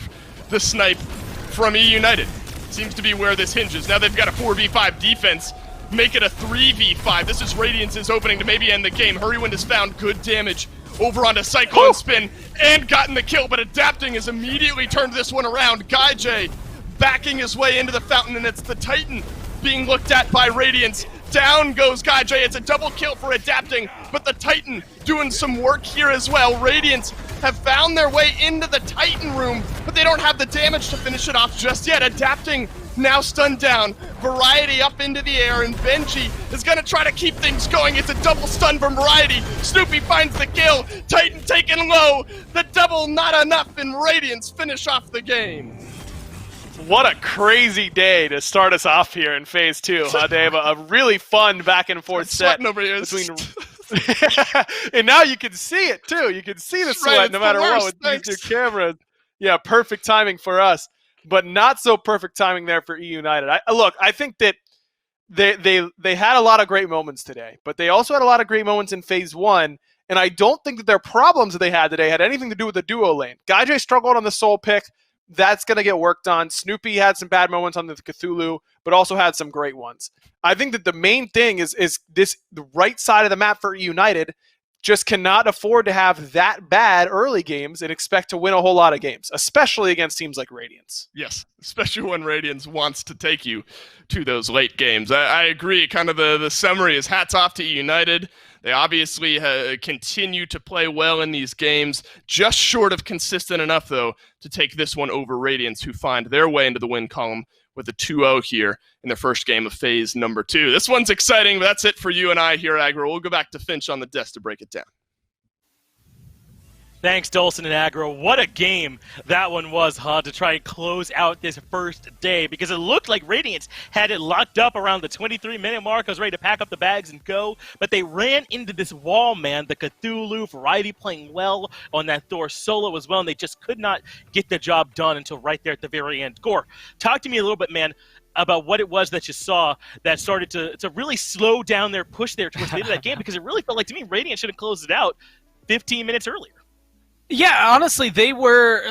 the snipe from eUnited? Seems to be where this hinges. Now they've got a 4v5 defense, make it a 3v5. This is Radiance's opening to maybe end the game. Hurrywind has found good damage over onto Cyclone Spin and gotten the kill, but Adapting has immediately turned this one around. Gaijay backing his way into the fountain, and it's the Titan being looked at by Radiance. Down goes Gaijay. It's a double kill for Adapting, but the Titan doing some work here as well. Radiance have found their way into the Titan room, but they don't have the damage to finish it off just yet. Adapting now stunned down. Variety up into the air, and Benji is going to try to keep things going. It's a double stun from Variety. Snoopy finds the kill. Titan taken low. The double not enough, and Radiance finish off the game. What a crazy day to start us off here in Phase 2, huh, Dave? A really fun back-and-forth set over here. between... And now you can see it, too. You can see the sweat no matter what with these two cameras. Yeah, perfect timing for us, but not so perfect timing there for eUnited. Look, I think that they had a lot of great moments today, but they also had a lot of great moments in Phase 1, and I don't think that their problems that they had today had anything to do with the duo lane. Gaijay struggled on the soul pick. That's going to get worked on. Snoopy had some bad moments on the Cthulhu, but also had some great ones. I think that the main thing is the right side of the map for eUnited just cannot afford to have that bad early games and expect to win a whole lot of games, especially against teams like Radiance. Yes, especially when Radiance wants to take you to those late games. I agree. Kind of the summary is hats off to eUnited. They obviously continue to play well in these games, just short of consistent enough, though, to take this one over Radiance, who find their way into the win column with a 2-0 here in their first game of Phase number 2. This one's exciting, but that's it for you and I here, Aggro. We'll go back to Finch on the desk to break it down. Thanks, Dolson and Aggro. What a game that one was, huh, to try and close out this first day, because it looked like Radiance had it locked up around the 23-minute mark. I was ready to pack up the bags and go, but they ran into this wall, man. The Cthulhu, Variety playing well on that Thor solo as well, and they just could not get the job done until right there at the very end. Gore, talk to me a little bit, man, about what it was that you saw that started to really slow down their push there towards the end of that game, because it really felt like, to me, Radiance should have closed it out 15 minutes earlier. Yeah, honestly, they were,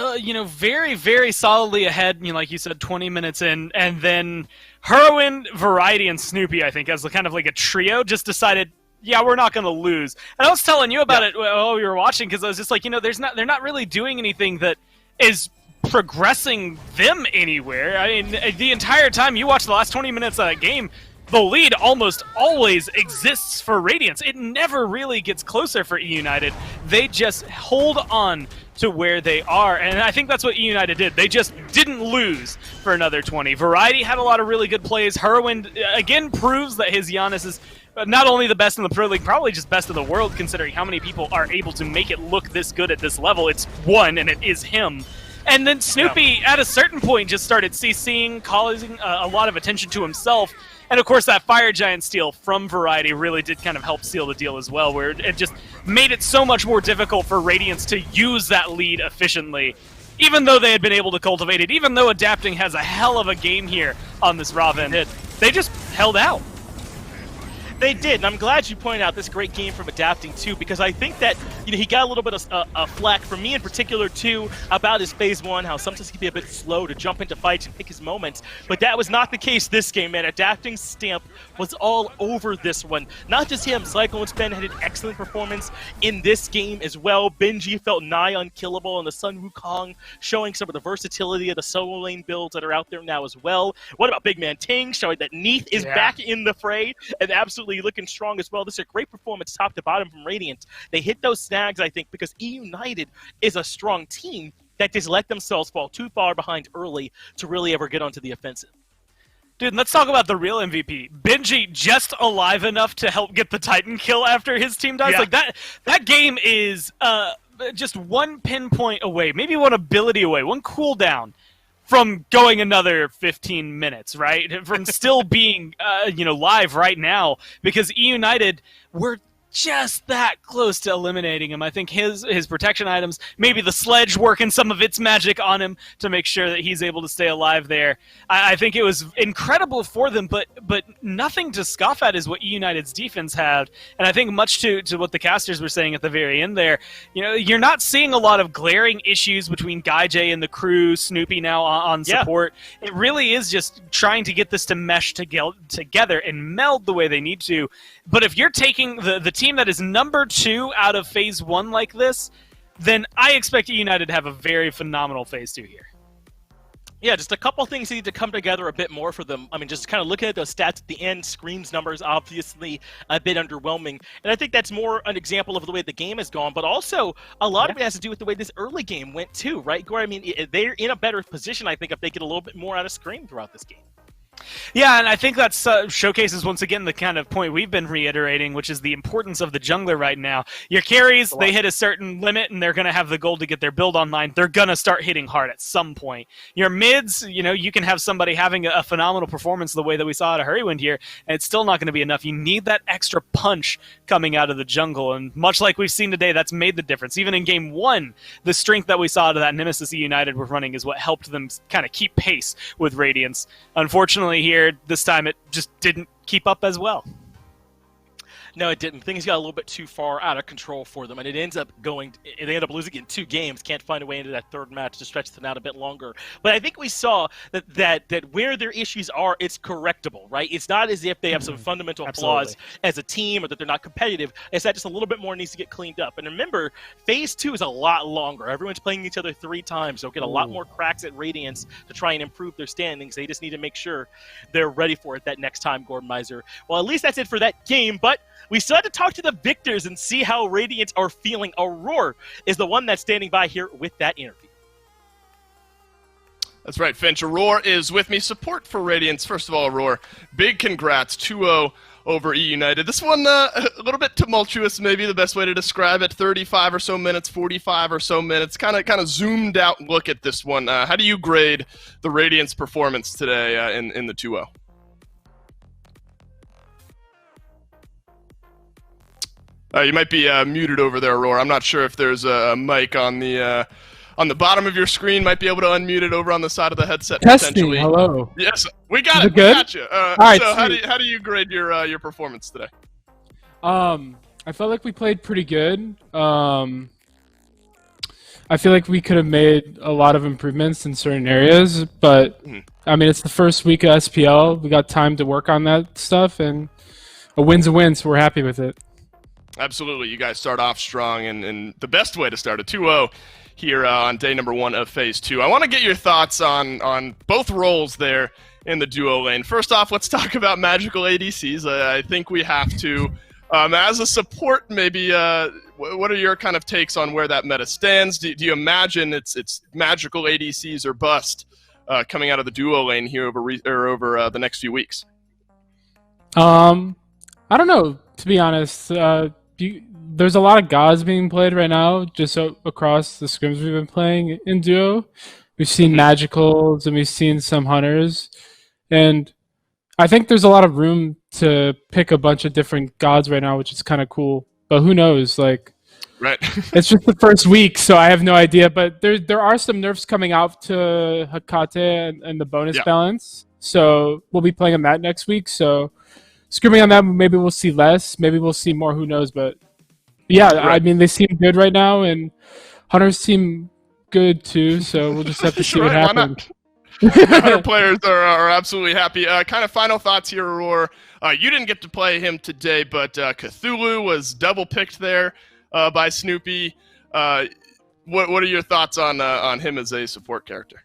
very, very solidly ahead, like you said, 20 minutes in, and then Hurrywind, Variety, and Snoopy, I think, as kind of like a trio, just decided, yeah, we're not going to lose. And I was telling you about it while we were watching, because I was just like, they're not really doing anything that is progressing them anywhere. I mean, the entire time you watch the last 20 minutes of that game, the lead almost always exists for Radiance. It never really gets closer for eUnited. They just hold on to where they are, and I think that's what eUnited did. They just didn't lose for another 20. Variety had a lot of really good plays. Hurrywind, again, proves that his Giannis is not only the best in the Pro League, probably just best in the world, considering how many people are able to make it look this good at this level. It's one, and it is him. And then Snoopy, at a certain point, just started CCing, causing a lot of attention to himself. And of course, that Fire Giant steal from Variety really did kind of help seal the deal as well, where it just made it so much more difficult for Radiance to use that lead efficiently, even though they had been able to cultivate it, even though Adapting has a hell of a game here on this Raven. They just held out. They did, and I'm glad you pointed out this great game from Adapting too, because I think that he got a little bit of flack from me in particular too about his phase one, how sometimes he can be a bit slow to jump into fights and pick his moments, but that was not the case this game, man. Adapting's stamp was all over this one. Not just him, Cyclone Spin had an excellent performance in this game as well. Benji felt nigh unkillable, and the Sun Wukong showing some of the versatility of the solo lane builds that are out there now as well. What about Big Man Ting showing that Neath is back in the fray and absolutely looking strong as well. This is a great performance top to bottom from Radiant. They hit those snags, I think, because eUnited is a strong team that just let themselves fall too far behind early to really ever get onto the offensive. Dude, let's talk about the real MVP. Benji just alive enough to help get the Titan kill after his team dies. Yeah. Like that game is just one pinpoint away, maybe one ability away, one cooldown from going another 15 minutes, right? From still being, live right now, because eUnited were just that close to eliminating him. I think his protection items, maybe the sledge working some of its magic on him to make sure that he's able to stay alive there. I think it was incredible for them, but nothing to scoff at is what eUnited's defense had. And I think much to what the casters were saying at the very end there, you're not seeing a lot of glaring issues between GuyJ and the crew, Snoopy now on support. It really is just trying to get this to mesh together and meld the way they need to. But if you're taking the team that is number 2 out of phase 1 like this, then I expect eUnited to have a very phenomenal phase 2 here. Yeah, just a couple things need to come together a bit more for them. I mean, just kind of looking at those stats at the end, Scream's numbers obviously a bit underwhelming. And I think that's more an example of the way the game has gone, but also a lot of it has to do with the way this early game went too, right, Gore? I mean, they're in a better position, I think, if they get a little bit more out of Scream throughout this game. Yeah, and I think that showcases once again the kind of point we've been reiterating, which is the importance of the jungler right now. Your carries, they hit a certain limit, and they're going to have the goal to get their build online. They're going to start hitting hard at some point. Your mids, you can have somebody having a phenomenal performance the way that we saw at a Hurrywind here, and it's still not going to be enough. You need that extra punch coming out of the jungle, and much like we've seen today, that's made the difference. Even in Game 1, the strength that we saw out of that Nemesis eUnited were running is what helped them kind of keep pace with Radiance. Unfortunately, here this time it just didn't keep up as well. No, it didn't. Things got a little bit too far out of control for them, and they end up losing in 2 games. Can't find a way into that third match to stretch them out a bit longer. But I think we saw that where their issues are, it's correctable, right? It's not as if they have some fundamental flaws as a team or that they're not competitive. It's that just a little bit more needs to get cleaned up. And remember, phase 2 is a lot longer. Everyone's playing each other 3 times. They'll get a lot more cracks at Radiance to try and improve their standings. They just need to make sure they're ready for it that next time, Gordon Miser. Well, at least that's it for that game, but we still have to talk to the victors and see how Radiant are feeling. Aurora is the one that's standing by here with that interview. That's right, Finch. Aurora is with me. Support for Radiance. First of all, Aurora, big congrats. 2-0 over eUnited. This one a little bit tumultuous, maybe the best way to describe it. 35 or so minutes, 45 or so minutes. Kind of zoomed out look at this one. How do you grade the Radiance performance today in the 2-0? You might be muted over there, Aurora. I'm not sure if there's a mic on the bottom of your screen. Might be able to unmute it over on the side of the headset. Testing. Potentially. Hello. Yes, we got Is it. it good? We got you. All right, so sweet. how do you grade your performance today? I felt like we played pretty good. I feel like we could have made a lot of improvements in certain areas, but I mean, it's the first week of SPL. We got time to work on that stuff, and a win's a win, so we're happy with it. Absolutely. You guys start off strong, and the best way to start a 2-0 here on day number 1 of Phase 2. I want to get your thoughts on both roles there in the duo lane. First off, let's talk about magical ADCs. I think we have to. As a support, maybe, what are your kind of takes on where that meta stands? Do you imagine it's magical ADCs or bust coming out of the duo lane here over the next few weeks? I don't know, to be honest. There's a lot of gods being played right now, just across the scrims we've been playing in duo. We've seen magicals and we've seen some hunters, and I think there's a lot of room to pick a bunch of different gods right now, which is kind of cool. But who knows? Like, right? It's just the first week, so I have no idea. But there are some nerfs coming out to Hakate and the bonus balance, so we'll be playing on that next week. So scrimming on that, maybe we'll see less. Maybe we'll see more. Who knows? But yeah, I Right. mean, they seem good right now, and Hunters seem good too. So we'll just have to see what Right, why happens. not? The Hunter players are absolutely happy. Kind of final thoughts here, Aurora. You didn't get to play him today, but Cthulhu was double picked there by Snoopy. What are your thoughts on him as a support character?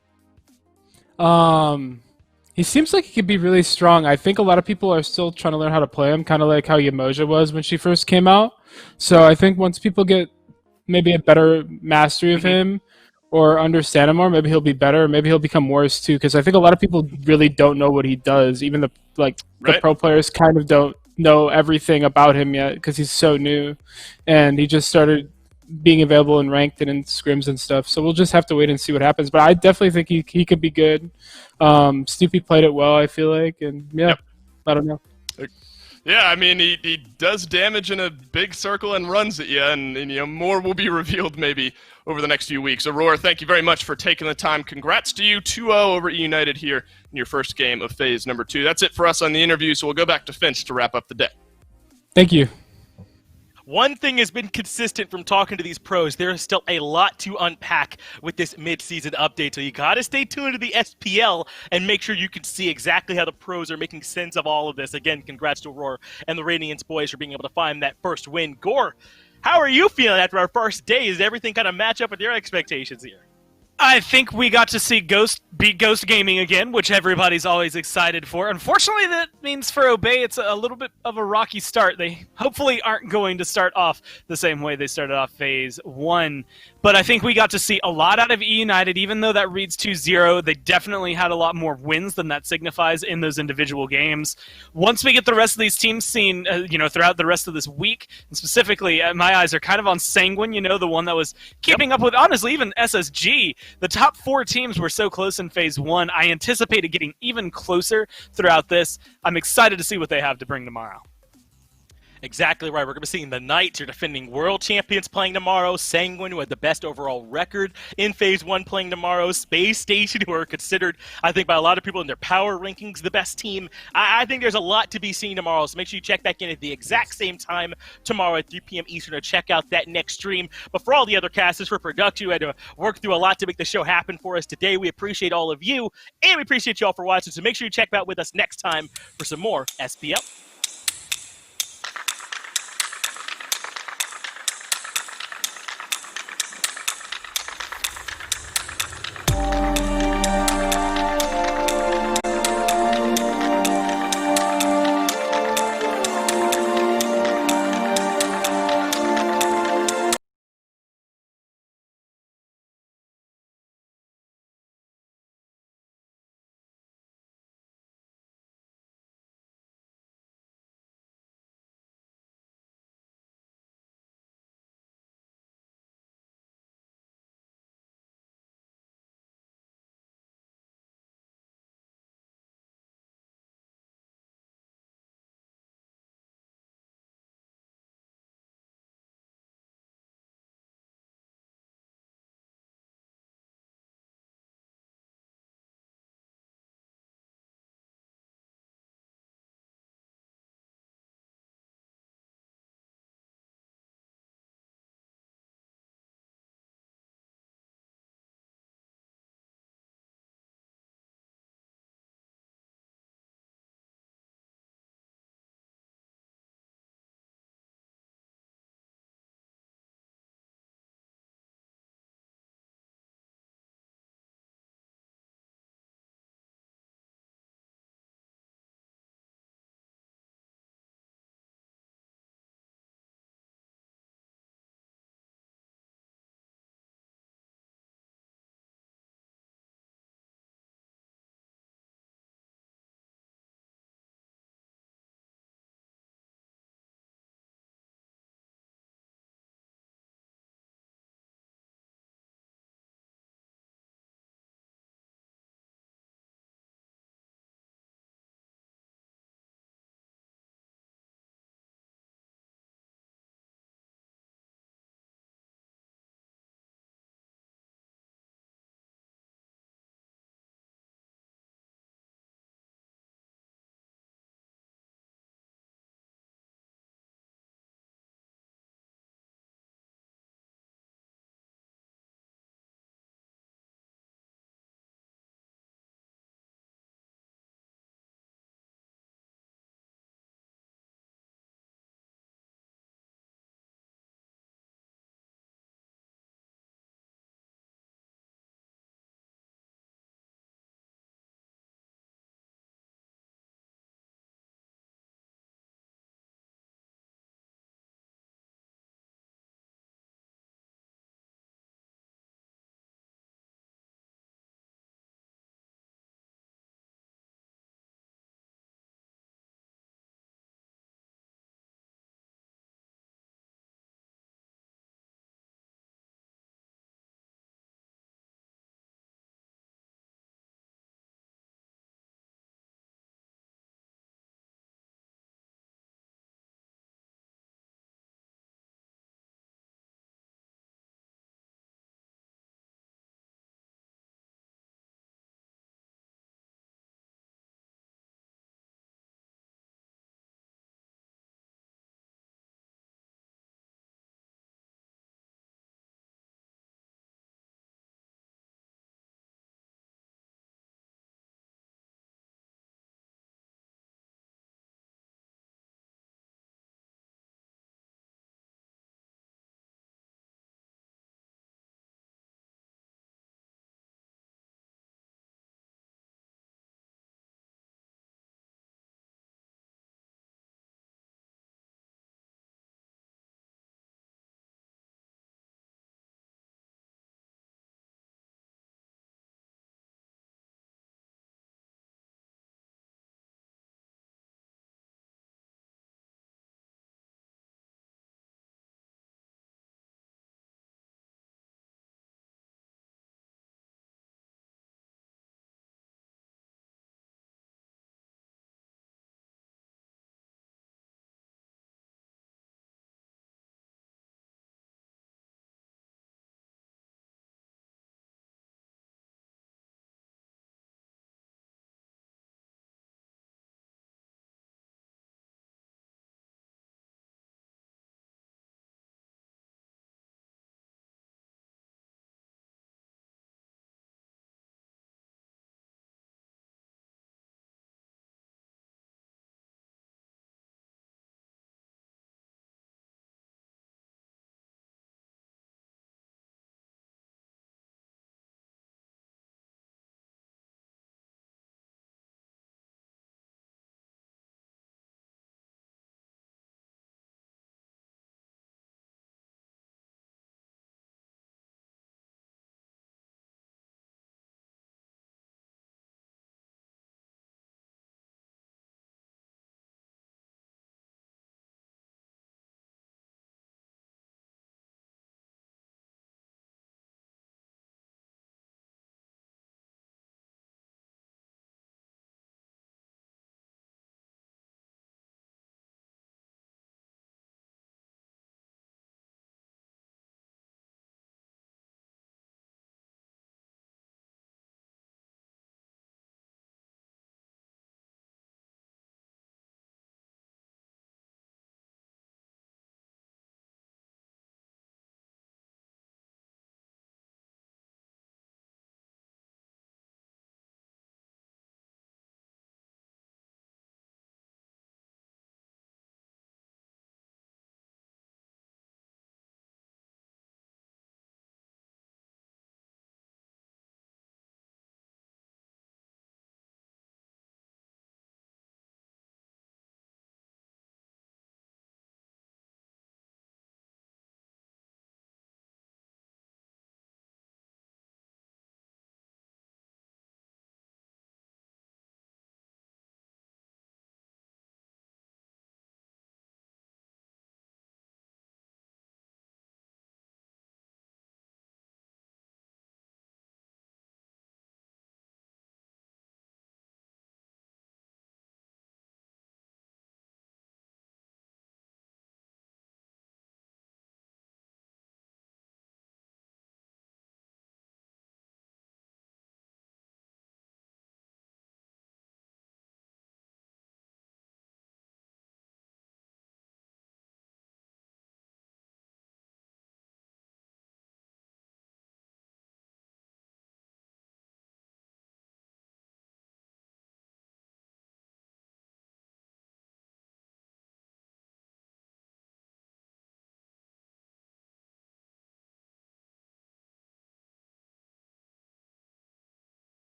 He seems like he could be really strong. I think a lot of people are still trying to learn how to play him, kind of like how Yamoja was when she first came out. So I think once people get maybe a better mastery of him or understand him more, maybe he'll be better. Maybe he'll become worse too, because I think a lot of people really don't know what he does. Even the Right. pro players kind of don't know everything about him yet because he's so new, and he just started being available in ranked and in scrims and stuff. So we'll just have to wait and see what happens. But I definitely think he could be good. Snoopy played it well, I feel like, and yeah, Yep. I don't know. Yeah, I mean, he does damage in a big circle and runs at you, and more will be revealed maybe over the next few weeks. Aurora, thank you very much for taking the time. Congrats to you, 2-0 over eUnited here in your first game of phase number 2. That's it for us on the interview, so we'll go back to Finch to wrap up the day. Thank you. One thing has been consistent from talking to these pros. There is still a lot to unpack with this mid-season update, so you got to stay tuned to the SPL and make sure you can see exactly how the pros are making sense of all of this. Again, congrats to Aurora and the Radiance boys for being able to find that first win. Gore, how are you feeling after our first day? Does everything kind of match up with your expectations here? I think we got to see Ghost beat Ghost Gaming again, which everybody's always excited for. Unfortunately, that means for Obey, it's a little bit of a rocky start. They hopefully aren't going to start off the same way they started off Phase 1. But I think we got to see a lot out of eUnited, even though that reads 2-0. They definitely had a lot more wins than that signifies in those individual games. Once we get the rest of these teams seen, throughout the rest of this week, and specifically, my eyes are kind of on Sanguine, the one that was keeping up with, honestly, even SSG. The top 4 teams were so close in Phase 1. I anticipated getting even closer throughout this. I'm excited to see what they have to bring tomorrow. Exactly right. We're going to be seeing the Knights, your defending world champions, playing tomorrow. Sanguine, who had the best overall record in Phase 1, playing tomorrow. Space Station, who are considered, I think, by a lot of people in their power rankings, the best team. I think there's a lot to be seen tomorrow, so make sure you check back in at the exact same time tomorrow at 3 p.m. Eastern to check out that next stream. But for all the other casters, for production, who had to work through a lot to make the show happen for us today, we appreciate all of you, and we appreciate you all for watching, so make sure you check back with us next time for some more SPL.